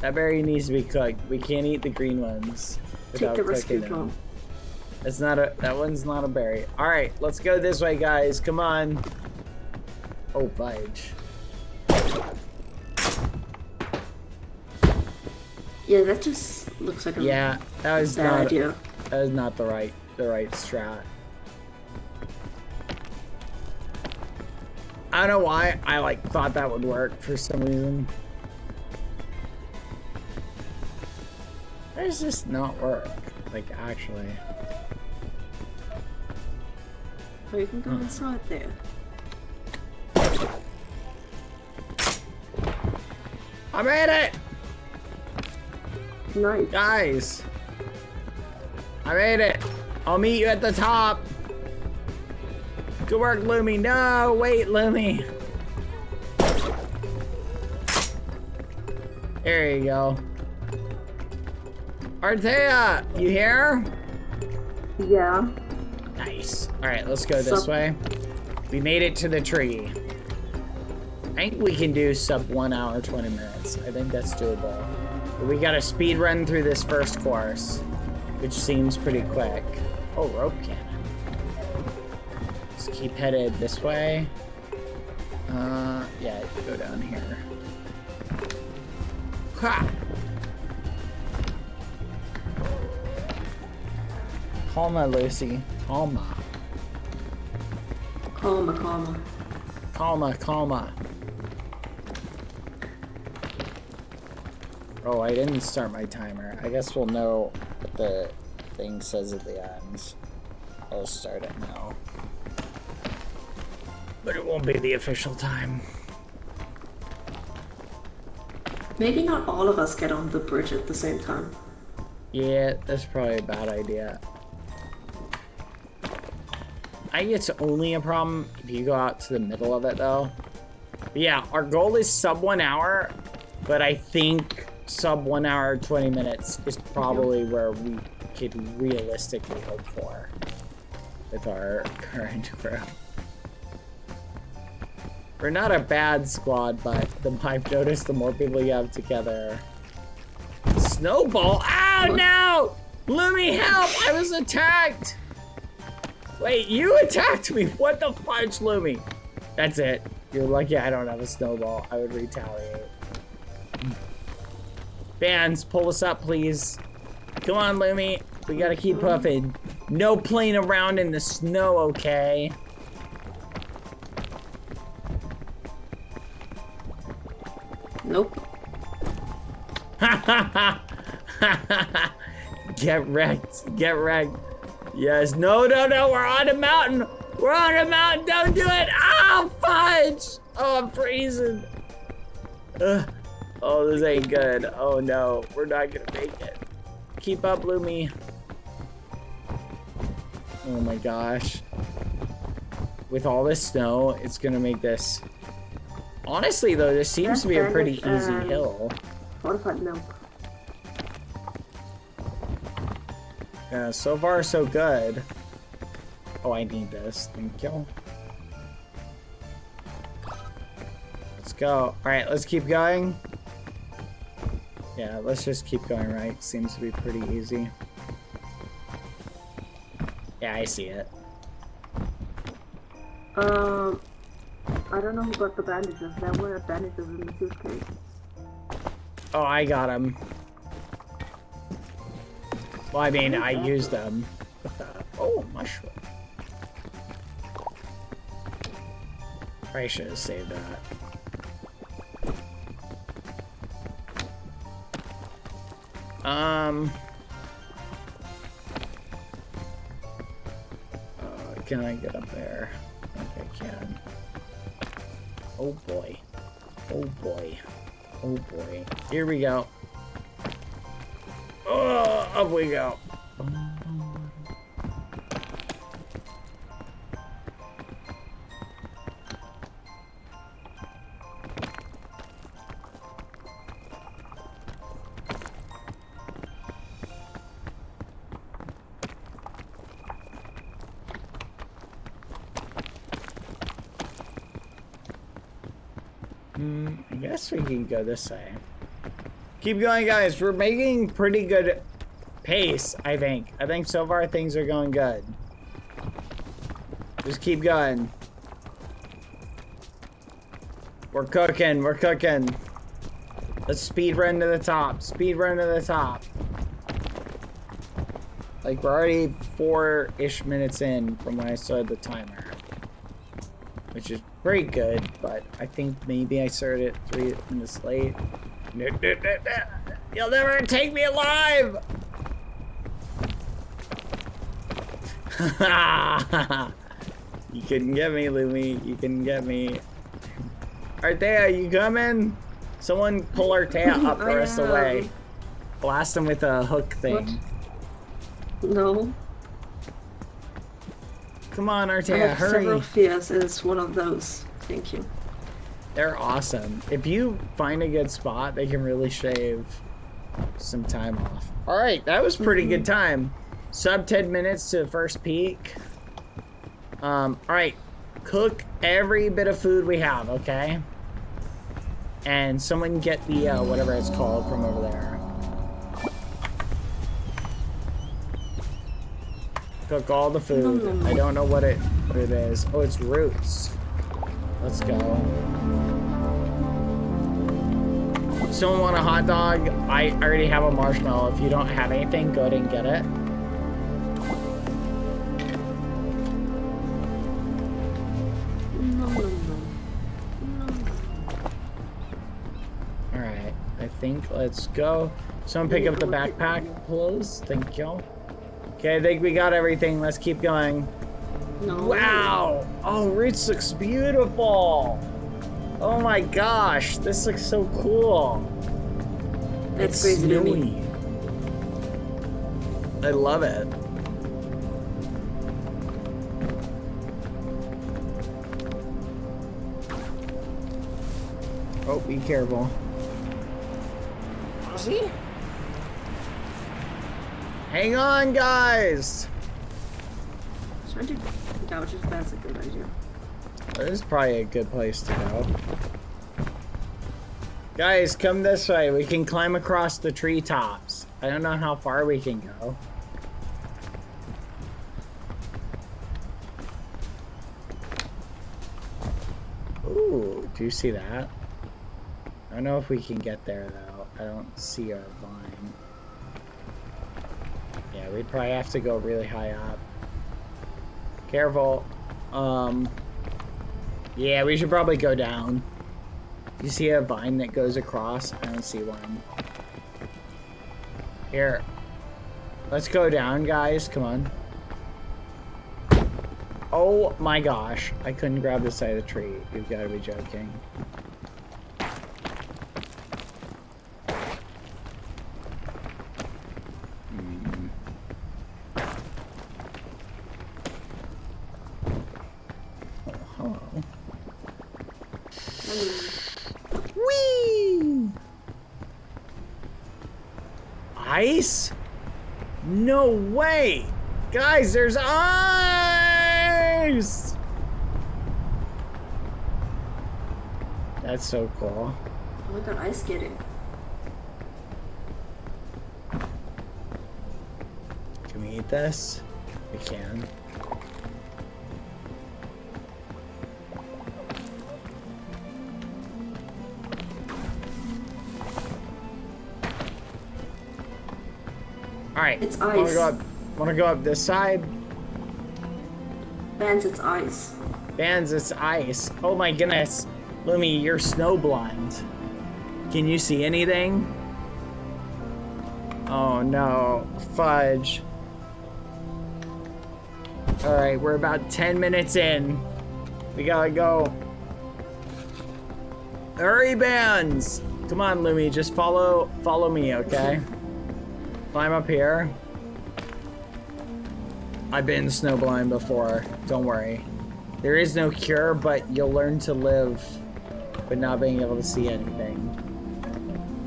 That berry needs to be cooked. We can't eat the green ones Take without the cooking rescue them. drone. It's not a, that one's not a berry. All right, let's go this way, guys. Come on. Oh, fudge. Yeah, that just looks like a Yeah, that was bad not idea. that was not the right strat. I don't know why I like thought that would work for some reason. Why does this not work? Like actually. Oh, you can go inside there. I made it! Nice. Guys! I made it! I'll meet you at the top! Good work, Lumi. No, wait, Lumi. There you go. Artea, you here? Yeah. Nice. Alright, let's go this way. We made it to the tree. I think we can do sub 1 hour, 20 minutes. I think that's doable. But we gotta speed run through this first course, which seems pretty quick. Oh, rope cannon. Just keep headed this way. Yeah, go down here. Ha! Calma, Lucy. Calma. Calma. Calma. Oh, I didn't start my timer. I guess we'll know what the thing says at the end. I'll start it now. But it won't be the official time. Maybe not all of us get on the bridge at the same time. Yeah, that's probably a bad idea. I think it's only a problem if you go out to the middle of it, though. But yeah, our goal is sub 1 hour, but I think sub 1 hour, 20 minutes is probably where we could realistically hope for with our current crew. We're not a bad squad, but I've noticed the more people you have together. Snowball? Ow, no! Lumi, help! I was attacked! Wait, you attacked me! What the fudge, Lumi? That's it. You're lucky I don't have a snowball. I would retaliate. Bands, pull us up, please. Come on, Lumi. We gotta keep puffing. No playing around in the snow, okay? Nope. Get wrecked. Get wrecked. Yes. No, we're on a mountain. We're on a mountain. Don't do it. Oh, fudge. Oh, I'm freezing. Ugh. Oh, this ain't good. Oh, no. We're not gonna make it. Keep up, Lumi. Oh, my gosh. With all this snow, it's gonna make this... Honestly, though, this seems to be a pretty easy hill. Fortified milk. Yeah, so far so good. Oh, I need this. Thank you. Let's go. Alright, let's keep going. Yeah, let's just keep going, right? Seems to be pretty easy. Yeah, I see it. I don't know who got the bandages. There were bandages in the suitcase. Oh, I got them. Well, I mean, I used them. Oh, mushroom. Probably should have saved that. Can I get up there? I think I can. Oh boy. Oh boy. Oh boy. Here we go. Oh, up we go. I guess we can go this way. Keep going, guys. We're making pretty good pace, I think. I think so far things are going good. Just keep going. We're cooking, we're cooking. Let's speed run to the top. Speed run to the top. Like, we're already 4-ish minutes in from when I started the timer. Which is pretty good, but I think maybe I started it 3 minutes late. You'll never take me alive! You couldn't get me, Lumi. You couldn't get me. Artea, you coming? Someone pull Artea up the rest of the way. Blast him with a hook thing. What? No. Come on, I Artea, have hurry. several fears, and it's one of those. Thank you. They're awesome. If you find a good spot, they can really shave some time off. All right, that was pretty good time. Sub 10 minutes to the first peak. All right, cook every bit of food we have, okay? And someone get the, whatever it's called from over there. Cook all the food. I don't know what it is. Oh, it's roots. Let's go. Someone want a hot dog? I already have a marshmallow. If you don't have anything, go ahead and get it. Alright, I think let's go. Someone pick up the backpack, please. Thank you. Okay, I think we got everything. Let's keep going. No. Wow! Oh, Roots looks beautiful! Oh my gosh, this looks so cool. That's It's crazy to me. snowy. I love it. Oh, be careful. See? Hang on, guys! Trying to gouge if that's a good idea. This is probably a good place to go. Guys, come this way. We can climb across the treetops. I don't know how far we can go. Ooh, do you see that? I don't know if we can get there, though. I don't see our vine. Yeah, we'd probably have to go really high up. Careful. Yeah, we should probably go down. You see a vine that goes across? I don't see one. Here. Let's go down, guys. Come on. Oh my gosh. I couldn't grab the side of the tree. You've got to be joking. Whee! Ice? No way! Guys, there's ice! That's so cool. Oh my god, ice skating. Can we eat this? We can. Alright. It's ice. Wanna go up this side? Bands, it's ice. Bands, it's ice. Oh my goodness. Lumi, you're snow blind. Can you see anything? Oh no. Fudge. Alright, we're about 10 minutes in. We gotta go. Hurry, Bands! Come on, Lumi, just follow me, okay? Climb up here. I've been snowblind before, don't worry. There is no cure, but you'll learn to live with not being able to see anything.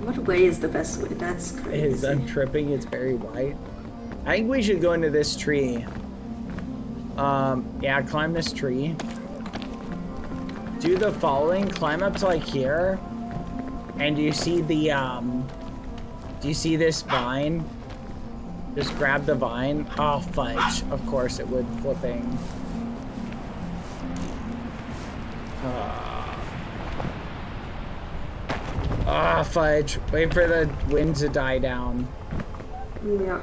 What way is the best way? That's crazy. I'm tripping, it's very white. I think we should go into this tree. Yeah, climb this tree. Do the following, climb up to like here. And do you see the, do you see this vine? Just grab the vine. Oh, fudge. Of course it would flipping. Fudge. Wait for the wind to die down. Yeah.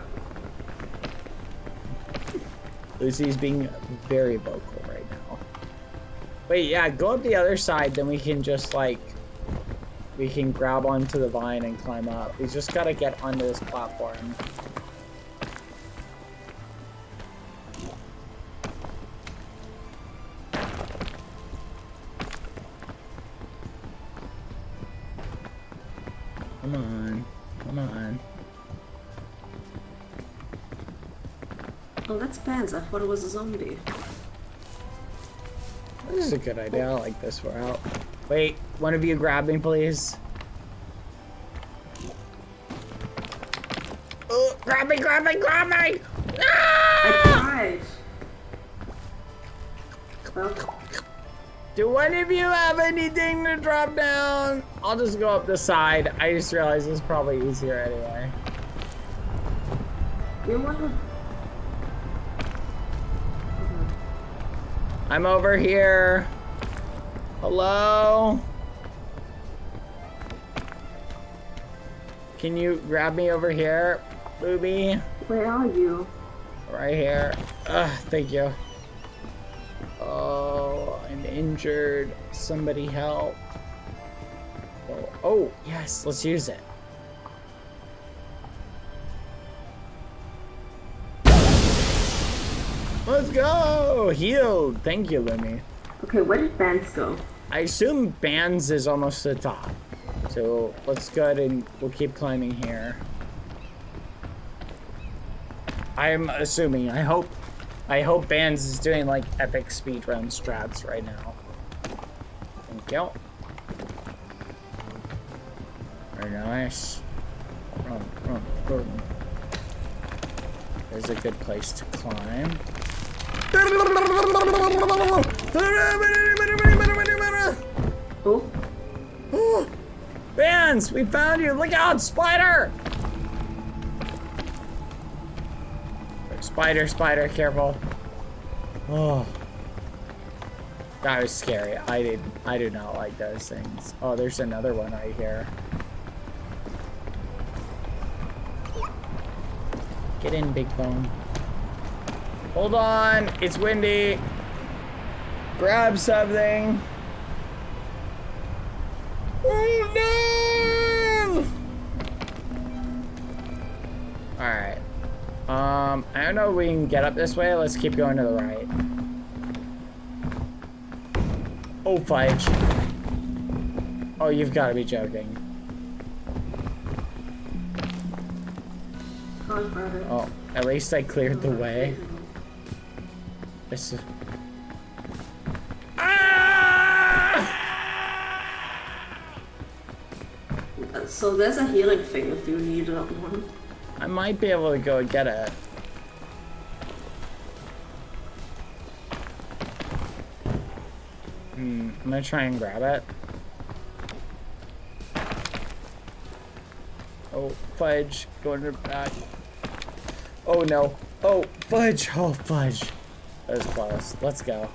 Lucy's being very vocal right now. Wait, yeah, go up the other side, then we can just like, we can grab onto the vine and climb up. We just gotta get onto this platform. Come on, come on. Oh, that's Pans. I thought it was a zombie. This is a good idea. I like this route. Wait, one of you grab me, please. Oh, grab me, grab me, grab me! I tried. Well, Do one of you have anything to drop down? I'll just go up the side. I just realized it's probably easier anyway. you want to? I'm over here. Hello? Can you grab me over here, Booby? Where are you? Right here. Thank you. Oh, I'm injured. Somebody help. Oh, yes, let's use it. Let's go! Healed. Thank you, Lumi. Okay, where did Pans go? I assume Bands is almost to the top. So let's go ahead and we'll keep climbing here. I'm assuming, I hope Bands is doing like epic speedrun strats right now. Thank you. Very nice. Run, run, run. There's a good place to climb. Oh, Bands, we found you! Look out, spider! Spider, spider, careful. Oh. That was scary. I do not like those things. Oh, there's another one right here. Get in, big bone. Hold on, it's windy. Grab something. Oh no! Alright. I don't know if we can get up this way. Let's keep going to the right. Oh, fudge. Oh, you've got to be joking. Oh, at least I cleared the way. This is... so there's a healing thing if you need one. I might be able to go and get it. I'm gonna try and grab it. Oh, fudge, going to the back. Oh no. Oh, fudge. Oh, fudge. That was close. Let's go.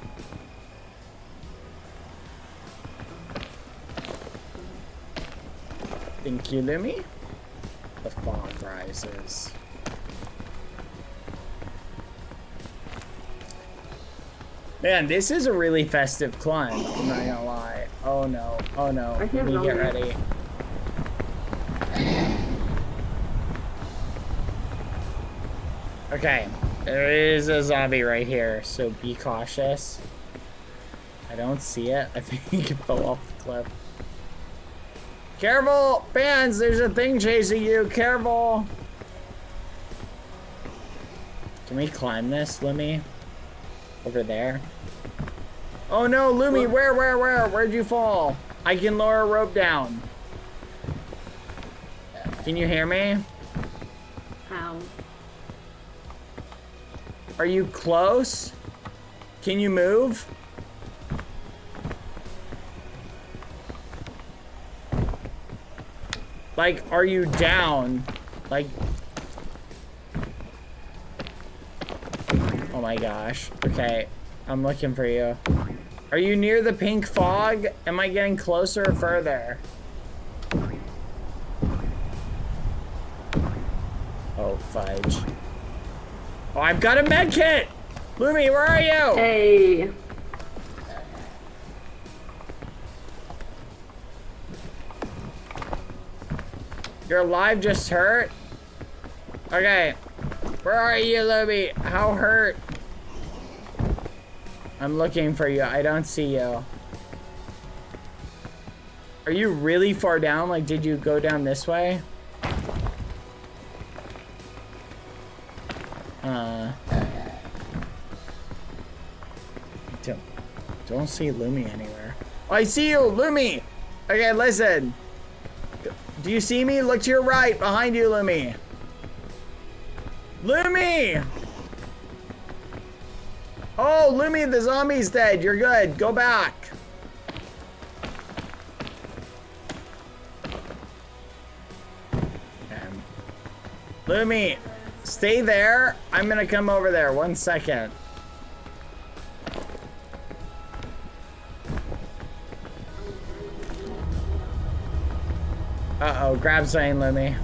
Thank you, Lumi. The fog rises. Man, this is a really festive climb. I'm not gonna lie. Oh no. Oh no. I hear Let me get zombie. ready. Okay. There is a zombie right here, so be cautious. I don't see it. I think it fell off the cliff. Careful! Bands, there's a thing chasing you. Careful! Can we climb this, Lumi? Over there? Oh no, Lumi, where? Where'd you fall? I can lower a rope down. Can you hear me? Ow. Are you close? Can you move? Like, are you down? Like, my gosh. Okay, I'm looking for you. Are you near the pink fog? Am I getting closer or further? Oh, fudge. Oh, I've got a med kit! Lumi, where are you? Hey. Your live just hurt? Okay. Where are you, Lumi? How hurt? I'm looking for you. I don't see you. Are you really far down? Like, did you go down this way? Don't see Lumi anywhere. Oh, I see you, Lumi! Okay, listen. Do you see me? Look to your right, behind you, Lumi. Lumi! Oh, Lumi, the zombie's dead. You're good. Go back. Lumi, stay there. I'm gonna come over there. 1 second. Uh-oh, grab something, Lumi.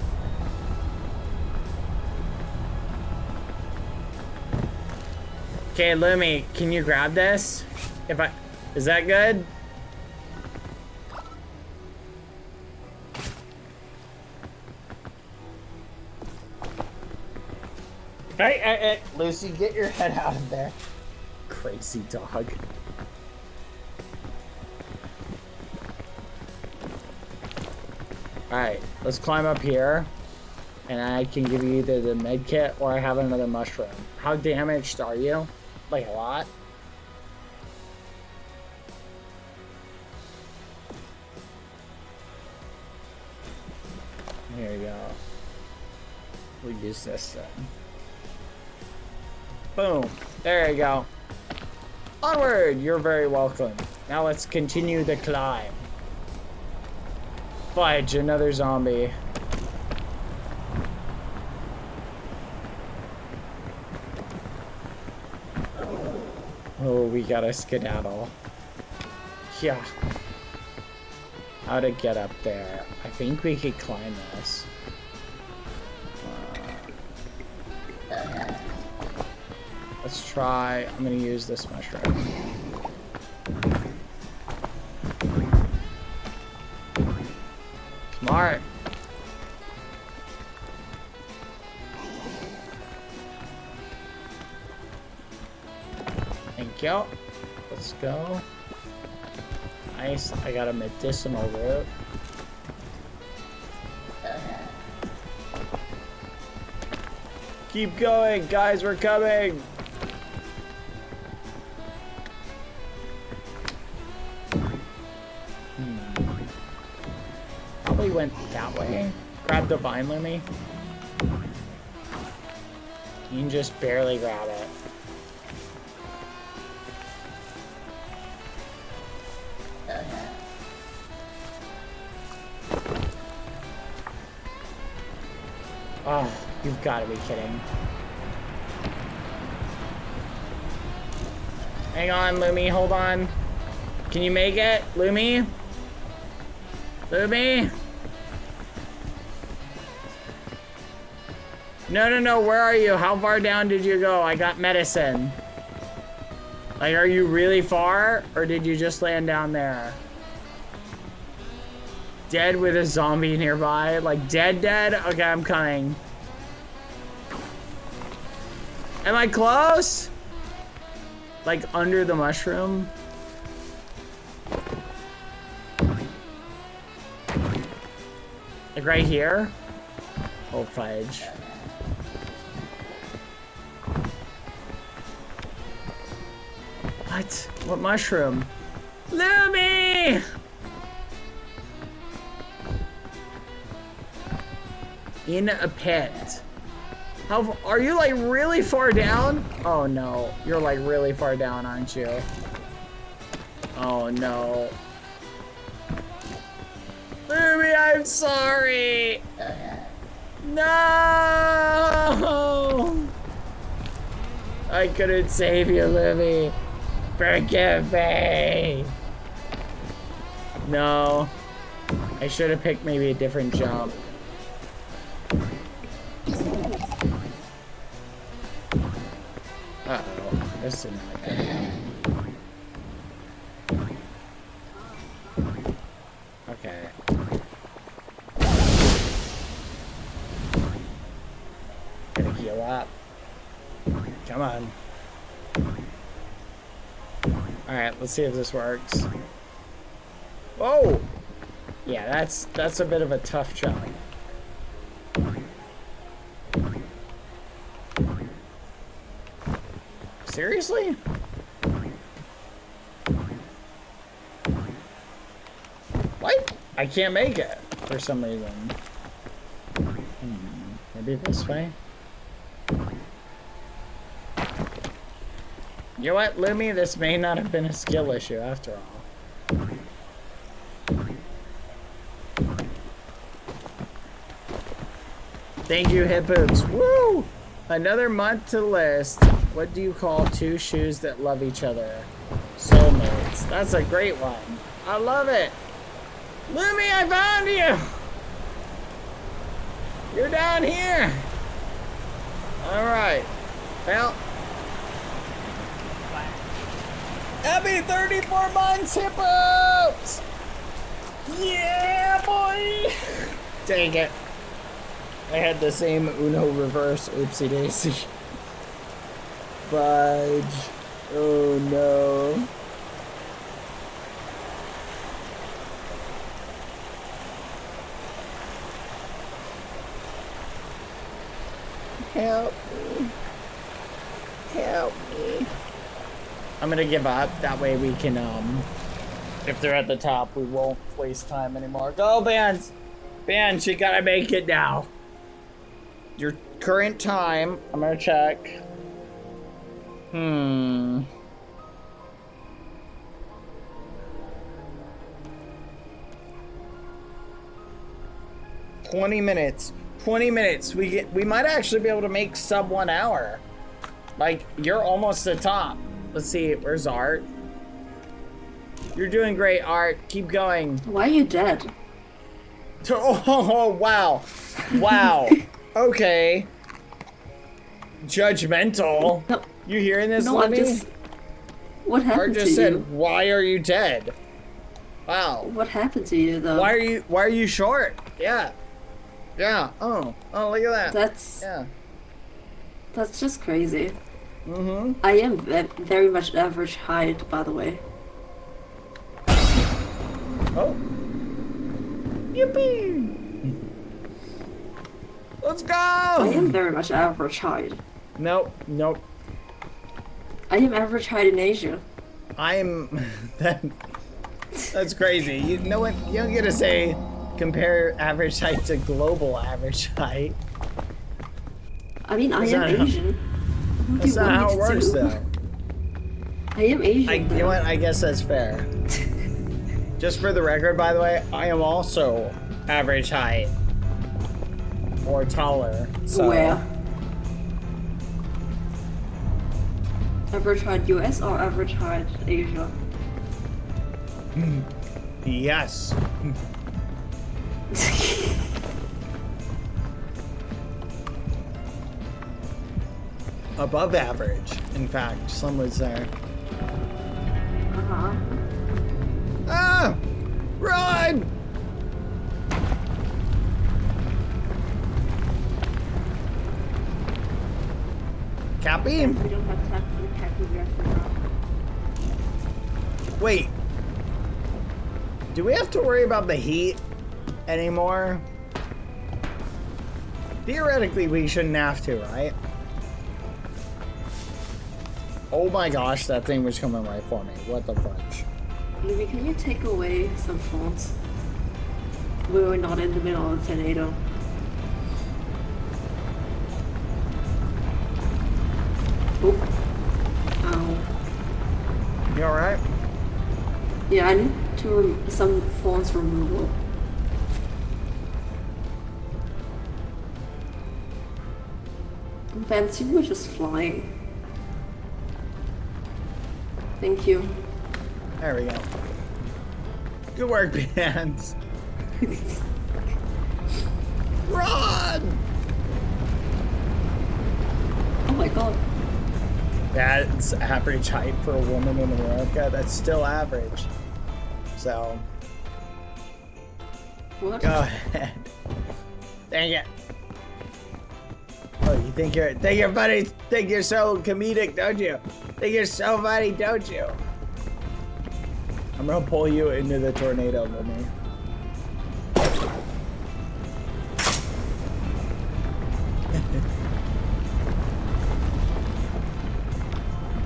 Okay, Lumi, can you grab this? Is that good? Hey, Lucy, get your head out of there. Crazy dog. Alright, let's climb up here. And I can give you either the med kit or I have another mushroom. How damaged are you? Like a lot? Here you go. We'll use this then. Boom. There you go. Onward! You're very welcome. Now let's continue the climb. Fudge, another zombie. Oh, we gotta skedaddle. Yeah. How to get up there? I think we could climb this. Let's try. I'm gonna use this mushroom. Smart. Thank you. Let's go. Nice. I got a medicinal root. Keep going, guys. We're coming. Probably went that way. Grab the vine, Lumi. You can just barely grab it. Oh, you've got to be kidding. Hang on, Lumi. Hold on. Can you make it, Lumi? Lumi? No. Where are you? How far down did you go? I got medicine. Like, are you really far? Or did you just land down there? Dead with a zombie nearby? Like, dead? Okay, I'm coming. Am I close? Like, under the mushroom? Like, right here? Oh, fudge. What? What mushroom? Lumi! In a pit. How are you, like, really far down? Oh no, you're like really far down, aren't you? Oh no. Lumi, I'm sorry. No. I couldn't save you, Livy. Forgive me. No. I should have picked maybe a different jump. Uh-oh. This is not good. Okay. Gonna heal up. Come on. Alright, let's see if this works. Whoa! Yeah, that's a bit of a tough jump. Seriously? What? I can't make it for some reason. Maybe this way? You know what, Lumi? This may not have been a skill issue after all. Thank you, Hip Hoops. Woo! Another month to list. What do you call two shoes that love each other? Soulmates. That's a great one. I love it. Lumi, I found you! You're down here. Alright. Well. Happy 34 months, Hippos! Yeah, boy! Dang it. I had the same Uno reverse, oopsie daisy. Fudge. Oh no. Help me. Help me. I'm gonna give up. That way we can, if they're at the top, we won't waste time anymore. Go, Bands! Bands, you gotta make it now. Your current time, I'm gonna check. 20 minutes. 20 minutes. We might actually be able to make sub 1 hour. Like, you're almost the top. Let's see, where's Art? You're doing great, Art. Keep going. Why are you dead? Oh, wow. Wow. Okay. Judgmental. No. You hearing this, No, Libby? What happened Art to just you? said, "Why are you dead?" Wow. What happened to you, though? Why are you short? Yeah. Yeah. Oh, look at that. That's just crazy. Mm-hmm. I am very much average height, by the way. Oh. Yippee! Let's go! I am very much average height. Nope. I am average height in Asia. I'm... That's crazy. You know what? You don't get to say compare average height to global average height. I mean, I am Asian. What do That's you not want how me it to works, do? though. I am Asian, You know what? I guess that's fair. Just for the record, by the way, I am also average height. Or taller. So. Where? Average height US or average height Asia? Yes. Above average, in fact, some would say. Uh-huh. Ah! Run! Cappy? We don't have time for the Cappy yet. Wait. Do we have to worry about the heat anymore? Theoretically, we shouldn't have to, right? Oh my gosh, that thing was coming right for me. What the fudge? Maybe can you take away some fonts? We were not in the middle of a tornado. Oh. Ow. You alright? Yeah, I need to some fonts removal. Fancy was just flying. Thank you. There we go. Good work, Bands. Run! Oh my god. That's average height for a woman in America. That's still average. So, What? go ahead. Dang it. Oh, you think you're funny? Think you're so comedic, don't you? Think you're so funny, don't you? I'm gonna pull you into the tornado with me.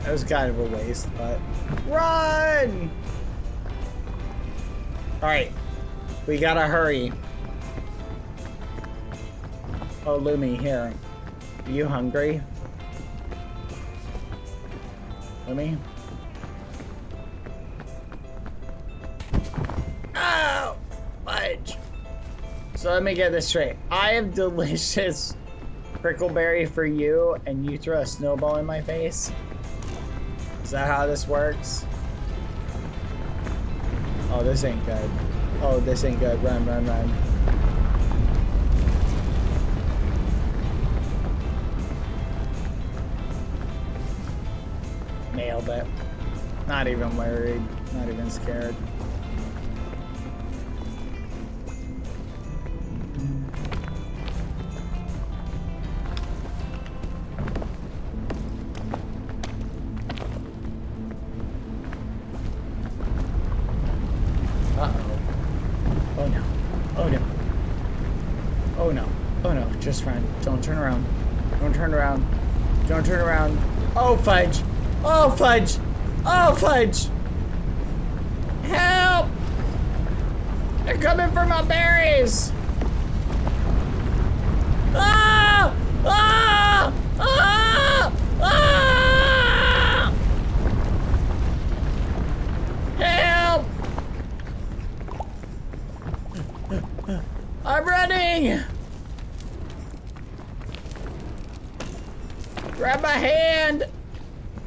That was kind of a waste, but run! All right, we gotta hurry. Oh, Lumi, here. Are you hungry? Lumi? Oh, fudge. So let me get this straight. I have delicious prickleberry for you, and you throw a snowball in my face? Is that how this works? Oh, this ain't good. Oh, this ain't good. Run, run, run. Nailed it. Not even worried. Not even scared. Uh-oh. Oh no. Oh no. Oh no. Oh no. Just run. Don't turn around. Don't turn around. Don't turn around. Oh fudge. Oh fudge. Oh fudge. Help! They're coming for my berries. Ah! Ah! Ah! Ah! Help! I'm running! Grab my hand!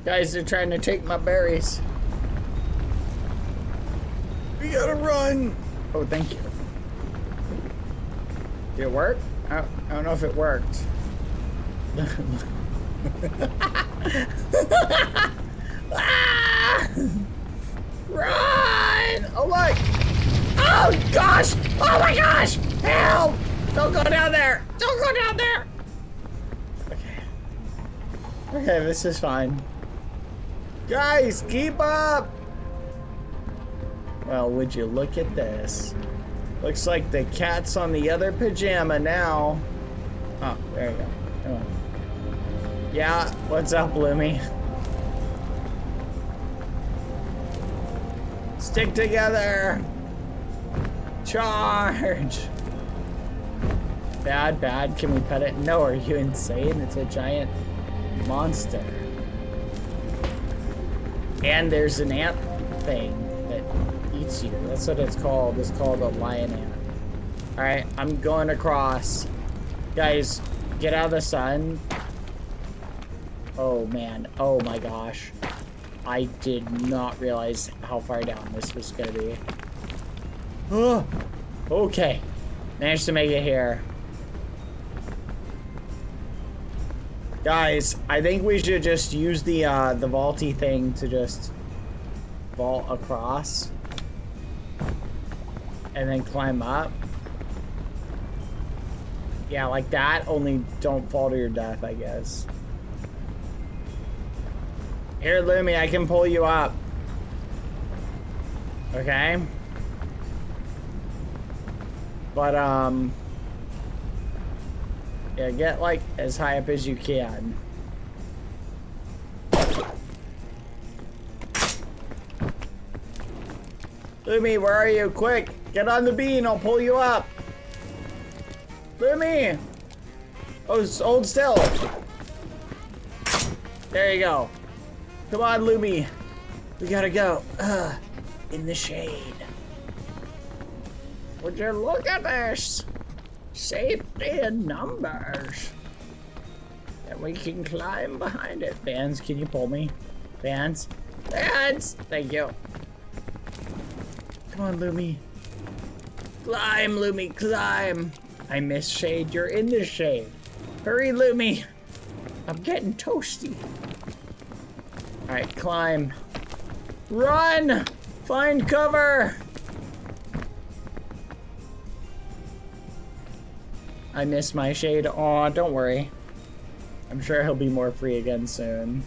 Guys, they're trying to take my berries. We gotta run! Oh, thank you. Did it work? I don't know if it worked. Ah! Run! Oh my! Oh gosh! Oh my gosh! Help! Don't go down there! Don't go down there! Okay. Okay, this is fine. Guys, keep up! Well, would you look at this? Looks like the cat's on the other pajama now. Oh, there you go. Come on. Yeah, what's up, Lumi? Stick together! Charge! Bad, bad. Can we pet it? No, are you insane? It's a giant monster. And there's an ant thing that eats you. That's what it's called. It's called a lion ant. Alright, I'm going across. Guys, get out of the sun. Oh man, oh my gosh. I did not realize how far down this was gonna be. Oh, okay. Managed to make it here. Guys, I think we should just use the vaulty thing to just vault across. And then climb up. Yeah, like that, only don't fall to your death, I guess. Here, Lumi, I can pull you up. Okay? But, yeah, get, like, as high up as you can. Lumi, where are you? Quick, get on the bean, I'll pull you up. Lumi! Oh, hold still. There you go. Come on, Lumi. We gotta go. In the shade. Would you look at this? Safety in numbers. And we can climb behind it. Vans, can you pull me? Vans? Hands! Thank you. Come on, Lumi. Climb, Lumi, climb. I miss shade. You're in the shade. Hurry, Lumi. I'm getting toasty. All right, climb. Run! Find cover! I miss my shade. Aw, don't worry. I'm sure he'll be more free again soon.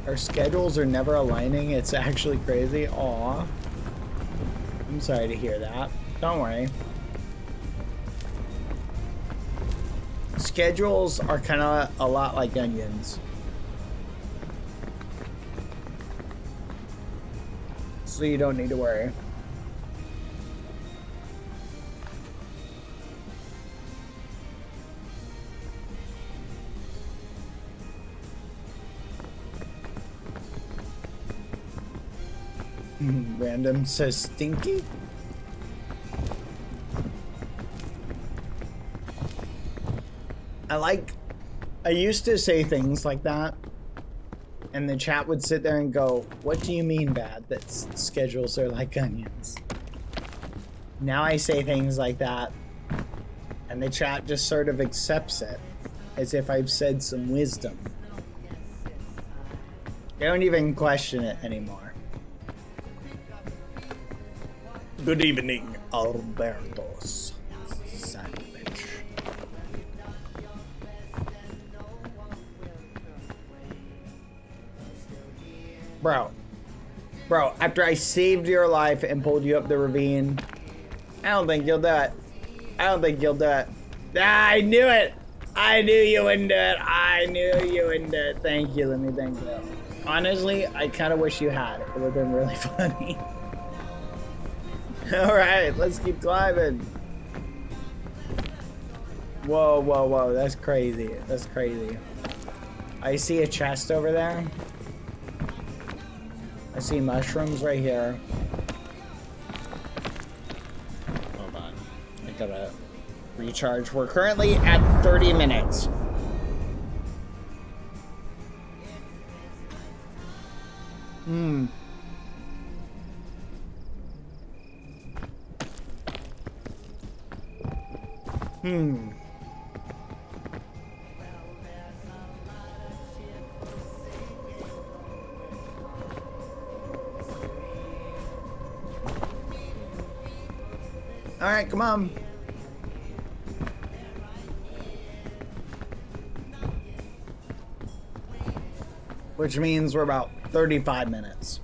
Our schedules are never aligning. It's actually crazy. Aw. I'm sorry to hear that. Don't worry. Schedules are kind of a lot like onions. So you don't need to worry. Random says stinky. I used to say things like that, and the chat would sit there and go, what do you mean, Bad, that schedules are like onions? Now I say things like that, and the chat just sort of accepts it, as if I've said some wisdom. They don't even question it anymore. Good evening, Alberto's sandwich. Bro, after I saved your life and pulled you up the ravine, I don't think you'll do it. I don't think you'll do it. Ah, I knew it! I knew you wouldn't do it. I knew you wouldn't do it. Thank you, let me thank you. Honestly, I kind of wish you had. It would have been really funny. Alright, let's keep climbing. Whoa, whoa, whoa, that's crazy. That's crazy. I see a chest over there. I see mushrooms right here. Hold on. I gotta recharge. We're currently at 30 minutes. All right, come on. Which means we're about 35 minutes.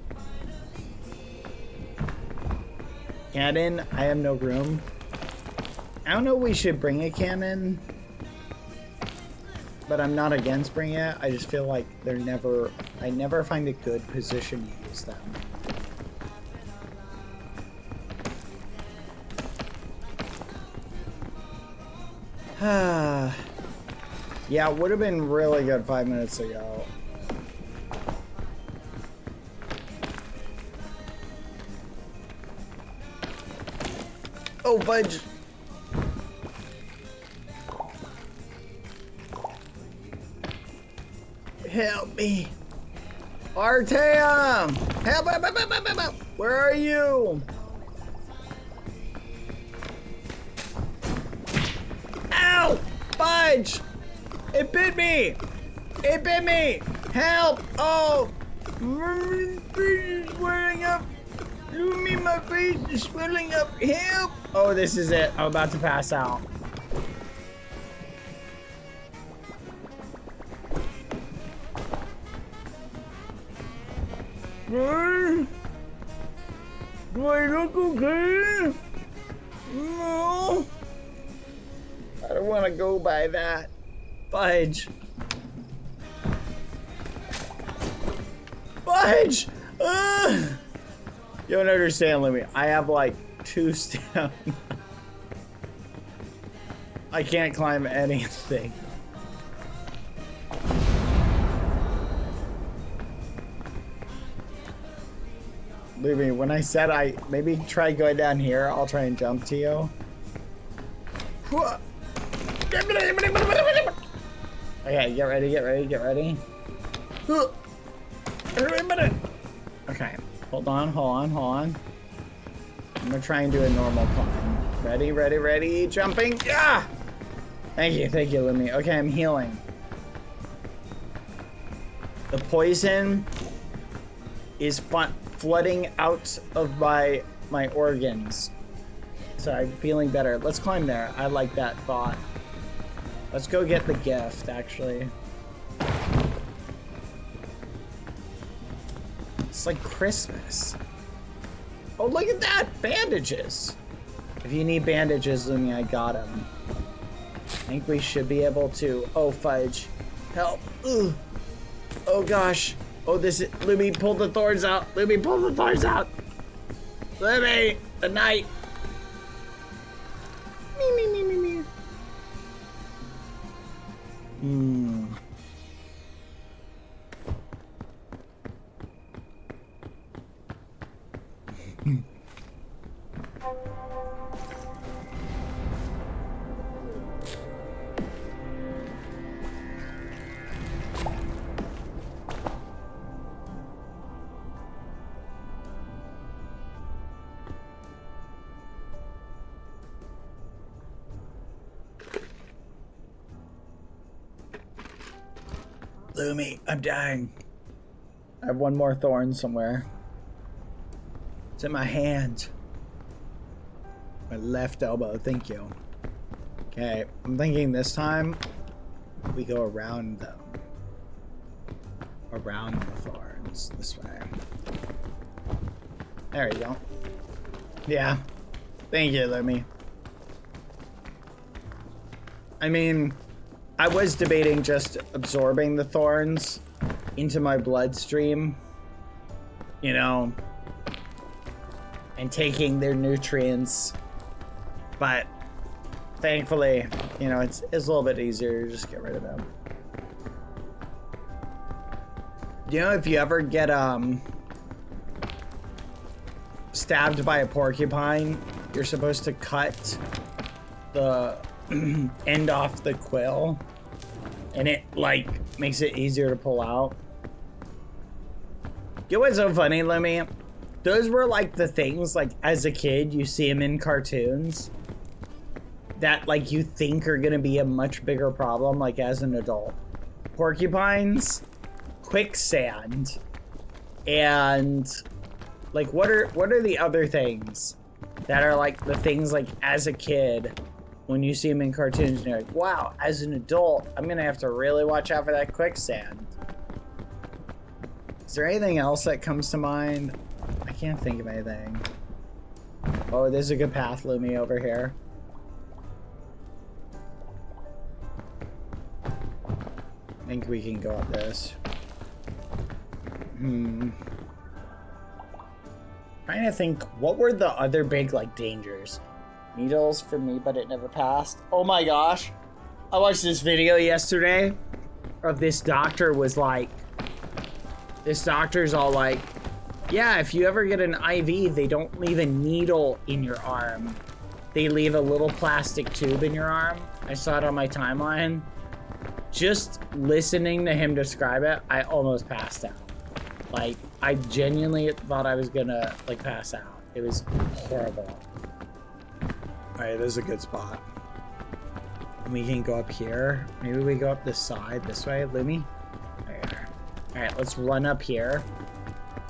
Cannon, I have no room. I don't know if we should bring a cannon, but I'm not against bringing it. I just feel like I never find a good position to use them. Yeah, it would have been really good 5 minutes ago. Oh, fudge! Help me! Artem! Help! Where are you? Ow! Fudge! It bit me! It bit me! Help! Oh! My face is swelling up! Lumi, my face is swelling up! Help! Oh, this is it. I'm about to pass out. Do I look okay? No. I don't want to go by that. Fudge. Fudge! You don't understand, Lemmy. I have like 2 stamina. I can't climb anything. Lumi, when I said I maybe try going down here, I'll try and jump to you. Okay, get ready, get ready, get ready. Okay, hold on, hold on, hold on. I'm gonna try and do a normal climb. Ready, ready, ready, jumping. Yeah! Thank you, Lumi. Okay, I'm healing. The poison is flooding out of my organs. So I'm feeling better. Let's climb there. I like that thought. Let's go get the gift, actually. It's like Christmas. Oh, look at that! Bandages! If you need bandages, Lumi, I got them. I think we should be able to... Oh, fudge. Help. Ugh. Oh, gosh. Oh, this is... Lumi, pull the thorns out. Lumi, pull the thorns out. Lumi, the night. Me. Lumi, I'm dying. I have one more thorn somewhere. It's in my hand. My left elbow, thank you. Okay, I'm thinking this time we go around them. Around the thorns, this way. There you go. Yeah, thank you, Lumi. I mean, I was debating just absorbing the thorns into my bloodstream, you know, and taking their nutrients, but thankfully, you know, it's a little bit easier to just get rid of them. You know, if you ever get stabbed by a porcupine, you're supposed to cut the end off the quill, and it like makes it easier to pull out. You know what's so funny, Lumi? Those were like the things, like as a kid you see them in cartoons that like you think are gonna be a much bigger problem like as an adult. Porcupines, quicksand, and like what are the other things that are like the things like as a kid when you see them in cartoons and you're like, wow, as an adult, I'm gonna have to really watch out for that quicksand. Is there anything else that comes to mind? I can't think of anything. Oh, there's a good path, Lumi, over here. I think we can go up this. Trying to think, what were the other big, like, dangers? Needles for me, but it never passed. Oh my gosh. I watched this video yesterday of this doctor was like, this doctor's all like, yeah, if you ever get an IV, they don't leave a needle in your arm. They leave a little plastic tube in your arm. I saw it on my timeline. Just listening to him describe it, I almost passed out. Like, I genuinely thought I was gonna, like, pass out. It was horrible. Alright, this is a good spot. We can go up here. Maybe we go up this side, this way, Lumi. There. Alright, let's run up here.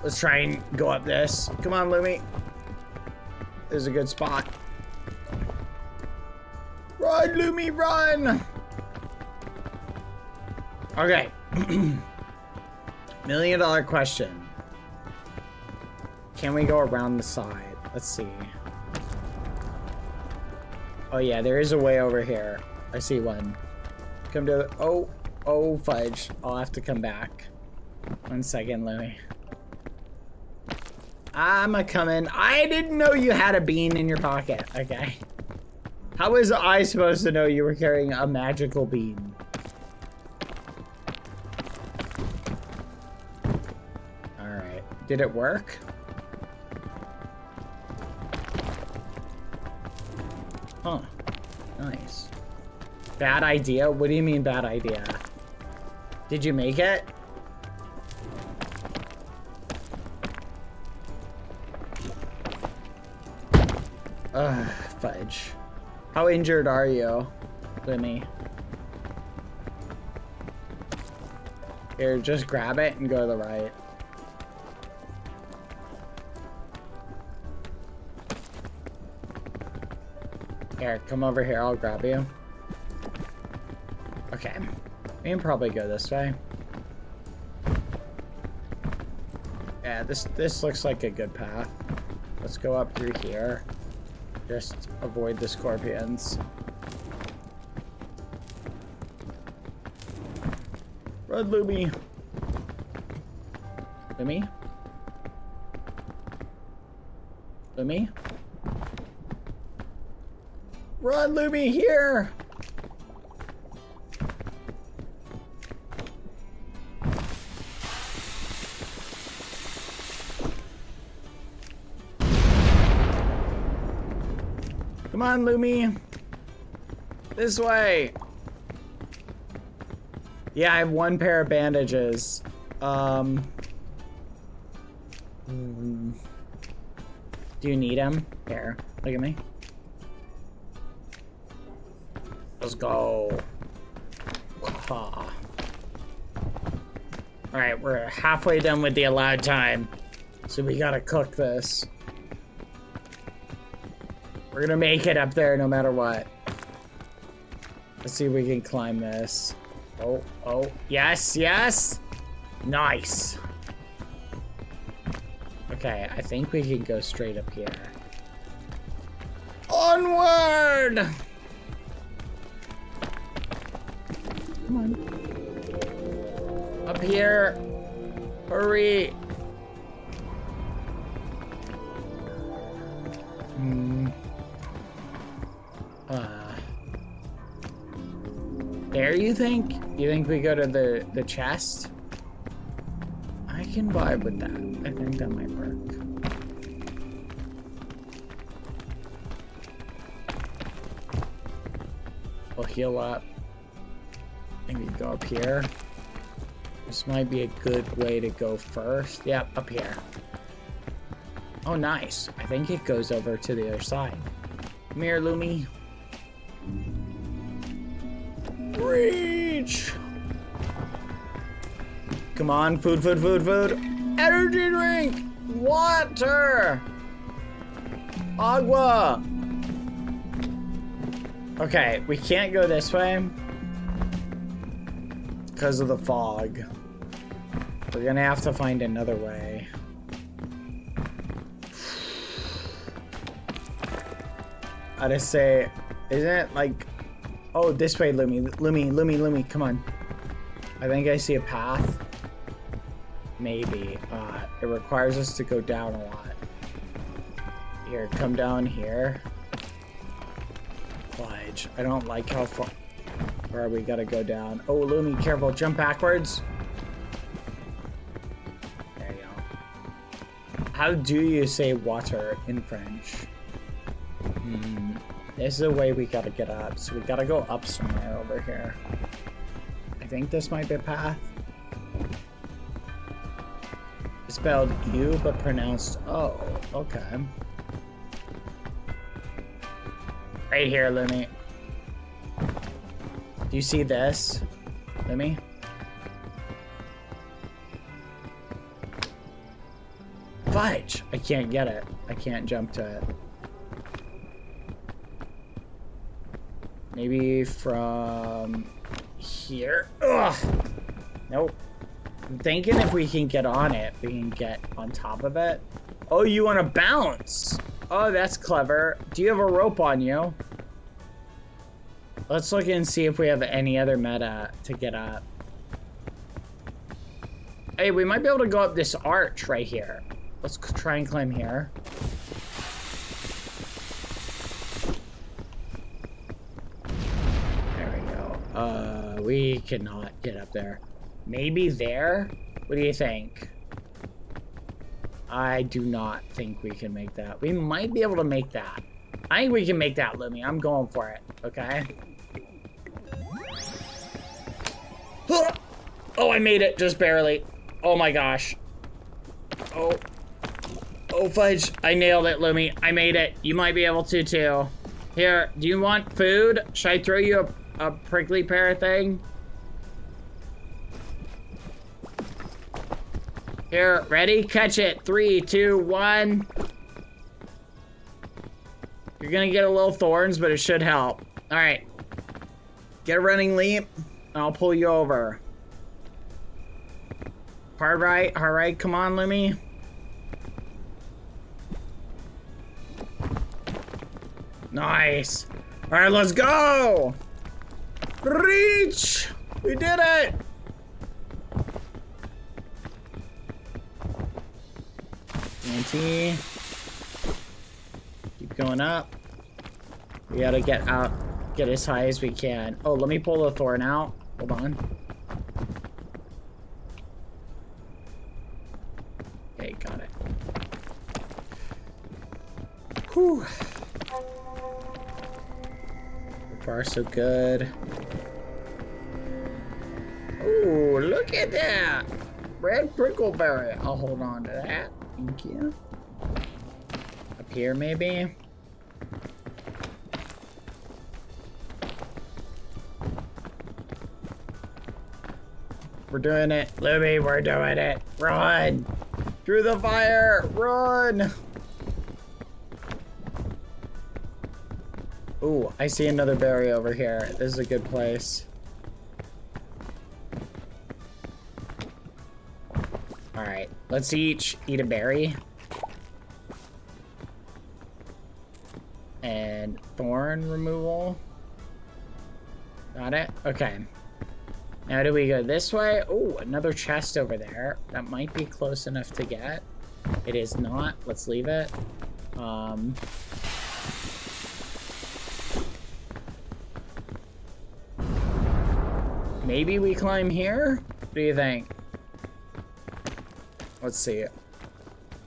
Let's try and go up this. Come on, Lumi. This is a good spot. Run, Lumi, run! Okay. $1 million question. Can we go around the side? Let's see. Oh yeah, there is a way over here. I see one. Come to the... Oh, fudge. I'll have to come back. 1 second, Louie. I'm a-coming. I didn't know you had a bean in your pocket. Okay. How was I supposed to know you were carrying a magical bean? Alright. Did it work? Huh. Nice. Bad idea? What do you mean bad idea? Did you make it? Ugh, fudge. How injured are you, Lemmy? Here, just grab it and go to the right. Here, come over here, I'll grab you. Okay. We can probably go this way. Yeah, this looks like a good path. Let's go up through here. Just avoid the scorpions. Run, Lumi. Lumi? Lumi? Run, Lumi, here! Come on, Lumi. This way. Yeah, I have one pair of bandages. Do you need them? Here, look at me. Let's go. Alright, we're halfway done with the allowed time. So we gotta cook this. We're gonna make it up there no matter what. Let's see if we can climb this. Oh, yes, yes! Nice! Okay, I think we can go straight up here. Onward! Come on. Up here. Hurry. There, you think? You think we go to the chest? I can vibe with that. I think that might work. We'll heal up. Maybe go up here. This might be a good way to go first. Yep, up here. Oh, nice. I think it goes over to the other side. Come here, Lumi. Reach! Come on, food. Energy drink! Water! Agua! Okay, we can't go this way because of the fog. We're gonna have to find another way. I just say, isn't it like... Oh, this way, Lumi, come on. I think I see a path. Maybe. It requires us to go down a lot. Here, come down here. Fudge. I don't like how far we gotta go down. Oh, Lumi, careful. Jump backwards. There you go. How do you say water in French? This is the way we gotta get up. So we gotta go up somewhere over here. I think this might be a path. It's spelled U, but pronounced O. Okay. Right here, Lumi. Do you see this, Lumi? Fudge! I can't get it. I can't jump to it. Maybe from here. Ugh. Nope. I'm thinking if we can get on it, we can get on top of it. Oh, you want to bounce? Oh, that's clever. Do you have a rope on you? Let's look and see if we have any other meta to get up. Hey, we might be able to go up this arch right here. Let's try and climb here. We cannot get up there. Maybe there? What do you think? I do not think we can make that. We might be able to make that. I think we can make that, Lumi. I'm going for it, okay? Oh, I made it, just barely. Oh my gosh. Oh. Oh, fudge. I nailed it, Lumi. I made it. You might be able to, too. Here, do you want food? Should I throw you a prickly pear thing? Here, ready? Catch it. 3, 2, 1. You're gonna get a little thorns, but it should help. All right. Get a running leap, and I'll pull you over. Hard right. Come on, Lumi. Nice. All right, let's go. Reach. We did it. Keep going up. We gotta get as high as we can. Oh, let me pull the thorn out. Hold on. Okay, got it. Whew. So far, so good. Ooh, look at that. Red prickleberry. I'll hold on to that. Thank you. Up here, maybe? We're doing it. Lumi, we're doing it. Run! Through the fire! Run! Ooh, I see another berry over here. This is a good place. Alright, let's each eat a berry. And thorn removal. Got it? Okay. Now do we go this way? Oh, another chest over there. That might be close enough to get. It is not. Let's leave it. Maybe we climb here? What do you think? Let's see.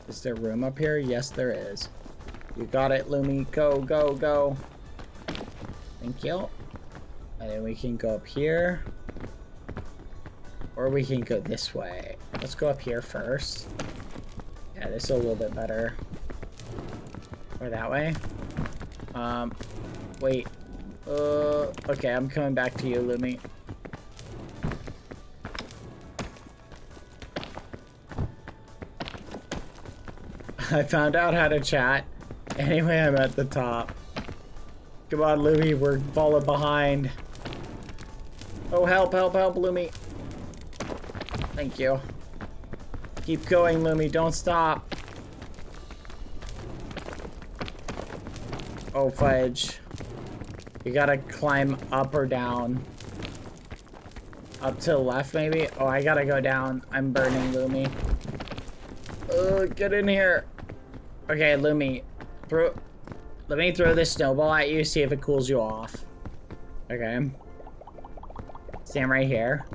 Is there room up here? Yes, there is. You got it, Lumi. Go, go, go. Thank you. And then we can go up here. Or we can go this way. Let's go up here first. Yeah, this is a little bit better. Or that way. Wait. Okay, I'm coming back to you, Lumi. I found out how to chat. Anyway, I'm at the top. Come on, Lumi, we're falling behind. Oh, help, help, help, Lumi. Thank you. Keep going, Lumi, don't stop. Oh, fudge. You gotta climb up or down. Up to the left, maybe? Oh, I gotta go down. I'm burning, Lumi. Get in here. Okay, Lumi. Let me throw this snowball at you, see if it cools you off. Okay. Stand right here.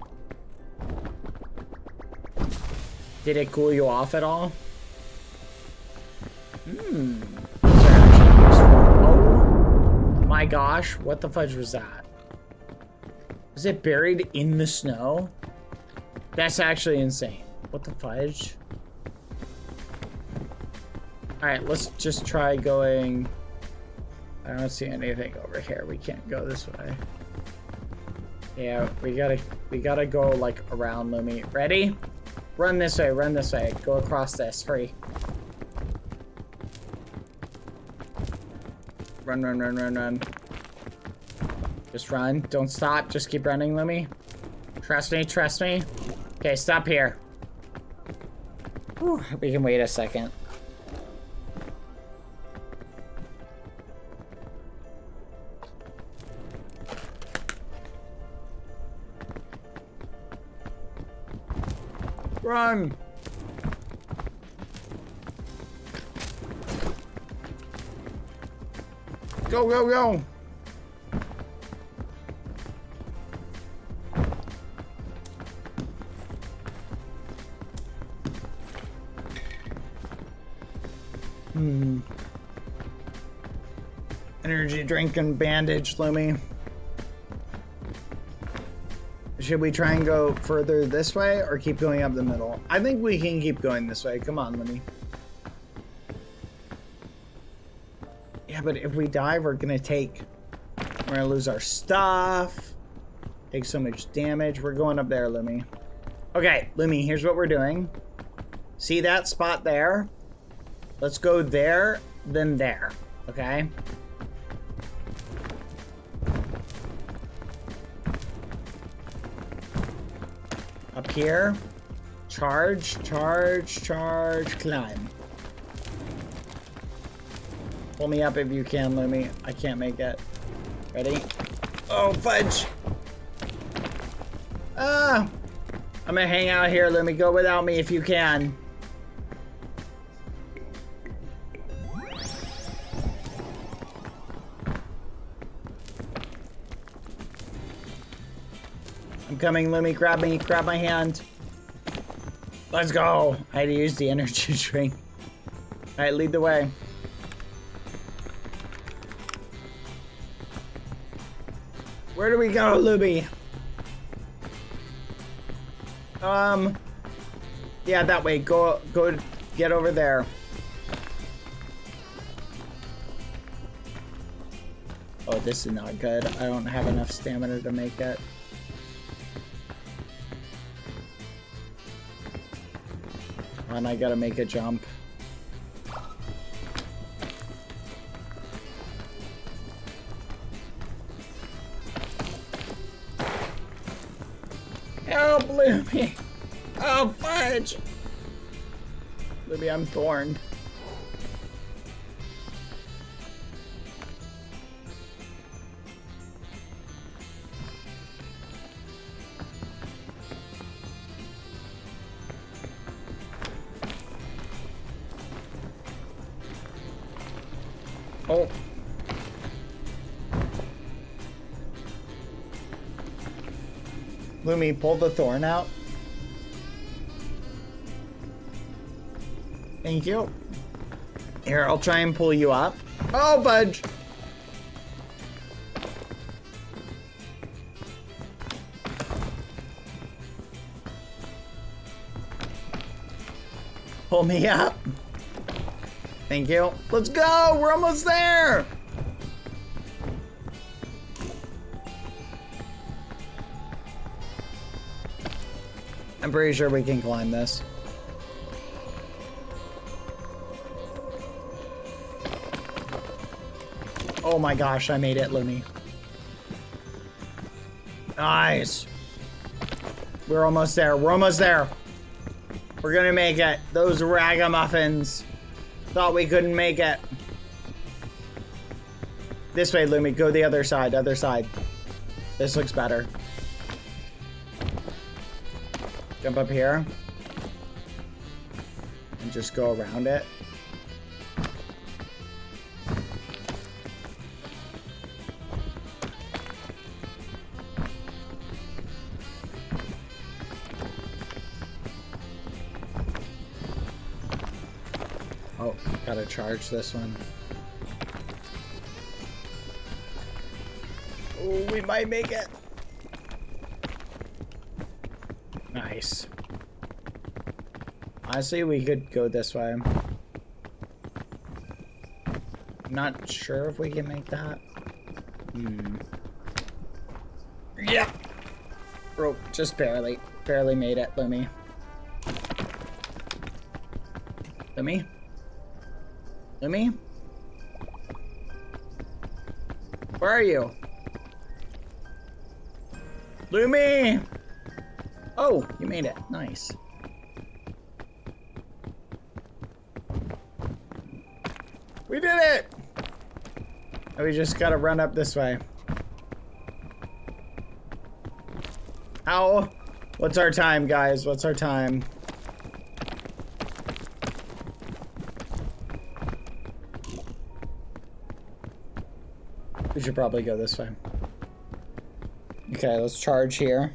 Did it cool you off at all? These are actually useful. Oh my gosh, what the fudge was that? Was it buried in the snow? That's actually insane. What the fudge? Alright, let's just try going. I don't see anything over here. We can't go this way. Yeah, we gotta go like around, Lumi. Ready? Run this way, run this way. Go across this, hurry. Run, run, run, run, run. Just run, don't stop, just keep running, Lumi. Trust me, trust me. Okay, stop here. Whew, we can wait a second. Run! Go, go, go! Energy drink and bandage, Lumi. Should we try and go further this way or keep going up the middle? I think we can keep going this way. Come on, Lumi. Yeah, but if we die, we're gonna lose our stuff. Take so much damage. We're going up there, Lumi. Okay, Lumi, here's what we're doing. See that spot there? Let's go there, then there, okay? Up here. Charge, charge, charge, climb. Pull me up if you can, Lumi. I can't make it. Ready? Oh, fudge! Ah! I'm gonna hang out here, Lumi. Go without me if you can. I'm coming, Lumi. Grab me. Grab my hand. Let's go. I had to use the energy drink. Alright, lead the way. Where do we go, Lumi? Yeah, that way. Go get over there. Oh, this is not good. I don't have enough stamina to make it. And I gotta make a jump. Help, Lumi! Oh, fudge! Lumi, I'm thorned. Oh. Lumi, pull the thorn out. Thank you. Here, I'll try and pull you up. Oh, fudge! Pull me up. Thank you. Let's go! We're almost there! I'm pretty sure we can climb this. Oh my gosh, I made it, Lumi. Nice. We're almost there. We're almost there. We're gonna make it. Those ragamuffins thought we couldn't make it. This way, Lumi. Go the other side. Other side. This looks better. Jump up here. And just go around it. Oh, gotta charge this one. Oh, we might make it. Nice. Honestly, we could go this way. I'm not sure if we can make that. Yeah. Bro, just barely made it, Lumi. Lumi? Lumi? Where are you? Lumi! Oh, you made it. Nice. We did it! And we just gotta run up this way. Ow! What's our time, guys? What's our time? We should probably go this way. Okay, let's charge here.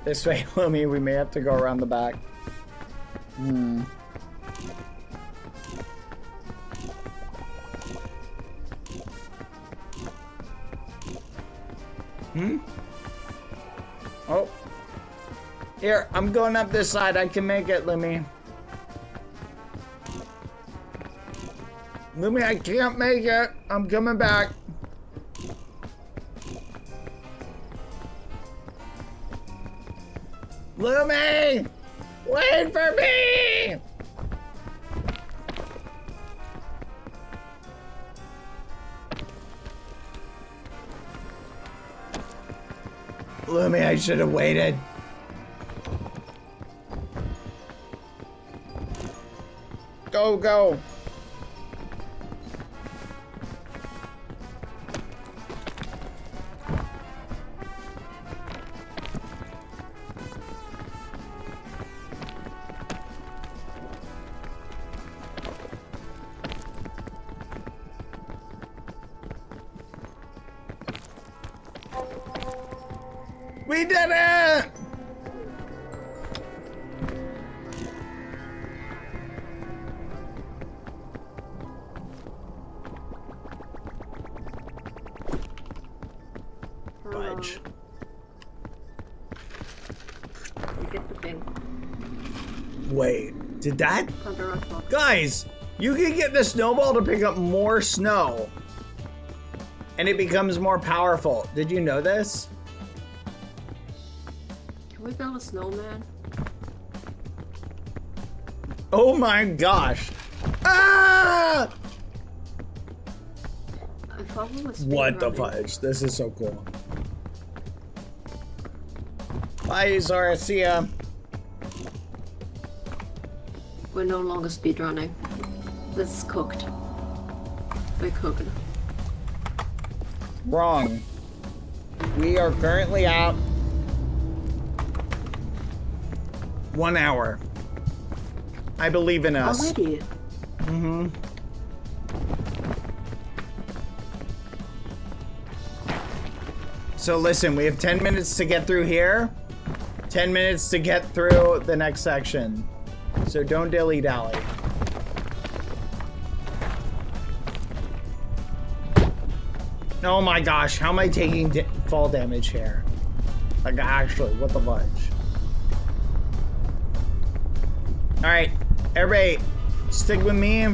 This way, Lumi, we may have to go around the back. Oh. Here, I'm going up this side. I can make it, Lumi. Lumi, I can't make it. I'm coming back. Lumi! Wait for me! Lumi, I should have waited. Go, go. We did it! Fudge. You get the thing. Wait, did that? Under a clock. Guys, you can get the snowball to pick up more snow. And it becomes more powerful. Did you know this? Can we build a snowman? Oh my gosh. Ah! I thought we was What the speedrunning. fudge? This is so cool. Bye, Zora. See ya. We're no longer speedrunning. This is cooked. We're cooking. Wrong. We are currently at 1 hour. I believe in us. Already? Mm-hmm. So listen, we have 10 minutes to get through here. 10 minutes to get through the next section. So don't dilly-dally. Oh my gosh, how am I taking fall damage here? Like, actually, what the fudge? Alright, everybody, stick with me.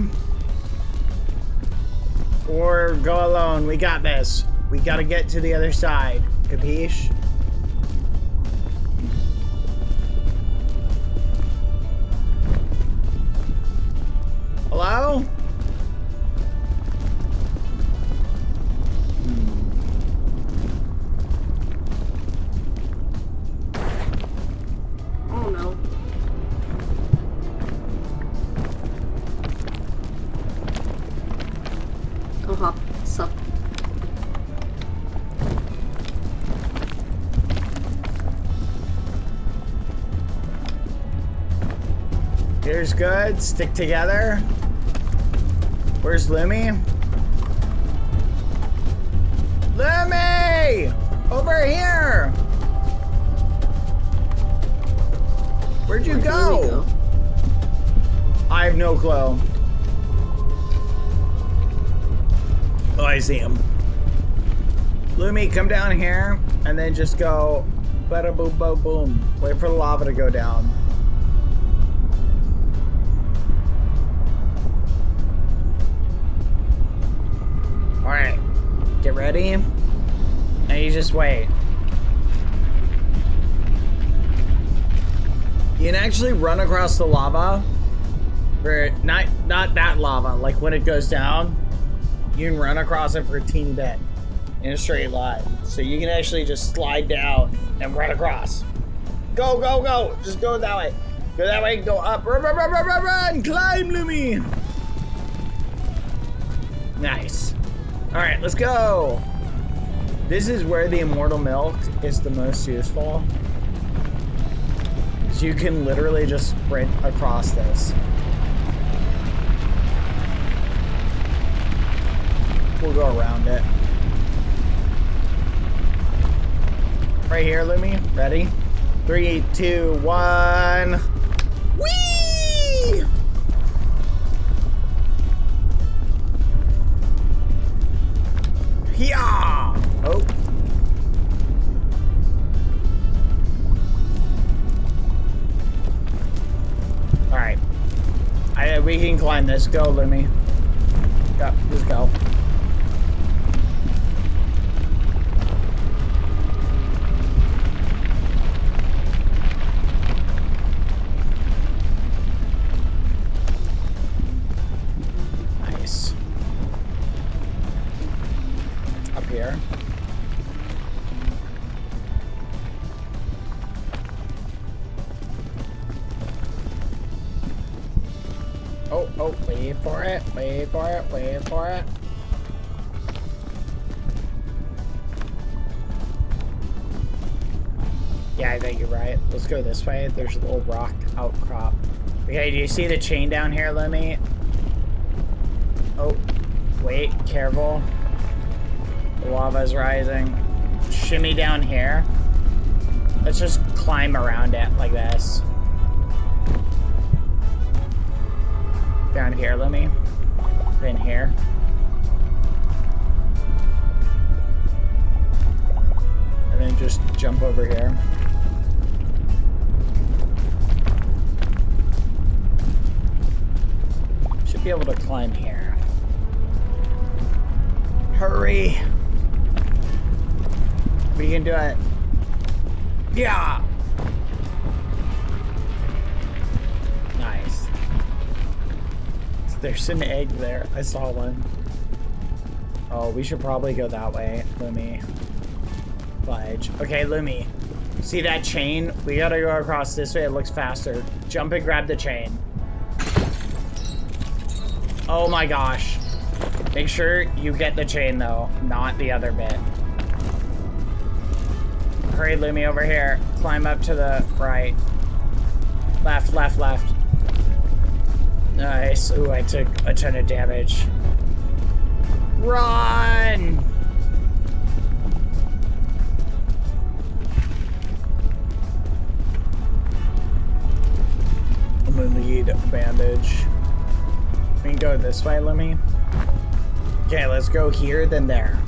Or go alone. We got this. We gotta get to the other side. Capiche? Hello? Oh no. Oh, sup. Here's good. Stick together. Where's Lumi? Lumi! Over here! Where'd you Where'd Lumi go? I have no clue. Oh, I see him. Lumi, come down here and then just go bada boom boom boom. Wait for the lava to go down. Alright. Get ready. And you just wait. You can actually run across the lava. Or not that lava, like when it goes down. You can run across it for a teeny bit in a straight line. So you can actually just slide down and run across. Go, go, go. Just go that way. Go that way, go up. Run, run, run, run, run, run. Climb, Lumi. Nice. All right, let's go. This is where the immortal milk is the most useful. Because you can literally just sprint across this. We'll go around it. Right here, Lumi. Ready? 3, 2, 1. Whee! Yeah! Oh. Alright. We can climb this. Go, Lumi. Yep, just go. Nice. Up here. Oh, wait for it, wait for it, wait for it. Yeah, I think you're right. Let's go this way. There's a little rock outcrop. Okay, do you see the chain down here, Lemmy? Oh, wait, careful. The lava's rising. Shimmy down here. Let's just climb around it like this. Down here, let me. In here. And then just jump over here. Should be able to climb here. Hurry! We can do it. Yeah! Nice. There's an egg there. I saw one. Oh, we should probably go that way, Lumi. Fudge. Okay, Lumi. See that chain? We gotta go across this way. It looks faster. Jump and grab the chain. Oh my gosh. Make sure you get the chain, though. Not the other bit. Hurry, Lumi, over here. Climb up to the right. Left, left, left. Nice. Ooh, I took a ton of damage. Run! I'm gonna need a bandage. We can go this way, Lemmy. Okay, let's go here, then there.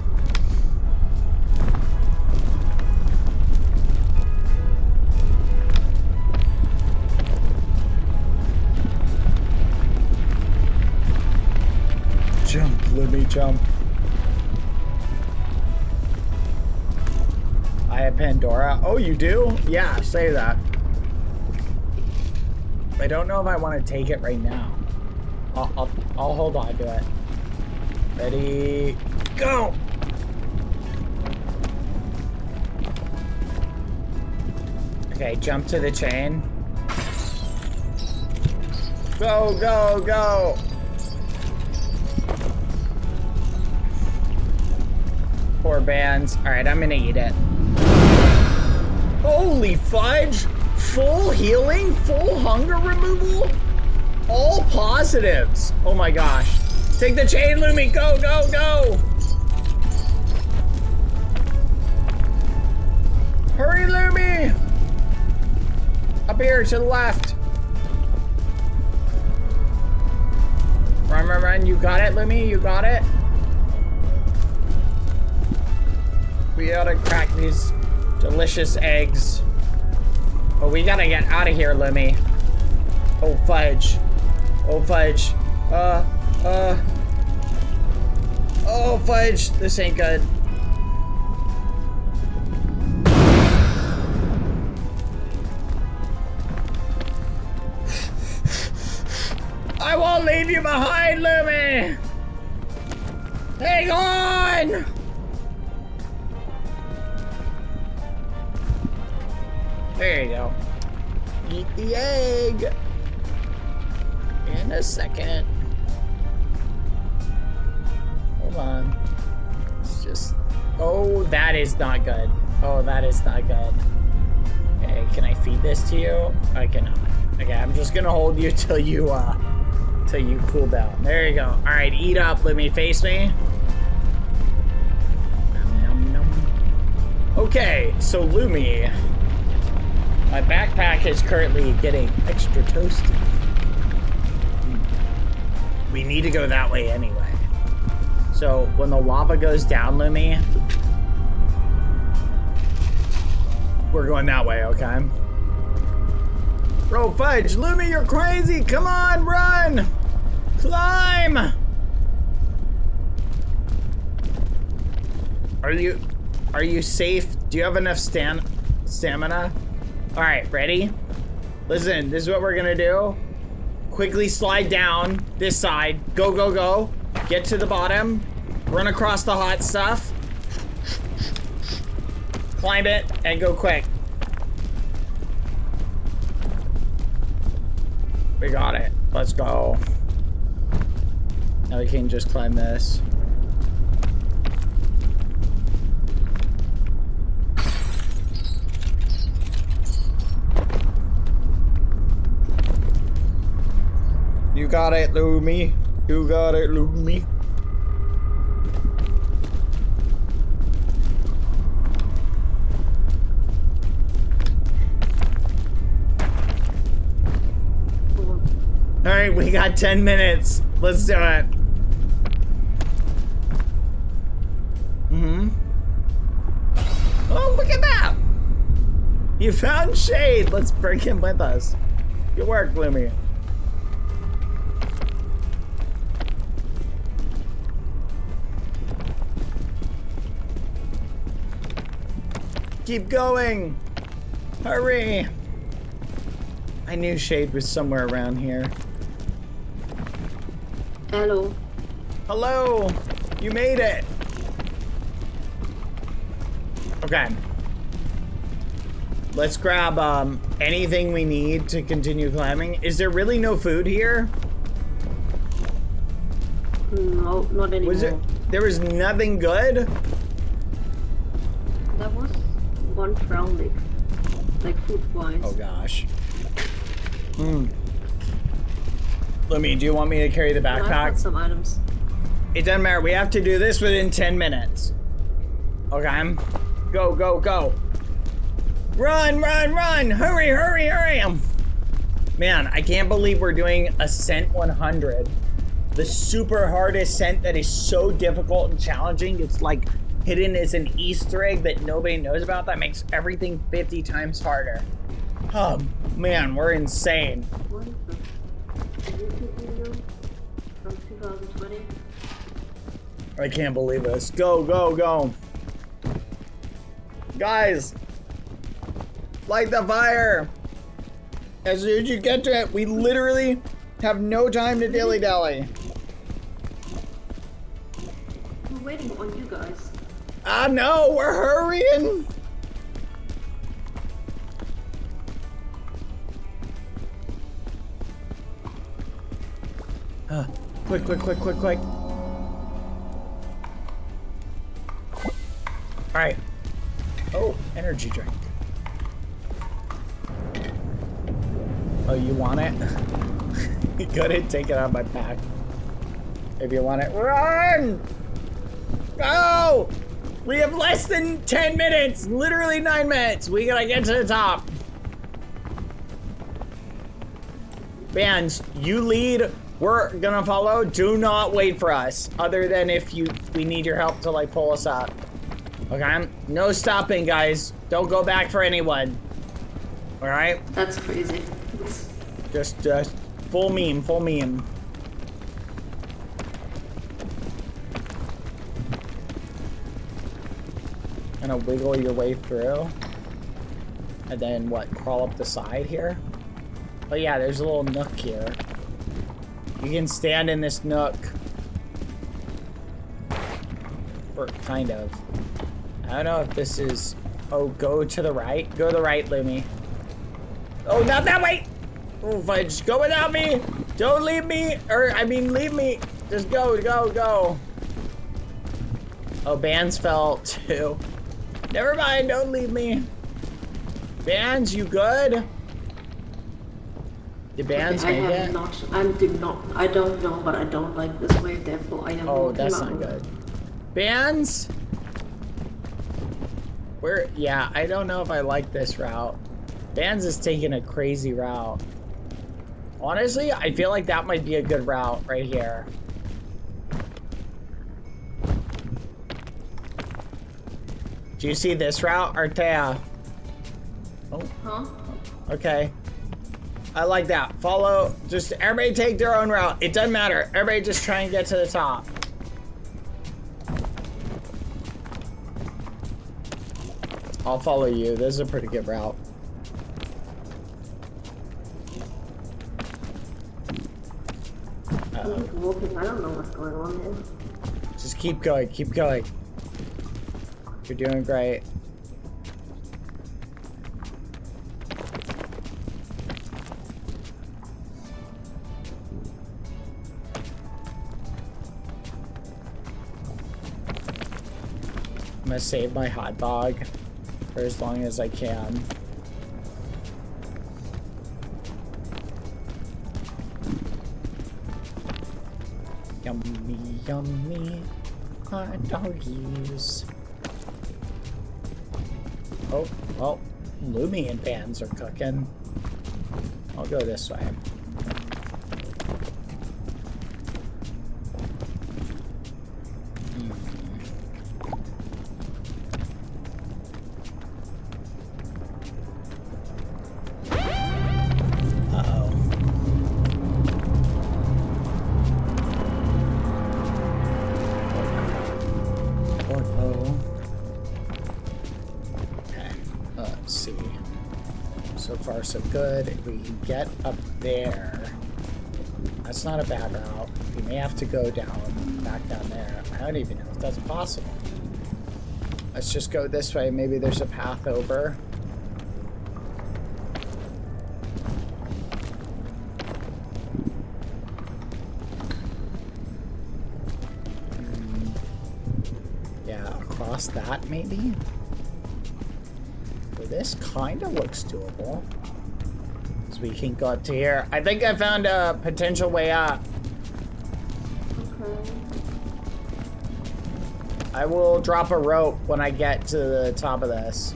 Jump, Lemmy, jump. I have Pandora. Oh, you do? Yeah, say that. I don't know if I want to take it right now. I'll hold on to it. Ready, go! Okay, jump to the chain. Go, go, go! Poor bands. Alright, I'm gonna eat it. Holy fudge! Full healing? Full hunger removal? All positives. Oh my gosh. Take the chain, Lumi. Go, go, go! Hurry, Lumi! Up here to the left. Run, run, run. You got it, Lumi? You got it? We gotta crack these delicious eggs. Oh, we gotta get out of here, Lumi. Oh, fudge. Oh, fudge. Oh, fudge. This ain't good. I won't leave you behind, Lumi. Hang on. There you go. Eat the egg. In a second. Hold on. It's just... Oh, that is not good. Oh, that is not good. Okay, can I feed this to you? I cannot. Okay, I'm just gonna hold you till you cool down. There you go. All right, eat up. Let me face me. Nom, nom, nom. Okay, so Lumi. My backpack is currently getting extra toasty. We need to go that way anyway. So when the lava goes down, Lumi, we're going that way, okay? Bro, Fudge, Lumi, you're crazy. Come on, run. Climb. Are you safe? Do you have enough stamina? All right, ready? Listen, this is what we're gonna do. Quickly slide down this side. Go, go, go. Get to the bottom. Run across the hot stuff. Climb it and go quick. We got it. Let's go. Now we can just climb this. You got it, Lumi. You got it, Lumi. All right, we got 10 minutes. Let's do it. Oh, look at that. You found shade. Let's bring him with us. Good work, Lumi. Keep going. Hurry. I knew shade was somewhere around here. Hello. Hello. You made it. Okay. Let's grab anything we need to continue climbing. Is there really no food here? No, not anymore. There was nothing good? There was one brown lake, like food-wise. Oh gosh. Lumi, do you want me to carry the I got backpack? some items. It doesn't matter. We have to do this within 10 minutes. Okay. Go, go, go. Run, run, run. Hurry, hurry, hurry. Man, I can't believe we're doing Ascent 100. The super hard ascent that is so difficult and challenging. It's like hidden as an Easter egg that nobody knows about. That makes everything 50 times harder. Oh, man, we're insane. What is the YouTube video from 2020? I can't believe this. Go, go, go. Guys, light the fire. As soon as you get to it, we literally have no time to dilly-dally. We're waiting on you guys. Ah, no, we're hurrying. Quick, quick, quick, quick, quick. All right. Oh, energy drink. Oh, you want it? Go ahead, take it out of my pack. If you want it, run! Go! We have less than 10 minutes, literally 9 minutes. We gotta get to the top. Bands, you lead. We're gonna follow. Do not wait for us, other than if we need your help to like pull us up. Okay? No stopping, guys. Don't go back for anyone. All right? That's crazy. Just full meme, full meme. Gonna wiggle your way through. And then what, crawl up the side here? Oh yeah, there's a little nook here. You can stand in this nook. Or kind of. I don't know if this is... Oh, go to the right? Go to the right, Lumi. Oh, not that way! Oh, fudge, go without me! Don't leave me! Leave me! Just go, go, go! Oh, Bands fell too. Never mind, don't leave me. Bands, you good? Did Bands okay, make it? I don't know, but I don't like this way, therefore I am Oh, walking that's out. not good. Bands? Yeah, I don't know if I like this route. Bands is taking a crazy route. Honestly, I feel like that might be a good route right here. Do you see this route, Artea? Oh. Huh? Okay. I like that. Follow. Just everybody take their own route. It doesn't matter. Everybody just try and get to the top. I'll follow you. This is a pretty good route. I'm just walking. I don't know what's going on here. Just keep going. Keep going. You're doing great. I'm gonna save my hot dog for as long as I can. Yummy, yummy hot doggies. Oh, well, Lumi and Vans are cooking. I'll go this way. So good. If we can get up there, that's not a bad route. We may have to go down, back down there. I don't even know if that's possible. Let's just go this way. Maybe there's a path over. Yeah, across that maybe? Well, this kind of looks doable. We can go up to here. I think I found a potential way up. Okay. I will drop a rope when I get to the top of this.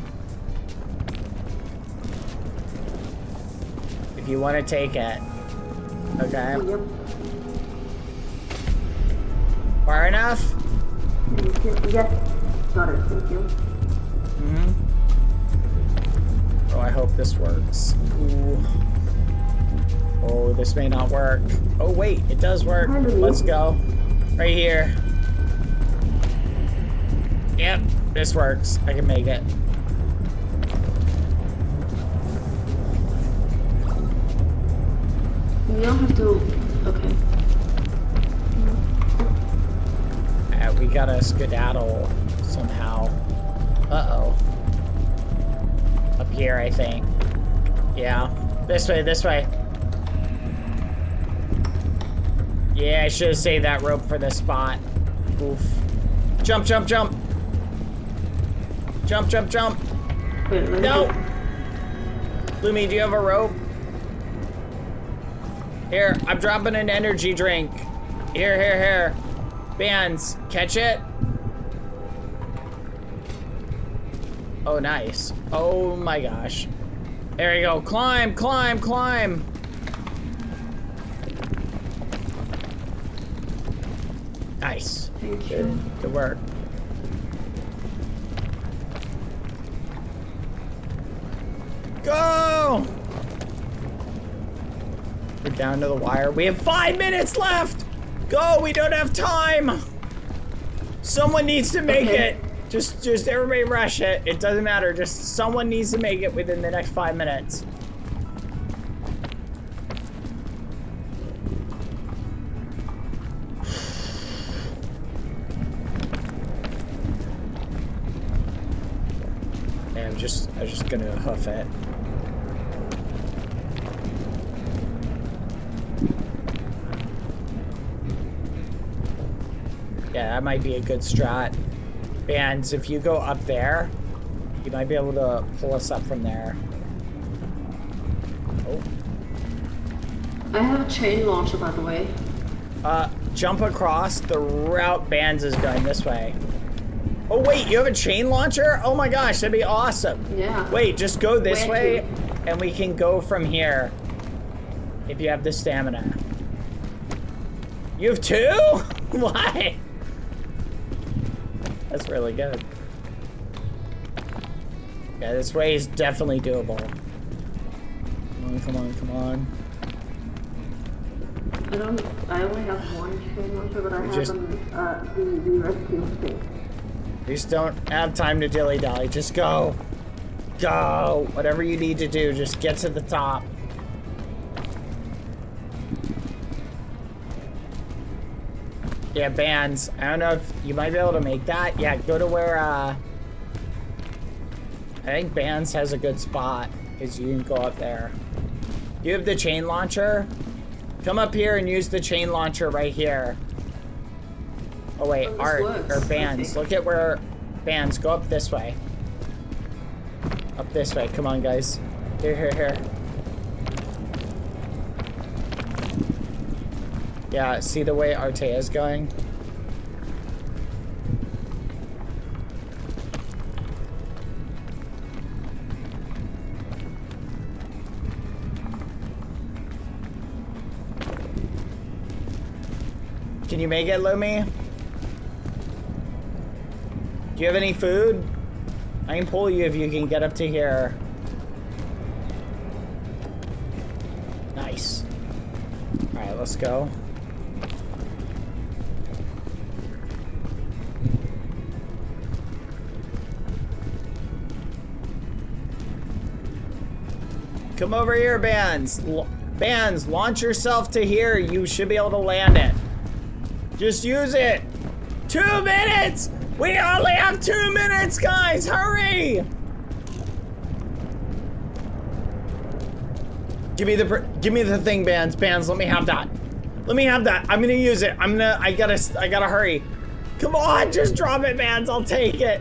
If you want to take it. Okay. Yep. Far enough? Yes. Got it. Thank you. Mm-hmm. Oh, I hope this works. Ooh. Oh, this may not work. Oh, wait, it does work. Let's go. Right here. Yep, this works. I can make it. You don't have to... Okay. We gotta skedaddle somehow. Uh-oh. Up here, I think. Yeah. This way, this way. Yeah, I should have saved that rope for this spot. Oof. Jump, jump, jump. Jump, jump, jump. Wait, No! Lumi, do you have a rope? Here, I'm dropping an energy drink. Here, here, here. Bands, catch it. Oh, nice. Oh my gosh. There you go. Climb, climb, climb. Nice. Thank you. Good work. Go! We're down to the wire. We have 5 minutes left! Go! We don't have time! Someone needs to make it! Just everybody rush it. It doesn't matter. Just someone needs to make it within the next 5 minutes. Yeah, I'm just gonna hoof it. Yeah, that might be a good strat. Bands, if you go up there, you might be able to pull us up from there. Oh. I have a chain launcher, by the way. Jump across. The route Bands is going this way. Oh wait, you have a chain launcher? Oh my gosh, that'd be awesome. Yeah. Wait, just go this Where way. and we can go from here. If you have the stamina. You have 2? Why? That's really good. Yeah, this way is definitely doable. Come on, come on. I only have one chain launcher, but I have the rescue thing. We just don't have time to dilly-dally. Just go. Go. Whatever you need to do, just get to the top. Yeah, bands. I don't know if you might be able to make that. Yeah, go to where, I think bands has a good spot, because you can go up there. You have the chain launcher? Come up here and use the chain launcher right here. Oh wait, art, or bands. Look at where, bands, go up this way. Up this way, come on guys. Here. Yeah, see the way Artea's going? Can you make it, Lumi? Do you have any food? I can pull you if you can get up to here. Nice. Alright, let's go. Come over here, Bands. Bands, launch yourself to here. You should be able to land it. Just use it. 2 minutes! We only have 2 minutes, guys! Hurry! Give me the thing, Bands. Bands, let me have that. Let me have that. I'm gonna use it. I gotta hurry. Come on, just drop it, Bands. I'll take it.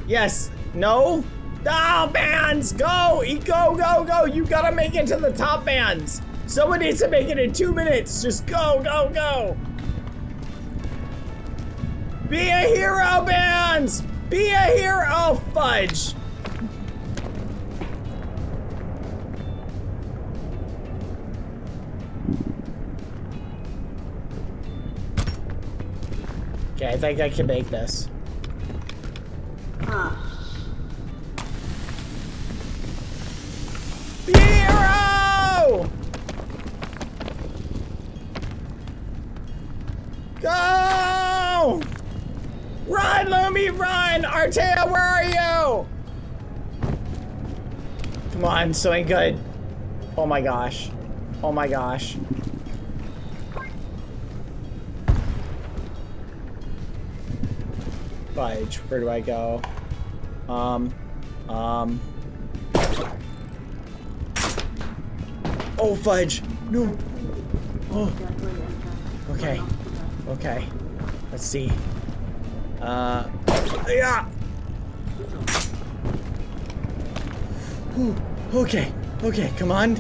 Yes. No? No, Bands! Go! Go! You gotta make it to the top, Bands. Someone needs to make it in 2 minutes. Just go! Be a hero, Bands! Be a hero! Oh, fudge. Okay, I think I can make this. Be a hero! Go! Run, Lumi, run! Artea, where are you? Come on, something good. Oh my gosh. Oh my gosh. Fudge, where do I go? Oh, fudge. No. Oh. Okay. Okay. Let's see. Yeah. Ooh, okay. Okay, come on.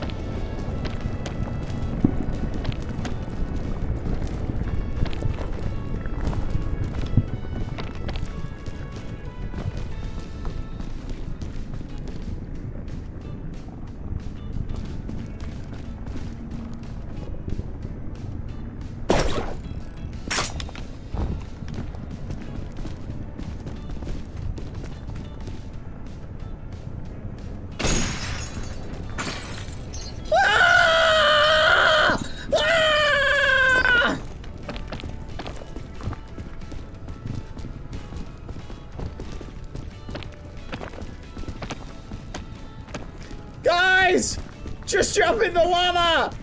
Guys! Just jump in the lava!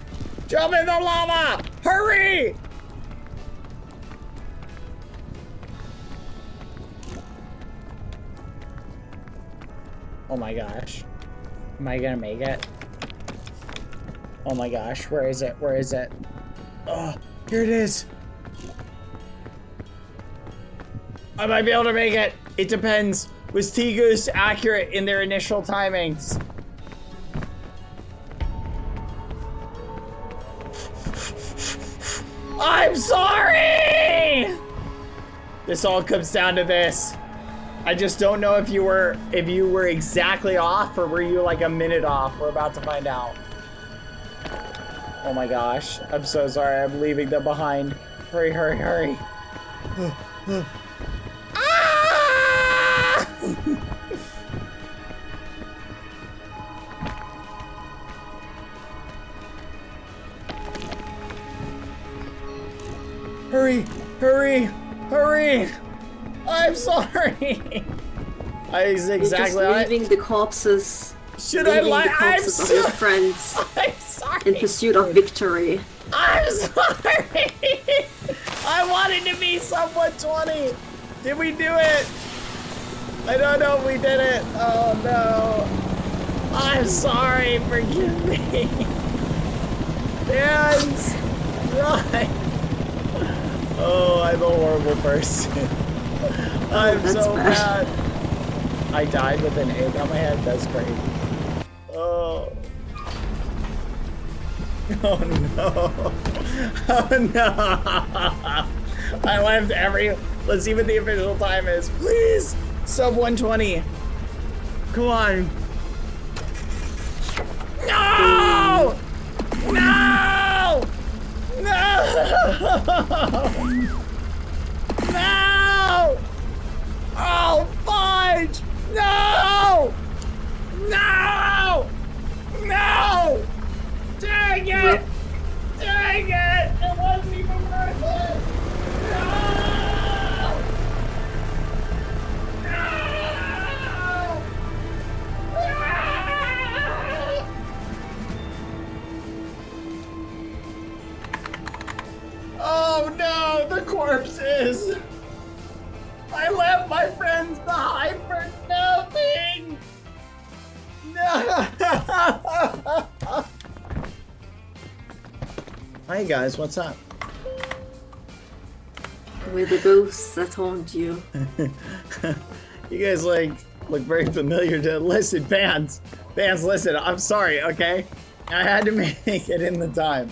Jump in the lava! Hurry! Oh my gosh. Am I gonna make it? Oh my gosh, where is it? Where is it? Oh, here it is. I might be able to make it. It depends. Was T-Goose accurate in their initial timings? I'm sorry! This all comes down to this. I just don't know if you were exactly off or were you like a minute off. We're about to find out. Oh my gosh. I'm so sorry. I'm leaving them behind. Hurry, hurry, hurry. Ah! Hurry, hurry, hurry. I'm sorry. I exactly. You're just leaving the corpses. Should I lie? The corpses of your friends I'm sorry. in pursuit of victory. I'm sorry. I wanted to be someone 20. Did we do it? I don't know if we did it. Oh no. I'm sorry. Forgive me. Hands. Run. Oh, I'm a horrible person. I'm so bad. I died with an egg on my head. That's crazy. Oh. Oh no. Oh no. I left every. Let's see what the official time is. Please. Sub 120. Come on. No! No! No! No! Oh, fudge! No! No! No! Dang it! Dang it! It wasn't even worth it! No! No! Oh no, the corpses! I left my friends behind for nothing! No! Hi guys, what's up? We're the ghosts that haunt you. You guys look very familiar to listen, fans. Fans, listen, I'm sorry, okay? I had to make it in the time.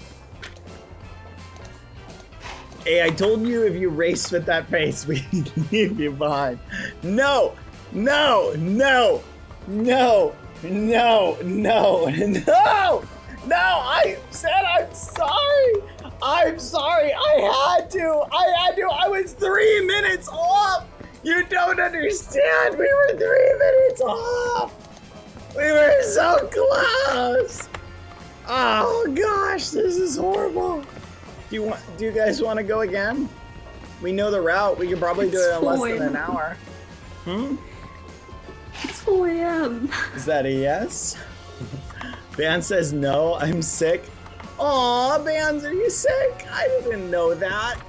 Hey, I told you if you race with that face, we leave you behind. No! No! No! No! No! No! No! No! I said I'm sorry! I'm sorry! I had to! I was 3 minutes off! You don't understand! We were 3 minutes off! We were so close! Oh gosh, this is horrible. Do you guys want to go again? We know the route. We could probably do it in less than an hour. It's 4 a.m. Is that a yes? Ban says no, I'm sick. Aw, Bans, are you sick? I didn't know that.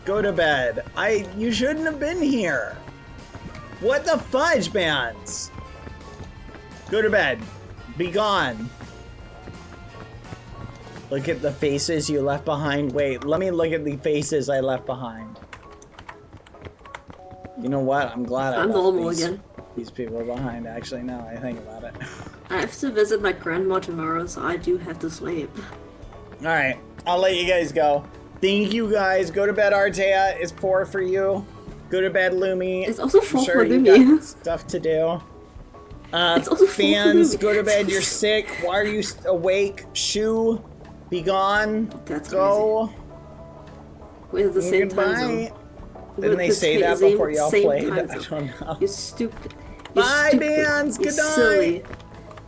Go to bed. You shouldn't have been here. What the fudge, Bans? Go to bed. Be gone. Look at the faces you left behind. Wait, let me look at the faces I left behind. You know what? I'm glad I I'm left normal again. these people behind, actually, now I think about it. I have to visit my grandma tomorrow, so I do have to sleep. Alright, I'll let you guys go. Thank you guys. Go to bed, Artea. It's 4 for you. Go to bed, Lumi. It's also 4 I'm sure for you Lumi. got stuff to do. It's also 4 for Fans, Lumi. go to bed. You're sick. Why are you awake? Shoo. Be gone. That's go. We're the same time Goodbye. zone. Didn't they say that before y'all played? I don't know. You're stupid. Bye, stupid. Bans. You're Good night. silly.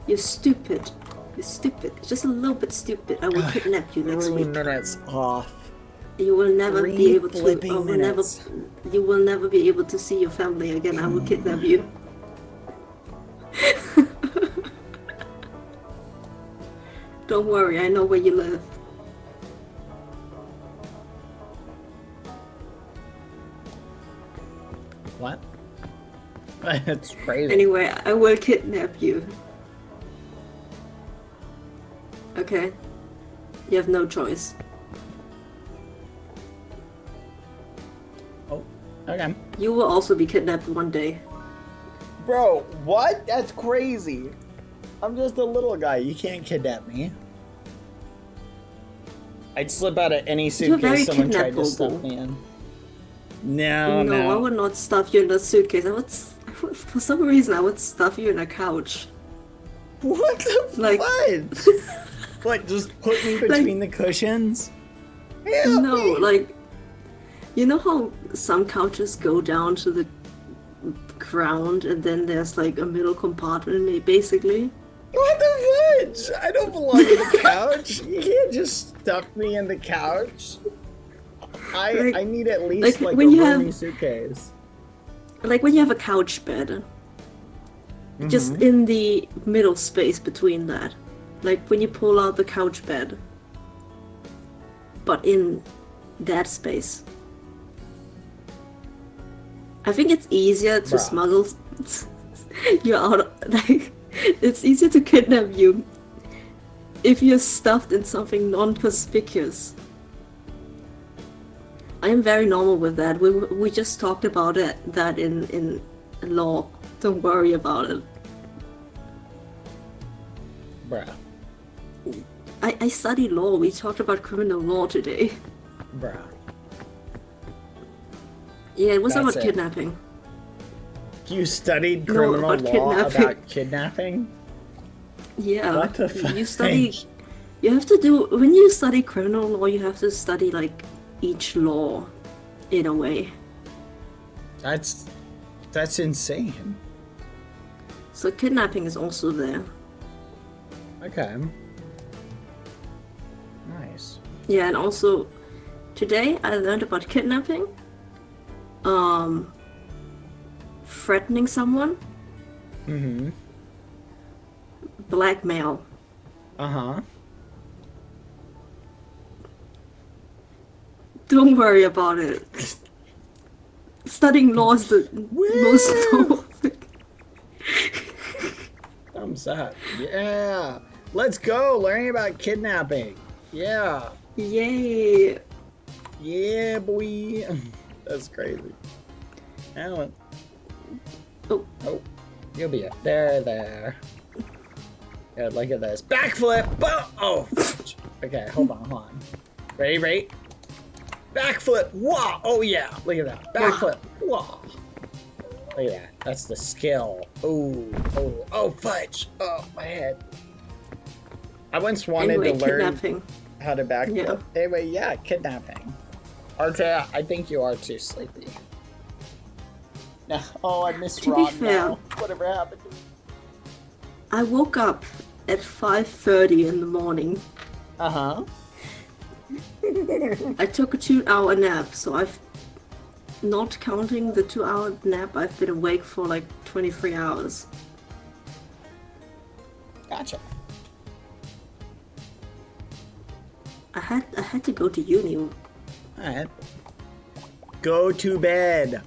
You're stupid. You're stupid. Just a little bit stupid. I will kidnap you next 3 week. minutes off. You will never 3 be able to. flipping minutes. You will never be able to see your family again. I will kidnap you. Don't worry. I know where you live. What? That's crazy. Anyway, I will kidnap you. Okay? You have no choice. Oh, okay. You will also be kidnapped one day. Bro, what? That's crazy. I'm just a little guy. You can't kidnap me. I'd slip out of any You're very suitcase someone tried to kidnappable. stuff me in. No, No, I no. would not stuff you in a suitcase. I would For some reason, I would stuff you in a couch. What the Like- fudge? What, just put me between the cushions? Help No, me. like, you know how some couches go down to the ground and then there's like a middle compartment, basically? What the fudge? I don't belong in the couch. You can't just stuff me in the couch. I need at least like like when a you roomy have- suitcase. Like when you have a couch bed, just in the middle space between that. Like when you pull out the couch bed, but in that space. I think it's easier to Bruh. smuggle you out. Like, it's easier to kidnap you if you're stuffed in something non-conspicuous. I am very normal with that. We just talked about that in law. Don't worry about it. Bruh. I study law. We talked about criminal law today. Bruh. Yeah, it was That's about it. kidnapping. You studied No, criminal about law kidnapping. about kidnapping? Yeah. What the fuck? You study. You have to do when you study criminal law. You have to study like each law, in a way. That's insane. So kidnapping is also there. Okay. Nice. Yeah, and also today I learned about kidnapping. Threatening someone. Mm-hmm. Blackmail. Uh-huh. Don't worry about it. Studying law is the most normal thing. Thumbs up. Yeah. Let's go. Learning about kidnapping. Yeah. Yay! Yeah, boy. That's crazy. Alan. Oh. Oh. You'll be up there. Yeah, look at this. Backflip! Oh! Okay, hold on. Ready? Backflip! Whoa! Oh yeah! Look at that. Backflip! Whoa! Look at that. That's the skill. Oh, fudge! Oh, my head. I once wanted Anyway, to learn kidnapping. how to backflip. Yeah. Anyway, yeah, kidnapping. Artea, I think you are too sleepy. No. Oh, I missed To be Ron fair- now. Whatever happened to me? I woke up at 5:30 in the morning. Uh-huh. I took a 2-hour nap, so I've not counting the 2-hour nap, I've been awake for like 23 hours. Gotcha. I had to go to uni. Alright. Go to bed.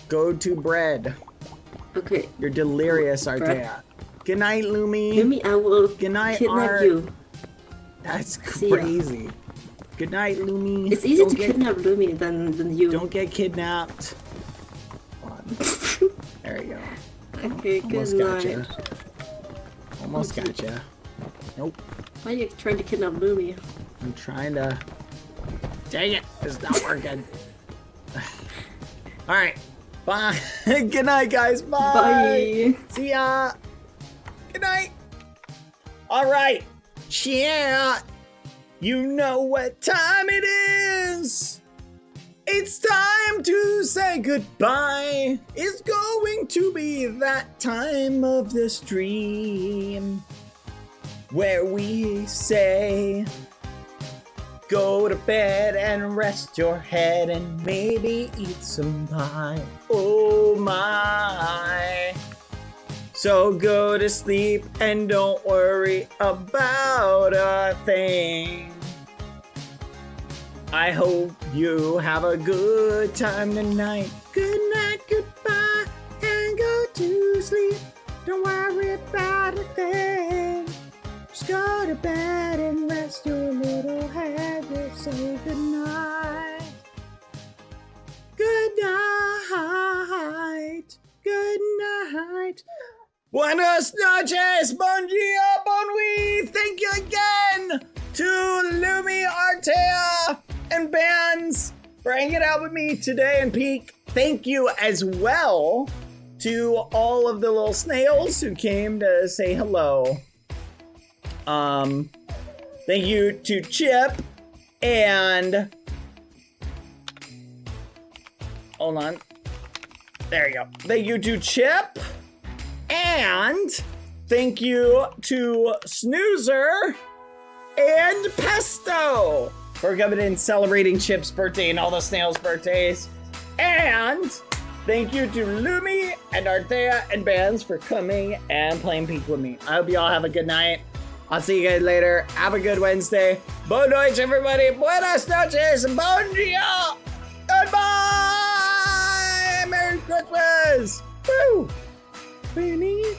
Go to bread. Okay, You're delirious, Bread. Artea. Good night, Lumi. Yumi, I will Good night, kidnap Art. you. That's See ya. crazy. Good night, Lumi. It's easier Don't to kidnap Lumi than you. Don't get kidnapped. Hold on. There you go. Okay, good Almost got night. you. Almost got you. Nope. Why are you trying to kidnap Lumi? I'm trying to. Dang it! It's not working. All right. Bye. Good night, guys. Bye. Bye. See ya. Good night. All right. Yeah. You know what time it is. It's time to say goodbye. It's going to be that time of the stream where we say go to bed and rest your head and maybe eat some pie. Oh my. So go to sleep and don't worry about a thing. I hope you have a good time tonight. Good night, goodbye, and go to sleep. Don't worry about a thing. Just go to bed and rest your little head. We'll say good night. Good night. Good night. Buenas noches, bon dia, bon nuit. Thank you again to Lumi, Artea, and Bands for hanging out with me today and Peak. Thank you as well to all of the little snails who came to say hello. Thank you to Chip and hold on. There you go. Thank you to Chip and thank you to Snoozer and Pesto for coming in celebrating Chip's birthday and all the snails' birthdays. And thank you to Lumi and Arthea and Bands for coming and playing Peak with me. I hope you all have a good night. I'll see you guys later. Have a good Wednesday. Bon noches, everybody. Buenas noches. Bon dia. Goodbye. Merry Christmas. Woo. Winnie.